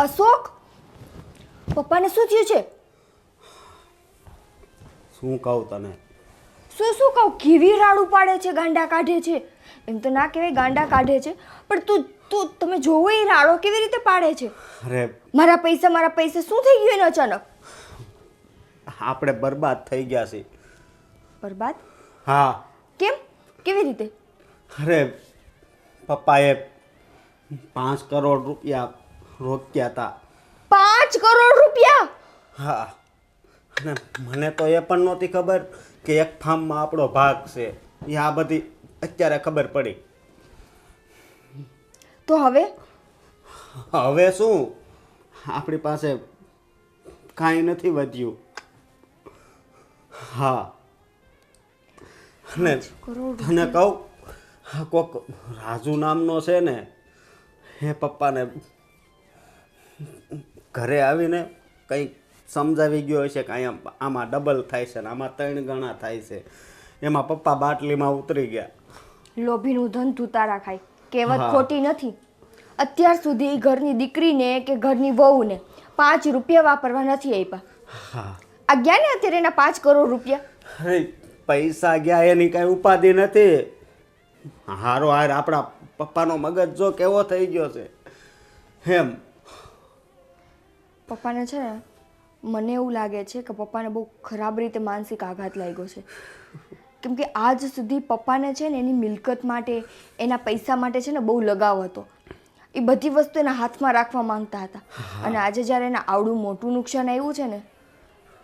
અશોક પપ્પાને શું થયું છે? શું કહું તને શું શું કહું, કેવી રાડું પાડે છે, ગાંડા કાઢે છે. એમ તો ના કહેવાય ગાંડા કાઢે છે, પણ તમે જોવો એ રાડો કેવી રીતે પાડે છે. અરે મારા પૈસા શું થઈ ગયું એને અચાનક? આપણે બરબાદ થઈ ગયા છીએ. બરબાદ? હા. કેમ? કેવી રીતે? અરે પપ્પાએ 5 કરોડ રૂપિયા રોક્યા હતા. 5 કરોડ રૂપિયા? હા. અને મને તો એ પણ નહોતી ખબર કે એક ફાર્મમાં આપણો ભાગ છે. એ આ બધી અત્યારે ખબર પડી. તો હવે શું? આપણી પાસે કાંઈ નથી વધ્યું. હા. અને તને કહું, કોક રાજુ નામનો છે ને, એ પપ્પાને ઘરે આવીને કંઈક સમજાવી ગયો હશે કે અહીંયા આમાં ડબલ થાય છે ને આમાં 3 ગણા થાય છે. એમાં પપ્પા બાટલીમાં ઉતરી ગયા. લોભીનું ધન ધૂતારા ખાય, કહેવત ખોટી નથી. અત્યાર સુધી ઘરની દીકરીને કે ઘરની વહુને 5 રૂપિયા વાપરવા નથી આપ્યા. હા. આ ગયા ને અત્યારે એના 5 કરોડ રૂપિયા. અરે પૈસા ગયા એની કાંઈ ઉપાધિ નથી. હારો હાર આપણા પપ્પાનો મગજ જો કેવો થઈ ગયો છે એમ. પપ્પાને છે ને, મને એવું લાગે છે કે પપ્પાને બહુ ખરાબ રીતે માનસિક આઘાત લાગ્યો છે. કેમ કે આજ સુધી પપ્પાને છે ને એની મિલકત માટે, એના પૈસા માટે છે ને બહુ લગાવ હતો. એ બધી વસ્તુ એના હાથમાં રાખવા માંગતા હતા. અને આજે જ્યારે એને આવડું મોટું નુકસાન આવ્યું છે ને,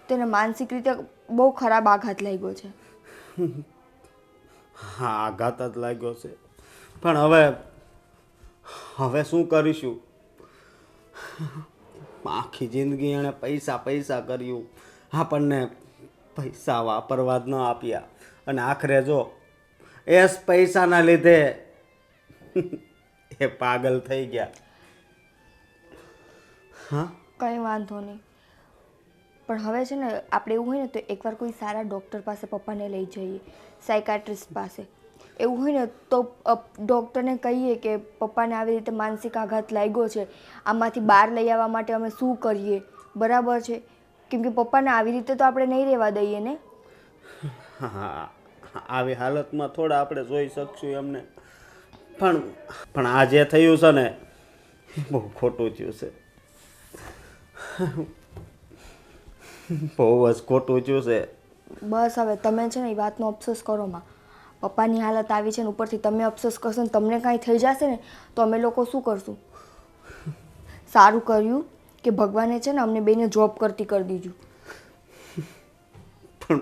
તેને માનસિક રીતે બહુ ખરાબ આઘાત લાગ્યો છે. હા, આઘાત જ લાગ્યો છે. પણ હવે શું કરીશું? આખી જિંદગી એણે પૈસા કર્યું, આપણને પૈસા વાપરવા જ ન આપ્યા. અને આખરે જો એ જ પૈસાના લીધે એ પાગલ થઈ ગયા. હા, કંઈ વાંધો નહીં. પણ હવે છે ને, આપણે એવું હોય ને તો એકવાર કોઈ સારા ડૉક્ટર પાસે પપ્પાને લઈ જઈએ, સાયકાટ્રિસ્ટ પાસે. એવું હોય ને તો ડૉક્ટરને કહીએ કે પપ્પાને આવી રીતે માનસિક આઘાત લાગ્યો છે, આમાંથી બહાર લઈ આવવા માટે અમે શું કરીએ. બરાબર છે? કેમ કે પપ્પાને આવી રીતે તો આપણે નહીં રહેવા દઈએ ને. હા, આવી હાલતમાં થોડા આપણે જોઈ શકશું એમને. પણ આ જે થયું છે ને, બહુ ખોટું થયું છે. બહુ જ ખોટું થયું છે. બસ હવે તમે છે ને એ વાતનો અફસોસ કરો માં. પપ્પાની હાલત આવી છે ને, ઉપરથી તમે અફસોસ કરશો ને તમને કાંઈ થઈ જશે ને તો અમે લોકો શું કરશું? સારું કર્યું કે ભગવાને છે ને અમને બેને જોબ કરતી કરી દીધું. પણ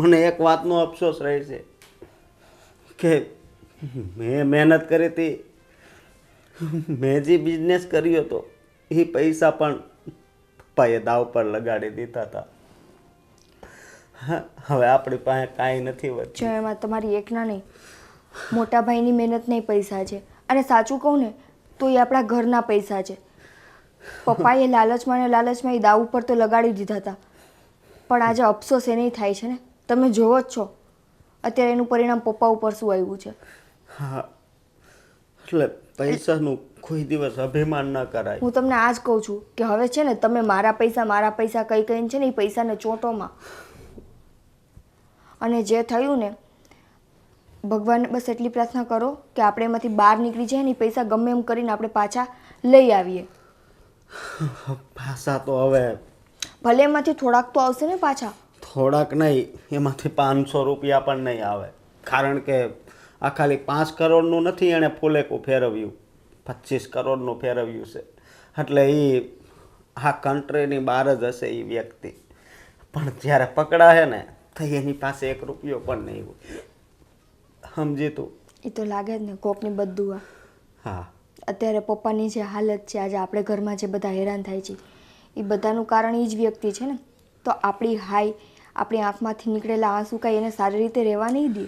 મને એક વાતનો અફસોસ રહે છે કે મેં મહેનત કરી હતી, મેં જે બિઝનેસ કર્યો હતો એ પૈસા પણ પપ્પાએ દાવ પર લગાડી દીધા હતા. હવે આપણી પાસે કાંઈ નથી વધ્યું. જો એમાં તમારી એકના નહીં, મોટા ભાઈની મહેનત નહીં પૈસા છે. અને સાચું કહું ને તો એ આપણા ઘરના પૈસા છે. પપ્પાએ લાલચમાં એ દાવ ઉપર તો લગાડી દીધા હતા. પણ આજે અફસોસ એ નહીં થાય છે ને, તમે જોવો જ છો અત્યારે એનું પરિણામ પપ્પા ઉપર શું આવ્યું છે. હા, એટલે પૈસાનું કોઈ દિવસ અભિમાન ન કરાય. હું તમને આ જ કહું છું કે હવે છે ને તમે મારા પૈસા કઈ કહીને છે ને એ પૈસાને ચોંટોમાં. અને જે થયું ને, ભગવાનને બસ એટલી પ્રાર્થના કરો કે આપણે એમાંથી બહાર નીકળી જાય ને, પૈસા ગમે એમ કરીને આપણે પાછા લઈ આવીએ. પાછા તો હવે ભલે એમાંથી થોડાક તો આવશે ને પાછા. થોડાક નહીં, એમાંથી 500 રૂપિયા પણ નહીં આવે. કારણ કે આ ખાલી 5 કરોડનું નથી એણે ફૂલેકું ફેરવ્યું, 25 કરોડનું ફેરવ્યું છે. એટલે એ આ કન્ટ્રીની બહાર જ હશે એ વ્યક્તિ. પણ જ્યારે પકડાશે ને તો એની પાસે 1 રૂપિયો પણ નહીં હોય. સમજી તું? એ તો લાગે જ ને, કોકની બદદુઆ. હા. અત્યારે પપ્પાની જે હાલત છે, આજે આપણે ઘરમાં જે બધા હેરાન થાય છે, એ બધાનું કારણ એ જ વ્યક્તિ છે ને. તો આપણી આંખમાંથી નીકળેલા આંસુ કાંઈ એને સારી રીતે રહેવા નહીં દે.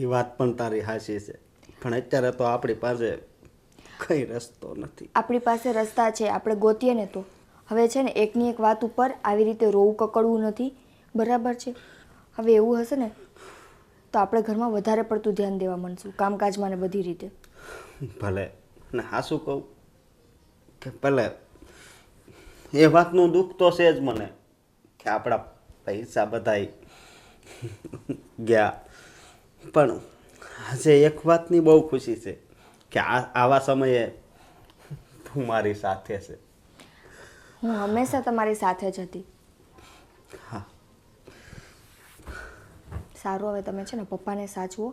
એ વાત પણ તારી હાચી છે. પણ અત્યારે તો આપણી પાસે કઈ રસ્તો નથી. આપણી પાસે રસ્તા છે, આપણે ગોતીએ ને તો. હવે છે ને એકની એક વાત ઉપર આવી રીતે રોવું કકડવું નથી. બરાબર છે? હવે એવું હશે ને તો આપણે ઘરમાં વધારે પડતું ધ્યાન દેવા માંડશું, કામકાજમાં ને બધી રીતે. ભલે. ને હા શું કહું કે ભલે એ વાતનું દુઃખ તો છે જ મને કે આપણા પૈસા બધાય ગયા. પણ આજે એક વાતની બહુ ખુશી છે કે આવા સમયે તું મારી સાથે છે. હું હંમેશા તમારી સાથે જ હતી. હા. સારું, હવે તમે છે ને પપ્પાને સાચવો,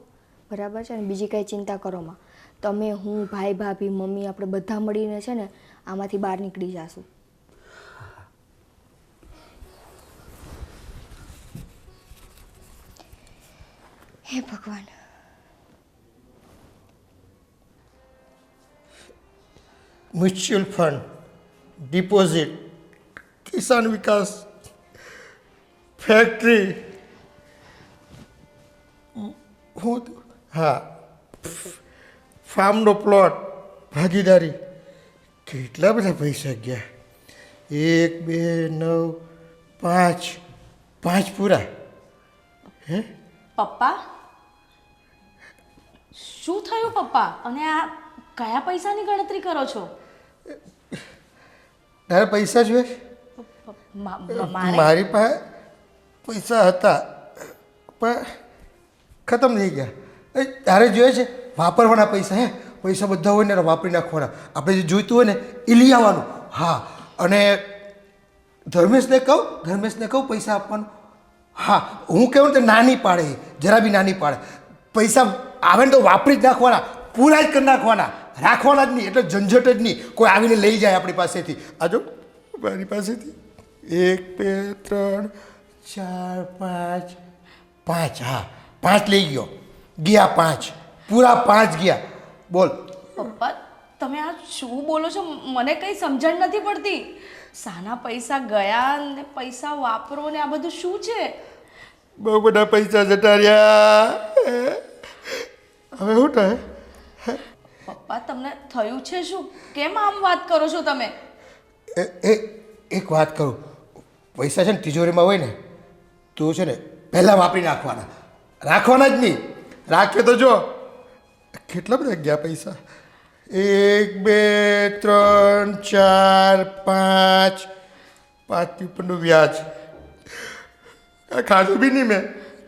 બરાબર છે ને? બીજી કંઈ ચિંતા કરોમાં. તમે, હું, ભાઈ, ભાભી, મમ્મી, આપણે બધા મળીને છે ને આમાંથી બહાર નીકળી જશું. હે ભગવાન. મ્યુચ્યુઅલ ફંડ, ડિપોઝિટ, કિસાન વિકાસ, ફેક્ટરી, હા, ફાર્મનો પ્લોટ, ભાગીદારી, કેટલા બધા પૈસા ગયા. 1 2 9 5, 5 પૂરા. હે પપ્પા શું થયું પપ્પા? અને આ કયા પૈસાની ગણતરી કરો છો? તારે પૈસા જોઈએ? મારી પાસે પૈસા હતા પણ ખતમ થઈ ગયા. તારે જોઈએ છે વાપરવાના પૈસા? હે, પૈસા બધા હોય ને વાપરી નાખવાના. આપણે જે જોઈતું હોય ને એ લઈ આવવાનું. હા, અને ધર્મેશને કહું પૈસા આપવાનું. હા, હું કહું ને તો નાની પાડે, જરા બી નાની પાડે. પૈસા આવે ને તો વાપરી જ નાખવાના, પૂરા જ કરી નાખવાના, રાખવાના જ નહીં. એટલે ઝંઝટ જ નહીં. કોઈ આવીને લઈ જાય આપણી પાસેથી. આ જો મારી પાસેથી 1 2 3 4 5, હા 5 લઈ ગયો. ગયા 5, પૂરા 5 ગયા. બોલ પપ્પા તમે આ શું બોલો છો? મને કંઈ સમજણ નથી પડતી. સાના પૈસા ગયા ને પૈસા વાપરો ને આ બધું શું છે? બહુ બધા પૈસા જતા રહ્યા. હવે શું થાય? પપ્પા તમને થયું છે શું? કેમ આમ વાત કરો છો તમે? એક વાત કરું, પૈસા છે ને તિજોરીમાં હોય ને તો છે ને પહેલાં વાપરી નાખવાના, રાખવાના જ નહીં. રાખે તો જો કેટલા બધા ગયા પૈસા. 1 2 3 4 5, 5 ઉપરનું વ્યાજ. ખાધું બી નહીં મેં,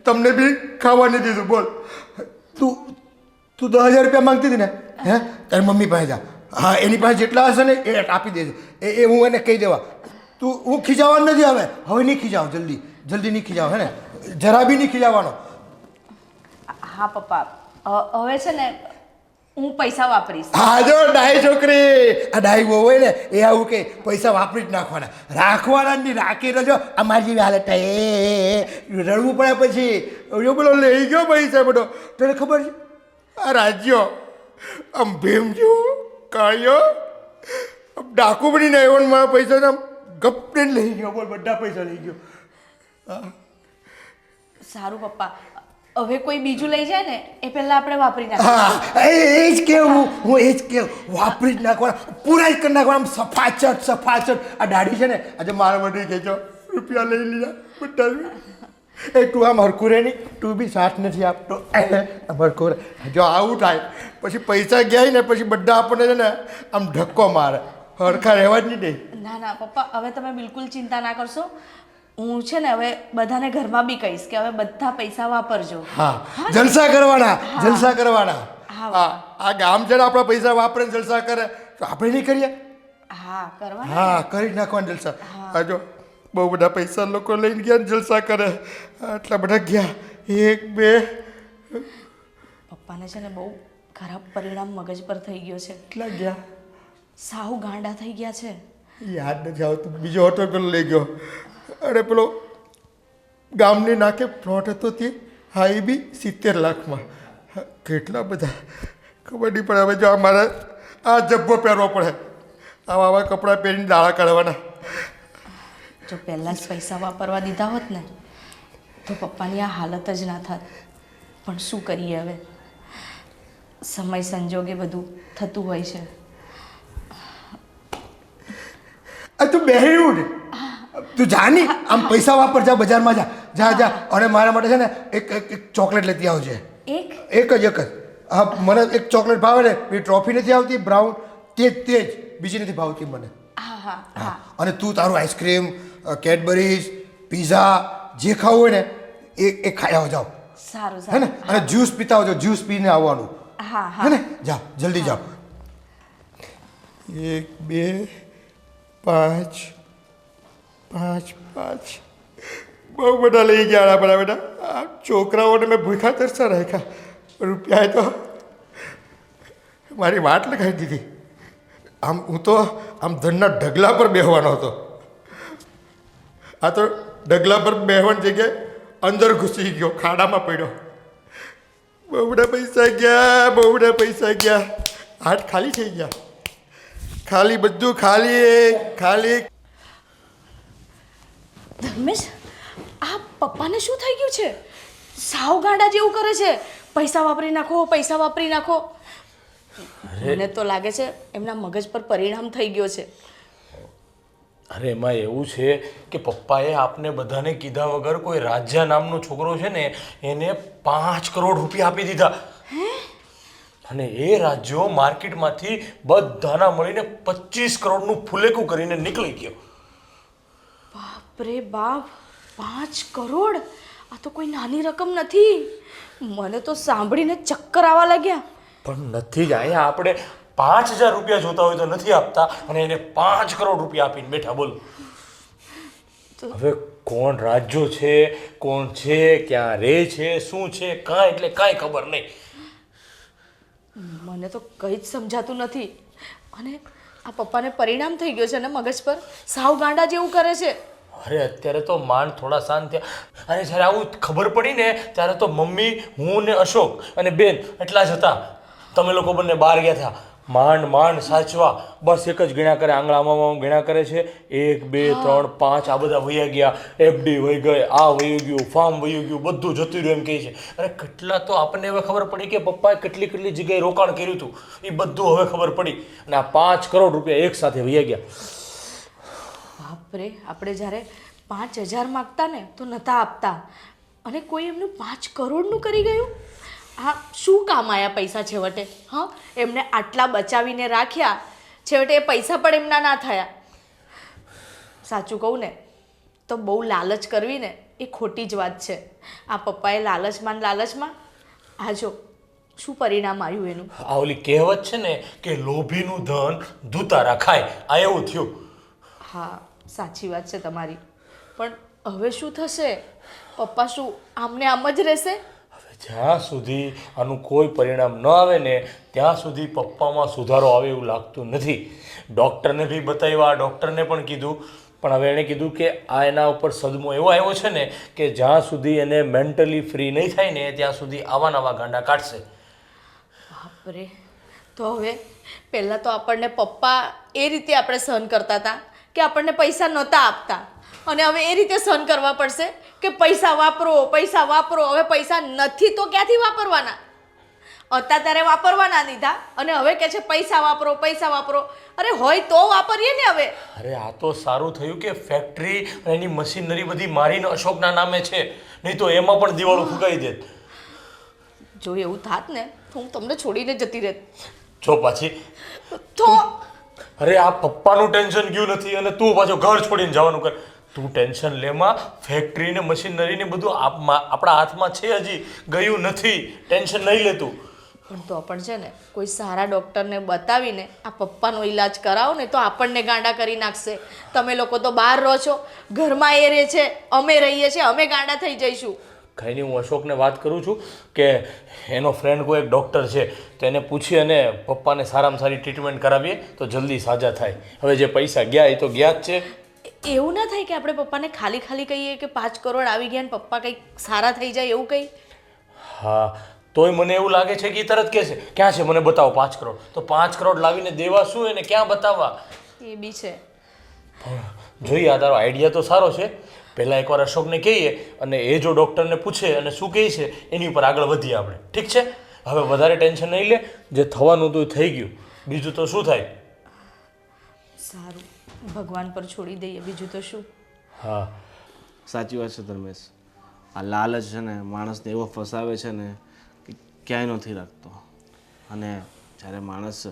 તમને બી ખાવા નહીં દીધું. બોલ તું 10,000 રૂપિયા માંગતી હતી ને? હે, તારી મમ્મી પાસે જા. હા, એની પાસે જેટલા હશે ને એ આપી દેજે. એ હું એને કહી દેવા. હું ખીજાવાનું નથી. હવે નહીં ખીજાવ, જલ્દી નહીં ખીજાવ. હે ને, જરા બી નહીં ખીજાવાનો. હા પપ્પા, હવે છે ને હું પૈસા વાપરીશ. હા જો ડાય છોકરી, આ ડાય બહુ હોય ને એ આવું કે પૈસા વાપરી જ નાખવાના, રાખવાના જ નહીં. રાખી રહેજો. આ મારી જેવી હાલત થાય, રડવું પડે પછી. જો બોલો લઈ ગયો પૈસા બધો. તને ખબર છે આ રાજ્યો આમ ભીમ જેવો કાળ્યો આમ ડાકુ બનીને આવ્યો ને મારા પૈસા આમ ગપને લઈ ગયો. બોલ, બધા પૈસા લઈ ગયો. સારું પપ્પા, હવે કોઈ બીજું લઈ જાય ને એ પહેલા આપણે વાપરી નાખીએ. હા, એ જ કેવું, હું એ જ કેવું. વાપરી જ નાખવાના, પૂરા જ કરી નાખવાના. આમ સફાચટ. આ દાઢી છે ને આજે મારા માટે કહેજો રૂપિયા લઈ લીધા બધા. એ તું આમ હરખું રહે નહીં, તું બી સાથ નથી આપતો. હરખું રહે. જો આવું થાય પછી પૈસા ગયા ને પછી બધા આપણને છે ને આમ ધક્કો મારે. હરખા રહેવા જ નહીં દે. ના પપ્પા, હવે તમે બિલકુલ ચિંતા ના કરશો. હું છે ને હવે બધાને ઘરમાં બી કહીશ કે હવે બધા પૈસા વાપરજો. હા, જલસા કરવાના. હા, આ ગામ છે ને આપણા પૈસા વાપરે જલસા કરે તો આપણે નહીં કરીએ? હા, કરવા. હા, કરી જ નાખવાના જલસા. હા જો બહુ બધા પૈસા લોકો લઈને ગયા ને જલસા કરે. આટલા બધા ગયા. 1 2 પપ્પાને છે ને બહુ ખરાબ પરિણામ મગજ પર થઈ ગયો છે. કેટલા ગયા? સાવ ગાંડા થઈ ગયા છે. યાદ નથી આવતું. બીજો હતો પેલો લઈ ગયો. અરે પેલો ગામની નાકે પ્લોટ હતો તે, હા એ બી 70 લાખમાં. કેટલા બધા ખબર નહીં પડે. હવે જો અમારે આ જબ્બો પહેરવો પડે, આવા કપડાં પહેરીને દાડા કાઢવાના. જો પહેલાં જ પૈસા વાપરવા દીધા હોત ને તો પપ્પાની આ હાલત જ ના થાત. પણ શું કરીએ હવે, સમય સંજોગે બધું થતું હોય છે. આ તું બેહ્યું ને, તું જા નહીં, આમ પૈસા વાપર. જા બજારમાં જા. અને મારા માટે છે ને એક ચોકલેટ લેતી આવજે. એક જ. હા, મને એક ચોકલેટ ભાવે ને, એ ટ્રોફી નથી આવતી બ્રાઉન, તે જ બીજી નથી ભાવતી મને. હા. અને તું તારું આઈસ્ક્રીમ, કેડબરીઝ, પીઝા જે ખાવું હોય ને એ ખાઈ આવો જાઓ સારું હે ને સારું અને જ્યુસ પીતા આવજો જ્યુસ પીને આવવાનું હા હે હા ને જાઓ જલ્દી જાઓ 1 2 5 5 5 બહુ બધા લઈ ગયા આપણા બેટા આ છોકરાઓને મેં ભૂખા તરસા રાખ્યા રૂપિયા તો મારી વાટ લગાવી દીધી આમ હું તો આમ ધનના ઢગલા પર બેહવાનો હતો આ તો ઢગલા પર બેહવાની જગ્યાએ અંદર ઘૂસી ગયો ખાડામાં પડ્યો બહુ બધા પૈસા ગયા હાથ ખાલી થઈ ગયા ખાલી બધું ખાલી ધર્મેશ આ પપ્પાને શું થઈ ગયું છે સાવ ગાંડા જેવું કરે છે પૈસા વાપરી નાખો મને તો લાગે છે એમના મગજ પર પરિણામ થઈ ગયો છે અરે એમાં એવું છે કે પપ્પાએ આપને બધાને કીધા વગર કોઈ રાજ્યા નામનો છોકરો છે ને એને 5 કરોડ રૂપિયા આપી દીધા અને એ રાજ્યો માર્કેટમાંથી બધાના મળીને 25 કરોડનું ફુલેકું કરીને નીકળી ગયો. બાપરે બાપ 5 કરોડ આ તો કોઈ નાની રકમ નથી મને તો સાંભળીને ચક્કર આવવા લાગ્યા પણ નથી જ અહીંયા આપણે 5000 રૂપિયા જોતા હોય તો નથી આપતા અને એને 5 કરોડ રૂપિયા આપીને બેઠા બોલો. હવે કોણ રાજ્યો છે, કોણ છે, ક્યાં રહે છે, શું છે, કાંઈ એટલે કાંઈ ખબર નહીં. મને તો કંઈ જ સમજાતું નથી અને આ પપ્પાને પરિણામ થઈ ગયો છે ને મગજ પર સાવ ગાંડા જેવું કરે છે. અરે અત્યારે તો માંડ થોડા શાંત થયા અને જ્યારે આવું ખબર પડી ને ત્યારે તો મમ્મી, હું ને અશોક અને બેન એટલા જ હતા. તમે લોકો બંને બહાર ગયા હતા માંડ સાચવા બસ એક જ ગણ્યા કરે આંગળામાં ગણ્યા કરે છે 1 2 3 5 આ બધા વયા ગયા એફડી વહી ગઈ આ વયું ગયું ફાર્મ વયું ગયું બધું જતું રહ્યું એમ કહે છે. અરે કેટલા તો આપણને હવે ખબર પડી કે પપ્પાએ કેટલી જગ્યાએ રોકાણ કર્યું હતું એ બધું હવે ખબર પડી અને આ 5 કરોડ રૂપિયા એક સાથે વયા ગયા. બાપરે આપણે જ્યારે 5000 માગતા ને તો નહોતા આપતા અને કોઈ એમનું 5 કરોડનું કરી ગયું. આ શું કામ આયા પૈસા છેવટે? હા, એમને આટલા બચાવીને રાખ્યા, છેવટે એ પૈસા પણ એમના ના થયા. સાચું કહું ને તો બહુ લાલચ કરવી ને એ ખોટી જ વાત છે. આ પપ્પાએ લાલચમાં આ જો શું પરિણામ આવ્યું એનું. આ ઓલી કહેવત છે ને કે લોભીનું ધન ધૂતારા ખાય, આ એવું થયું. હા, સાચી વાત છે તમારી. પણ હવે શું થશે? પપ્પા શું આમને આમ જ રહેશે? જ્યાં સુધી આનું કોઈ પરિણામ ન આવે ને ત્યાં સુધી પપ્પામાં સુધારો આવે એવું લાગતું નથી. ડૉક્ટરને બી બતાવ્યા, ડૉક્ટરને પણ કીધું, પણ હવે એણે કીધું કે આ એના ઉપર સદમો એવો આવ્યો છે ને કે જ્યાં સુધી એને મેન્ટલી ફ્રી નહીં થાય ને ત્યાં સુધી આવા નવા ગાંડા કાઢશે. બાપરે, તો હવે પહેલાં તો આપણને પપ્પા એ રીતે આપણે સહન કરતા હતા કે આપણને પૈસા નહોતા આપતા અને હવે એ રીતે સહન કરવા પડશે કે પૈસા વાપરો. હવે પૈસા નથી તો ક્યાંથી વાપરવાના? હતા ત્યારે વાપરવાના દીધા અને હવે કહે છે પૈસા વાપરો. અરે હોય તો વાપરીએ ને હવે. અરે આ તો સારું થયું કે ફેક્ટરી અને એની મશીનરી બધી મારીને અશોકના નામે છે, નહીં તો એમાં પણ દિવાળું ફૂંકાઈ દેત. જો એવું થાત ને તો હું તમને છોડીને જતી રહેત. જો પાછી તો અરે આ પપ્પાનું ટેન્શન ગયું નથી અને તું પાછો ઘર છોડીને જવાનું કર. તું ટેન્શન લેમાં ફેક્ટરી ને મશીનરી ને બધું આપણા હાથમાં છે, હજી ગયું નથી. ટેન્શન નહીં લેતું. પણ તો પણ છે ને કોઈ સારા ડૉક્ટરને બતાવીને આ પપ્પાનો ઈલાજ કરાવો ને તો આપણને ગાંડા કરી નાખશે. તમે લોકો તો બહાર રહો છો, ઘરમાં એ રહે છે, અમે રહીએ છીએ, અમે ગાંડા થઈ જઈશું. કંઈ નહીં, હું અશોકને વાત કરું છું કે એનો ફ્રેન્ડ કોઈ એક ડૉક્ટર છે તો એને પૂછી અને પપ્પાને સારામાં સારી ટ્રીટમેન્ટ કરાવીએ તો જલ્દી સાજા થાય. હવે જે પૈસા ગયા એ તો ગયા જ છે. એવું ના થાય કે આપણે પપ્પાને ખાલી કહીએ કે 5 કરોડ આવી ગયા ને પપ્પા કંઈક સારા થઈ જાય એવું કંઈ? હા, તોય મને એવું લાગે છે કે એ તરત કહેશે ક્યાં છે મને બતાવો 5 કરોડ. તો 5 કરોડ લાવીને દેવા શું એને ક્યાં બતાવવા? એ બી છે. જોઈએ, આ તારો આઈડિયા તો સારો છે. પહેલાં એકવાર અશોકને કહીએ અને એ જો ડૉક્ટરને પૂછે અને શું કહે છે એની ઉપર આગળ વધીએ આપણે. ઠીક છે? હવે વધારે ટેન્શન નહીં લે, જે થવાનું હતું એ થઈ ગયું, બીજું તો શું થાય. સારું, ભગવાન પર છોડી દઈએ, બીજું તો શું. હા, સાચી વાત છે ધર્મેશ. આ લાલચ છે ને માણસને એવો ફસાવે છે ને કે ક્યાંય નથી રાખતો. અને જ્યારે માણસ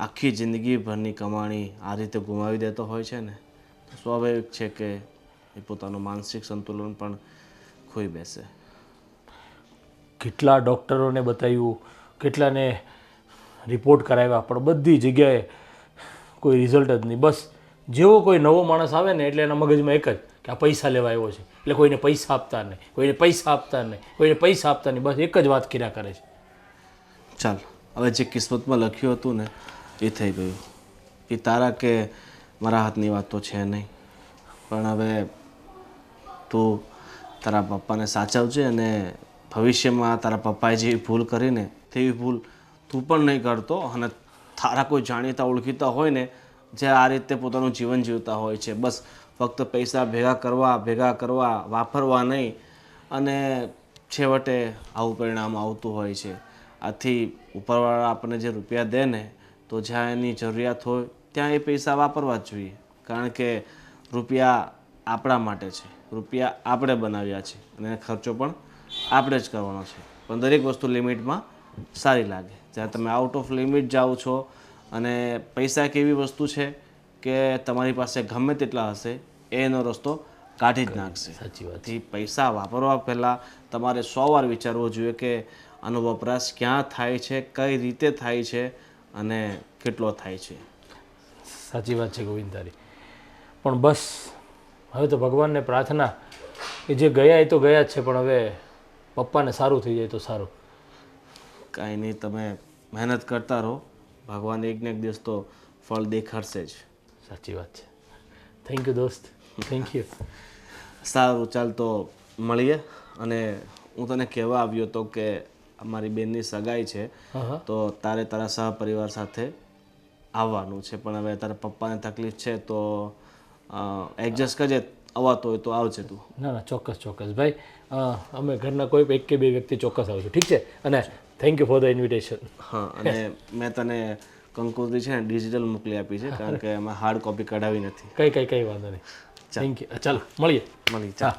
આખી જિંદગીભરની કમાણી આ રીતે ગુમાવી દેતો હોય છે ને તો સ્વાભાવિક છે કે એ પોતાનું માનસિક સંતુલન પણ ખોઈ બેસે. કેટલા ડૉક્ટરોને બતાવ્યું, કેટલાને રિપોર્ટ કરાવ્યા, પણ બધી જગ્યાએ કોઈ રિઝલ્ટ જ નહીં. બસ જેવો કોઈ નવો માણસ આવે ને એટલે એના મગજમાં એક જ કે આ પૈસા લેવા આવ્યો છે, એટલે કોઈને પૈસા આપતા નહીં, કોઈને પૈસા આપતા નહીં, કોઈને પૈસા આપતા નહીં, બસ એક જ વાત કર્યા કરે છે. ચાલ, હવે જે કિસ્મતમાં લખ્યું હતું ને એ થઈ ગયું. એ તારા કે મારા હાથની વાત તો છે નહીં, પણ હવે તું તારા પપ્પાને સાચવજે અને ભવિષ્યમાં તારા પપ્પાએ જેવી ભૂલ કરીને તેવી ભૂલ તું પણ નહીં કરતો. અને તારા કોઈ જાણીતા ઓળખીતા હોય ને જે આ રીતે પોતાનું જીવન જીવતા હોય છે, બસ ફક્ત પૈસા ભેગા કરવા, વાપરવા નહીં, અને છેવટે આવું પરિણામ આવતું હોય છે. આથી ઉપરવાળા આપણને જે રૂપિયા દે ને તો જ્યાં એની જરૂરિયાત હોય ત્યાં એ પૈસા વાપરવા જ જોઈએ, કારણ કે રૂપિયા આપણા માટે છે, રૂપિયા આપણે બનાવ્યા છે અને ખર્ચો પણ આપણે જ કરવાનો છે. પણ દરેક વસ્તુ લિમિટમાં સારી લાગે. જ્યારે તમે આઉટ ઓફ લિમિટ જાઓ છો, અને પૈસા એક એવી વસ્તુ છે કે તમારી પાસે ગમે તેટલા હશે એનો રસ્તો કાઢી જ નાખશે. સાચી વાત. થી પૈસા વાપરવા પહેલાં તમારે 100 વાર વિચારવું જોઈએ કે આનો વપરાશ ક્યાં થાય છે, કઈ રીતે થાય છે અને કેટલો થાય છે. સાચી વાત છે ગોવિંદ તારી. પણ બસ હવે તો ભગવાનને પ્રાર્થના કે જે ગયા એ તો ગયા જ છે, પણ હવે પપ્પાને સારું થઈ જાય તો સારું. કાંઈ નહીં, તમે મહેનત કરતા રહો, ભગવાન એક ને એક દિવસ તો ફળ દેખાડશે જ. સાચી વાત છે. થેન્ક યુ દોસ્ત, થેન્ક યુ. સારું, ચાલ તો મળીએ. અને હું તને કહેવા આવ્યો હતો કે અમારી બેનની સગાઈ છે, તો તારે તારા સહપરિવાર સાથે આવવાનું છે, પણ હવે તારા પપ્પાને તકલીફ છે તો એડજસ્ટ કરજે. અવાતો હોય તો આવજે તું. ના ના, ચોક્કસ ચોક્કસ ભાઈ. અમે ઘરના કોઈ એક કે બે વ્યક્તિ ચોક્કસ આવશું, ઠીક છે? અને thank you for the invitation. હા, અને મેં તને કંકોત્રી છે ને ડિજિટલ મોકલી આપી છે, કારણ કે એમાં હાર્ડ કોપી કઢાવી નથી. કઈ વાંધો નહીં. Thank you. ચાલો મળીએ. ચાલ.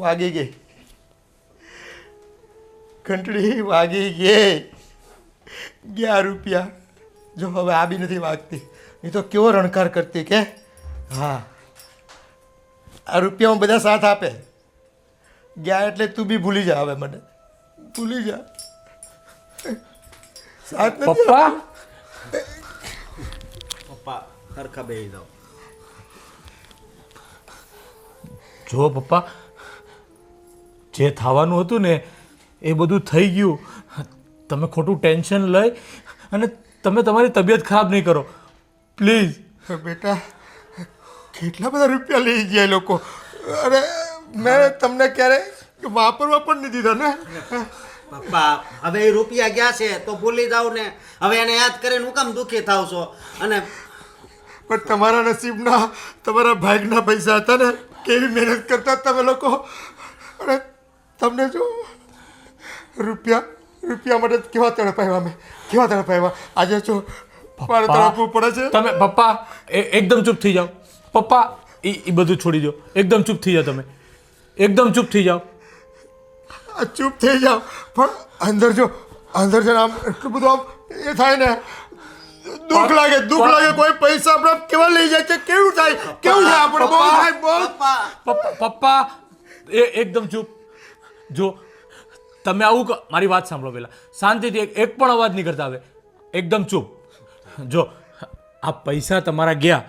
વાગી ગઈ ઘંટડી, વાગી ગઈ. 11 રૂપિયા. જો હવે આ બી નથી વાગતી, એ તો કેવો રણકાર કરતી કે હા આ રૂપિયામાં બધા સાથ આપે. ગયા એટલે તું બી ભૂલી જા, હવે મને ભૂલી જા. સાથ નથી પપ્પા પપ્પા સરખા બેસી જાઓ. જો પપ્પા, જે થવાનું હતું ને એ બધું થઈ ગયું. તમે ખોટું ટેન્શન લઈ અને તમે તમારી તબિયત ખરાબ નહીં કરો પ્લીઝ. બેટા, કેટલા બધા રૂપિયા લઈ ગયા એ લોકો. અરે મેં તમને ક્યારે વાપરવા પણ નહીં દીધા ને. પપ્પા હવે એ રૂપિયા ગયા છે તો ભૂલી જાવ ને. હવે એને યાદ કરીને હું કામ દુઃખી થાવ છો? અને પણ તમારા નસીબના, તમારા ભાગના પૈસા હતા ને. કેવી મહેનત કરતા તમે લોકો. અને તમને જો રૂપિયા માટે કેવા તડપાવ્યા અમે, કેવા તડપાવ્યા. આજે જો મારે તડપવું પડે છે. તમે પપ્પા એકદમ ચૂપ થઈ જાઓ. પપ્પા એ બધું છોડી દો, એકદમ ચૂપ થઈ જાઓ. તમે એકદમ ચૂપ થઈ જાઓ. ચૂપ થઈ જાઓ, પણ અંદર જો આમ એટલું બધું આમ એ થાય ને, દુઃખ લાગે. કોઈ પૈસા આપણે કેવા લઈ જાય છે, કેવું થાય આપણે બહુ થાય બહુ. પપ્પા એકદમ ચૂપ. જો તમે આવું મારી વાત સાંભળો પહેલાં, શાંતિથી એક પણ અવાજ નહીં કરતા. હવે એકદમ ચૂપ. જો આ પૈસા તમારા ગયા,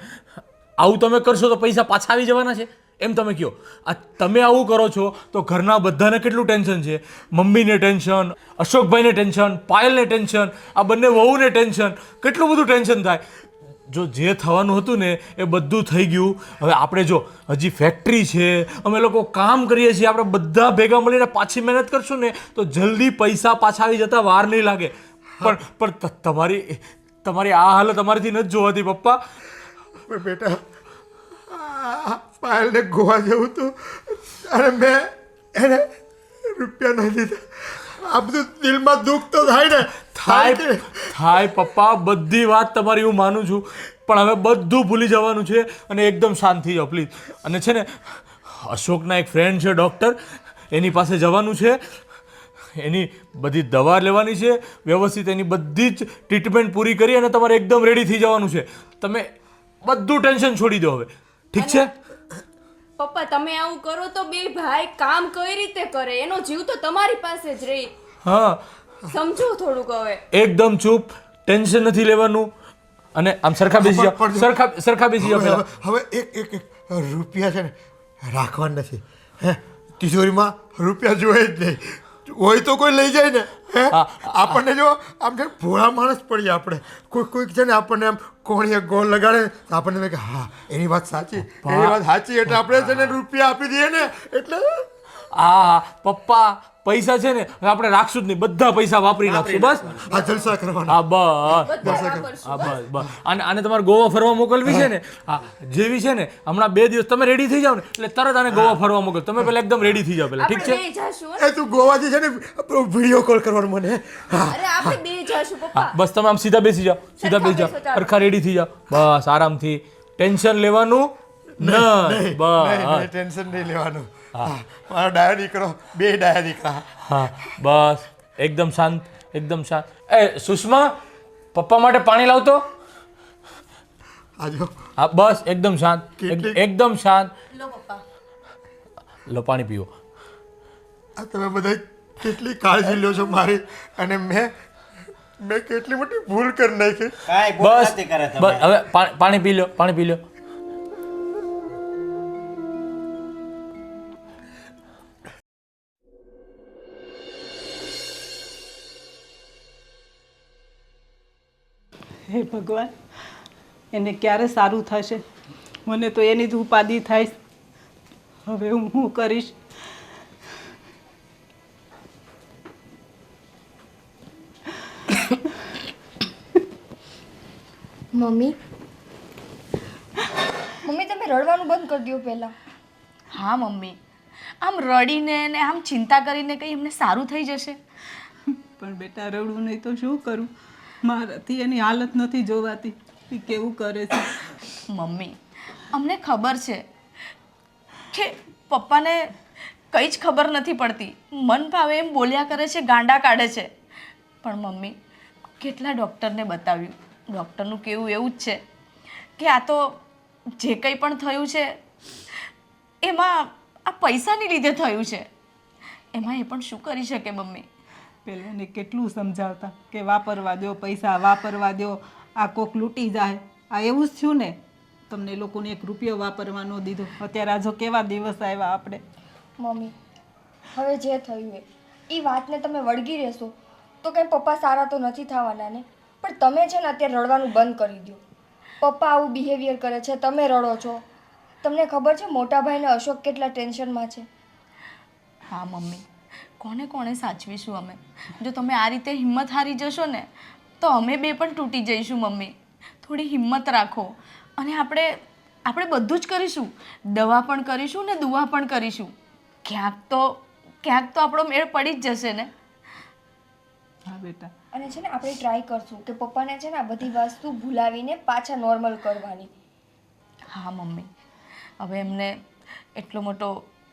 આવું તમે કરશો તો પૈસા પાછા આવી જવાના છે એમ તમે કહો. આ તમે આવું કરો છો તો ઘરના બધાને કેટલું ટેન્શન છે. મમ્મીને ટેન્શન, અશોકભાઈને ટેન્શન, પાયલને ટેન્શન, આ બંને વહુને ટેન્શન, કેટલું બધું ટેન્શન થાય. જો જે થવાનું હતું ને એ બધું થઈ ગયું. હવે આપણે જો હજી ફેક્ટરી છે, અમે લોકો કામ કરીએ છીએ, આપણે બધા ભેગા મળીને પાછી મહેનત કરશું ને તો જલ્દી પૈસા પાછા આવી જતા વાર નહીં લાગે. પણ તમારી આ હાલત અમારીથી નથી જોવાતી પપ્પા. પણ બેટા, પાયલને ગોવા જવું હતું અને મેં એને રૂપિયા નહીં દીધા. આ બધું દિલમાં દુઃખ તો થાય ને. થાય પપ્પા, બધી વાત તમારી હું માનું છું, પણ હવે બધું ભૂલી જવાનું છે અને એકદમ શાંત થઈ જાઓ પ્લીઝ. અને છે ને, અશોકના એક ફ્રેન્ડ છે ડૉક્ટર, એની પાસે જવાનું છે. એની બધી દવા લેવાની છે, વ્યવસ્થિત એની બધી જ ટ્રીટમેન્ટ પૂરી કરી અને તમારે એકદમ રેડી થઈ જવાનું છે. તમે બધું ટેન્શન છોડી દો હવે, ઠીક છે? પપ્પા તમે આવું કરો તો બે ભાઈ કામ કઈ રીતે કરે? એનો જીવ તો તમારી પાસે જ રહે. હા, સમજો થોડુંક હવે. એકદમ ચૂપ, ટેન્શન નથી લેવાનું. અને આમ સરખા બેસી જાઓ, સરખા બેસી જાઓ પહેલા. હવે એક રૂપિયા છે ને રાખવાના નથી. હે, તિજોરીમાં રૂપિયા જોઈએ જ નહીં. હોય તો કોઈ લઈ જાય ને. હે, આપણને જો આમ છે ભોળા માણસ પડીએ આપણે. કોઈક છે ને આપણને આમ કોણીએ ગોળ લગાડે તો આપણને લાગે હા એની વાત સાચી, એની વાત સાચી, એટલે આપણે છે ને રૂપિયા આપી દઈએ ને એટલે. હા પપ્પા, પૈસા છે ને હવે આપણે રાખશું જ નહીં, બધા પૈસા વાપરી નાખશું બસ. આ જલસા કરવાના. હા બસ, હા બસ. અને તમારે ગોવા ફરવા મોકલવી છે ને, હા જેવી છે ને હમણાં 2 દિવસ તમે રેડી થઈ જાઓ ને એટલે તરત આને ગોવા ફરવા મોકલ. તમે પહેલા એકદમ રેડી થઈ જાઓ પહેલા, ઠીક છે? બે જાશું. એ તું ગોવાથી છે ને વિડીયો કોલ કરવાનો મને. અરે આપણે બે જાશું પપ્પા. બસ તમે આમ સીધા બેસી જાઓ, સીધા બેસી જાઓ, સરખા રેડી થઈ જાઓ બસ આરામથી. ટેન્શન લેવાનું નહીં, બસ. ટેન્શન નહીં લેવાનું. મારો ડાયો દીકરો, 2 ડાયા દીકરા. હા બસ, એકદમ શાંત, એકદમ શાંત. એ સુષ્મા, પપ્પા માટે પાણી લાવતો. આજો હા બસ, એકદમ શાંત, એકદમ શાંત. લો પપ્પા. લો પાણી પીવો. આ તમે બધા કેટલી કાળજી લ્યો છો મારી, અને મેં કેટલી મોટી ભૂલ કરી નાખી. કાંઈ ભૂલ બસ નથી કરે તમે. બસ હવે પાણી પી લો, પાણી પી લો. હે ભગવાન, એને ક્યારે સારું થશે? મને તો એની જ ઉપાધિ થાય. હવે હું શું કરીશ? મમ્મી તમે રડવાનું બંધ કરી દો પહેલાં. હા મમ્મી, આમ રડીને ને આમ ચિંતા કરીને કંઈ એમને સારું થઈ જશે? પણ બેટા રડવું નહીં તો શું કરું? મારાથી એની હાલત નથી જોવાતી. એ કેવું કરે છે. મમ્મી, અમને ખબર છે કે પપ્પાને કંઈ જ ખબર નથી પડતી. મન ભાવે એમ બોલ્યા કરે છે, ગાંડા કાઢે છે. પણ મમ્મી, કેટલા ડૉક્ટરને બતાવ્યું, ડૉક્ટરનું કહેવું એવું જ છે કે આ તો જે કંઈ પણ થયું છે એમાં આ પૈસાની લીધે થયું છે. એમાં એ પણ શું કરી શકે મમ્મી? પહેલાં એને કેટલું સમજાવતા કે વાપરવા દો, પૈસા વાપરવા દો, આ કોક લૂંટી જાય. આ એવું જ થયું ને, તમને લોકોને 1 રૂપિયો વાપરવા ન દીધો. અત્યારે આજો કેવા દિવસ આવ્યા આપણે. મમ્મી હવે જે થયું એ વાતને તમે વળગી રહેશો તો કંઈ પપ્પા સારા તો નથી થવાના ને. પણ તમે છે ને અત્યારે રડવાનું બંધ કરી દો. પપ્પા આવું બિહેવિયર કરે છે, તમે રડો છો. તમને ખબર છે મોટા ભાઈને અશોક કેટલા ટેન્શનમાં છે? હા મમ્મી, કોને કોને સાચવીશું અમે? જો તમે આ રીતે હિંમત હારી જશો ને તો અમે બે પણ તૂટી જઈશું. મમ્મી, થોડી હિંમત રાખો, અને આપણે બધું જ કરીશું. દવા પણ કરીશું ને દુઆ પણ કરીશું. ક્યાંક તો આપણો મેળ પડી જ જશે ને. હા બેટા. અને છે ને આપણે ટ્રાય કરશું કે પપ્પાને છે ને આ બધી વસ્તુ ભૂલાવીને પાછા નોર્મલ કરવાની. હા મમ્મી, હવે એમને એટલો મોટો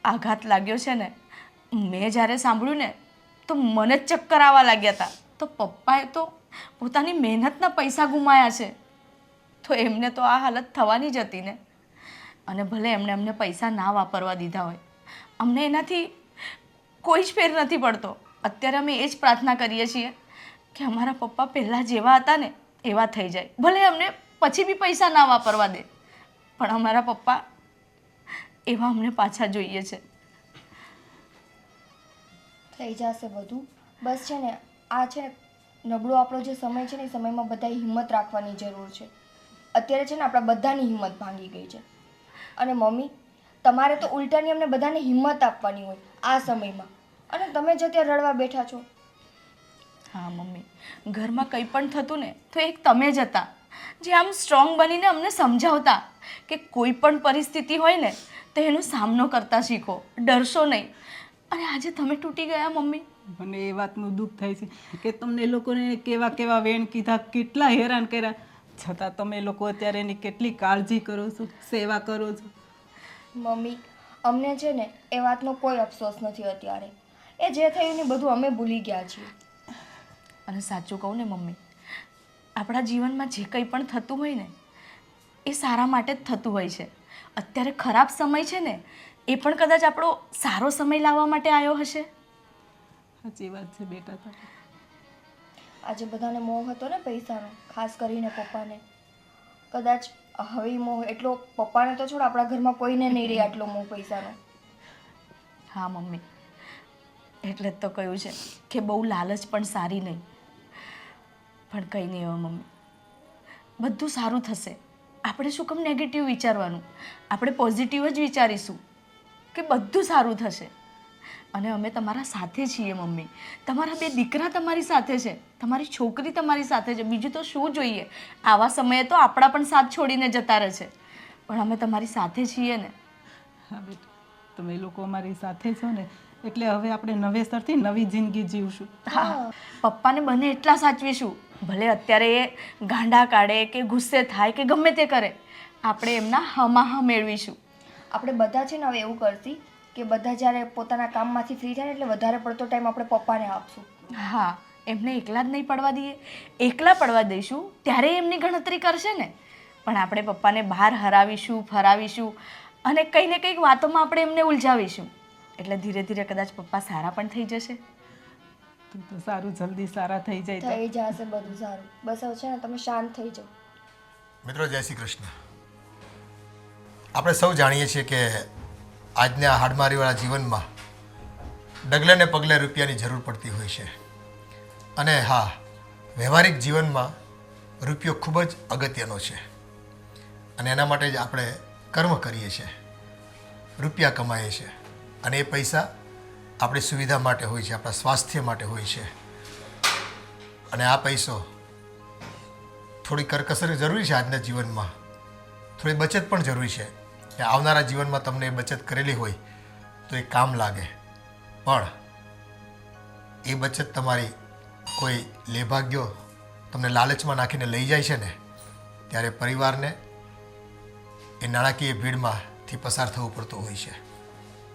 આઘાત લાગ્યો છે ને, મેં જ્યારે સાંભળ્યું ને તો મને જ ચક્કર આવવા લાગ્યા હતા. તો પપ્પાએ તો પોતાની મહેનતના પૈસા ગુમાયા છે, તો એમને તો આ હાલત થવાની જ હતી ને. અને ભલે એમણે અમને પૈસા ના વાપરવા દીધા હોય, અમને એનાથી કોઈ જ ફેર નથી પડતો. અત્યારે અમે એ જ પ્રાર્થના કરીએ છીએ કે અમારા પપ્પા પહેલાં જેવા હતા ને એવા થઈ જાય. ભલે અમને પછી બી પૈસા ના વાપરવા દે, પણ અમારા પપ્પા એવા અમને પાછા જોઈએ છે. થઈ જશે બધું. બસ છે ને આ છે ને નબળો આપણો જે સમય છે ને એ સમયમાં બધાએ હિંમત રાખવાની જરૂર છે. અત્યારે છે ને આપણા બધાની હિંમત ભાંગી ગઈ છે. અને મમ્મી, તમારે તો ઉલટાની અમને બધાને હિંમત આપવાની હોય આ સમયમાં, અને તમે જ અત્યારે રડવા બેઠા છો. હા મમ્મી, ઘરમાં કંઈ પણ થતું ને તો એક તમે જ હતા જે આમ સ્ટ્રોંગ બનીને અમને સમજાવતા કે કોઈ પણ પરિસ્થિતિ હોય ને તો એનો સામનો કરતા શીખો, ડરશો નહીં. અને આજે તમે તૂટી ગયા મમ્મી. મને એ વાતનું દુઃખ થાય છે કે તમને લોકોને કેવા કેવા વેણ કીધા, કેટલા હેરાન કર્યા, છતાં તમે લોકો અત્યારે એની કેટલી કાળજી કરો છો, સેવા કરો છો. મમ્મી, અમને છે ને એ વાતનો કોઈ અફસોસ નથી અત્યારે, એ જે થયું ને બધું અમે ભૂલી ગયા છીએ. અને સાચું કહું ને મમ્મી, આપણા જીવનમાં જે કંઈ પણ થતું હોય ને એ સારા માટે જ થતું હોય છે. અત્યારે ખરાબ સમય છે ને એ પણ કદાચ આપણો સારો સમય લાવવા માટે આવ્યો હશે. સાચી વાત છે બેટા તારી. આજે બધાને મોહ હતો ને પૈસાનો, ખાસ કરીને પપ્પાને. કદાચ હવે ઈ મોહ એટલો પપ્પાને તો છોડ, આપણા ઘરમાં કોઈને નહીં રહે આટલો મોહ પૈસાનો. હા મમ્મી, એટલે જ તો કહ્યું છે કે બહુ લાલચ પણ સારી નહીં. પણ કંઈ નહીં હવે મમ્મી, બધું સારું થશે. આપણે શું કેમ નેગેટિવ વિચારવાનું? આપણે પોઝિટિવ જ વિચારીશું કે બધું સારું થશે. અને અમે તમારા સાથે છીએ મમ્મી. તમારા 2 દીકરા તમારી સાથે છે, તમારી છોકરી તમારી સાથે છે. બીજું તો શું જોઈએ? આવા સમયે તો આપણા પણ સાથ છોડીને જતા રહે છે, પણ અમે તમારી સાથે છીએ ને. હા બેટા, તમે લોકો અમારી સાથે છો ને એટલે હવે આપણે નવેસરથી નવી જિંદગી જીવશું. હા, પપ્પાને બને એટલા સાચવીશું. ભલે અત્યારે એ ગાંડા કાઢે કે ગુસ્સે થાય કે ગમે તે કરે, આપણે એમના હમાહા મેળવીશું. આપણે બધા છે ને હવે એવું કરતી કે બધા જ્યારે પોતાના કામમાંથી ફ્રી થાય ને એટલે વધારે પડતો ટાઈમ આપણે પપ્પાને આપશું. હા, એમને એકલા જ નહીં પડવા દઈએ. એકલા પડવા દઈશું ત્યારે એમની ગણતરી કરશે ને. પણ આપણે પપ્પાને બહાર હરાવીશું, ફરાવીશું અને કંઈ ને કંઈક વાતોમાં આપણે એમને ઉલઝાવીશું. એટલે ધીરે ધીરે કદાચ પપ્પા સારા પણ થઈ જશે. તું તો સારું જલ્દી સારા થઈ જાય તો. થઈ જશે બધું સારું. બસ હવે છે ને તમે શાંત થઈ જાઓ. મિત્રો જય શ્રી કૃષ્ણ. આપણે સૌ જાણીએ છીએ કે આજના હાડમારીવાળા જીવનમાં ડગલે ને પગલે રૂપિયાની જરૂર પડતી હોય છે. અને હા, વ્યવહારિક જીવનમાં રૂપિયો ખૂબ જ અગત્યનો છે. અને એના માટે જ આપણે કર્મ કરીએ છીએ, રૂપિયા કમાઈએ છીએ. અને એ પૈસા આપણી સુવિધા માટે હોય છે, આપણા સ્વાસ્થ્ય માટે હોય છે. અને આ પૈસો થોડી કરકસર જરૂરી છે આજના જીવનમાં, થોડી બચત પણ જરૂરી છે કે આવનારા જીવનમાં તમને એ બચત કરેલી હોય તો એ કામ લાગે. પણ એ બચત તમારી કોઈ લેભાગ્યો તમને લાલચમાં નાખીને લઈ જાય છે ને, ત્યારે પરિવારને એ નાણાકીય ભીડમાંથી પસાર થવું પડતું હોય છે.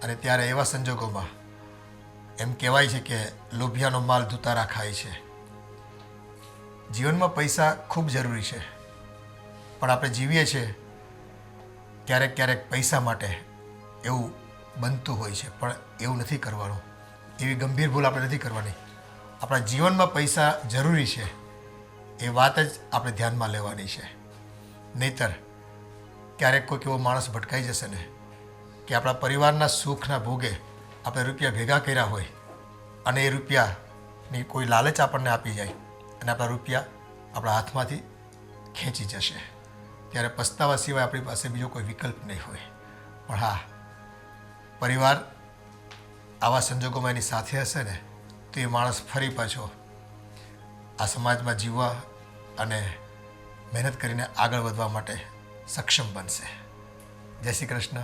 અને ત્યારે એવા સંજોગોમાં એમ કહેવાય છે કે લોભિયાનો માલ ધુતારા ખાય છે. જીવનમાં પૈસા ખૂબ જરૂરી છે, પણ આપણે જીવીએ છીએ ક્યારેક ક્યારેક પૈસા માટે એવું બનતું હોય છે. પણ એવું નથી કરવાનું, એવી ગંભીર ભૂલ આપણે નથી કરવાની. આપણા જીવનમાં પૈસા જરૂરી છે એ વાત જ આપણે ધ્યાનમાં લેવાની છે. નહીંતર ક્યારેક કોઈક એવો માણસ ભટકાઈ જશે ને કે આપણા પરિવારના સુખના ભોગે આપણે રૂપિયા ભેગા કર્યા હોય અને એ રૂપિયાની કોઈ લાલચ આપણને આપી જાય અને આપણા રૂપિયા આપણા હાથમાંથી ખેંચી જશે, ત્યારે પસ્તાવા સિવાય આપણી પાસે બીજો કોઈ વિકલ્પ નહીં હોય. પણ હા, પરિવાર આવા સંજોગોમાં એની સાથે હશે ને તો એ માણસ ફરી પાછો આ સમાજમાં જીવવા અને મહેનત કરીને આગળ વધવા માટે સક્ષમ બનશે. જય શ્રી કૃષ્ણ.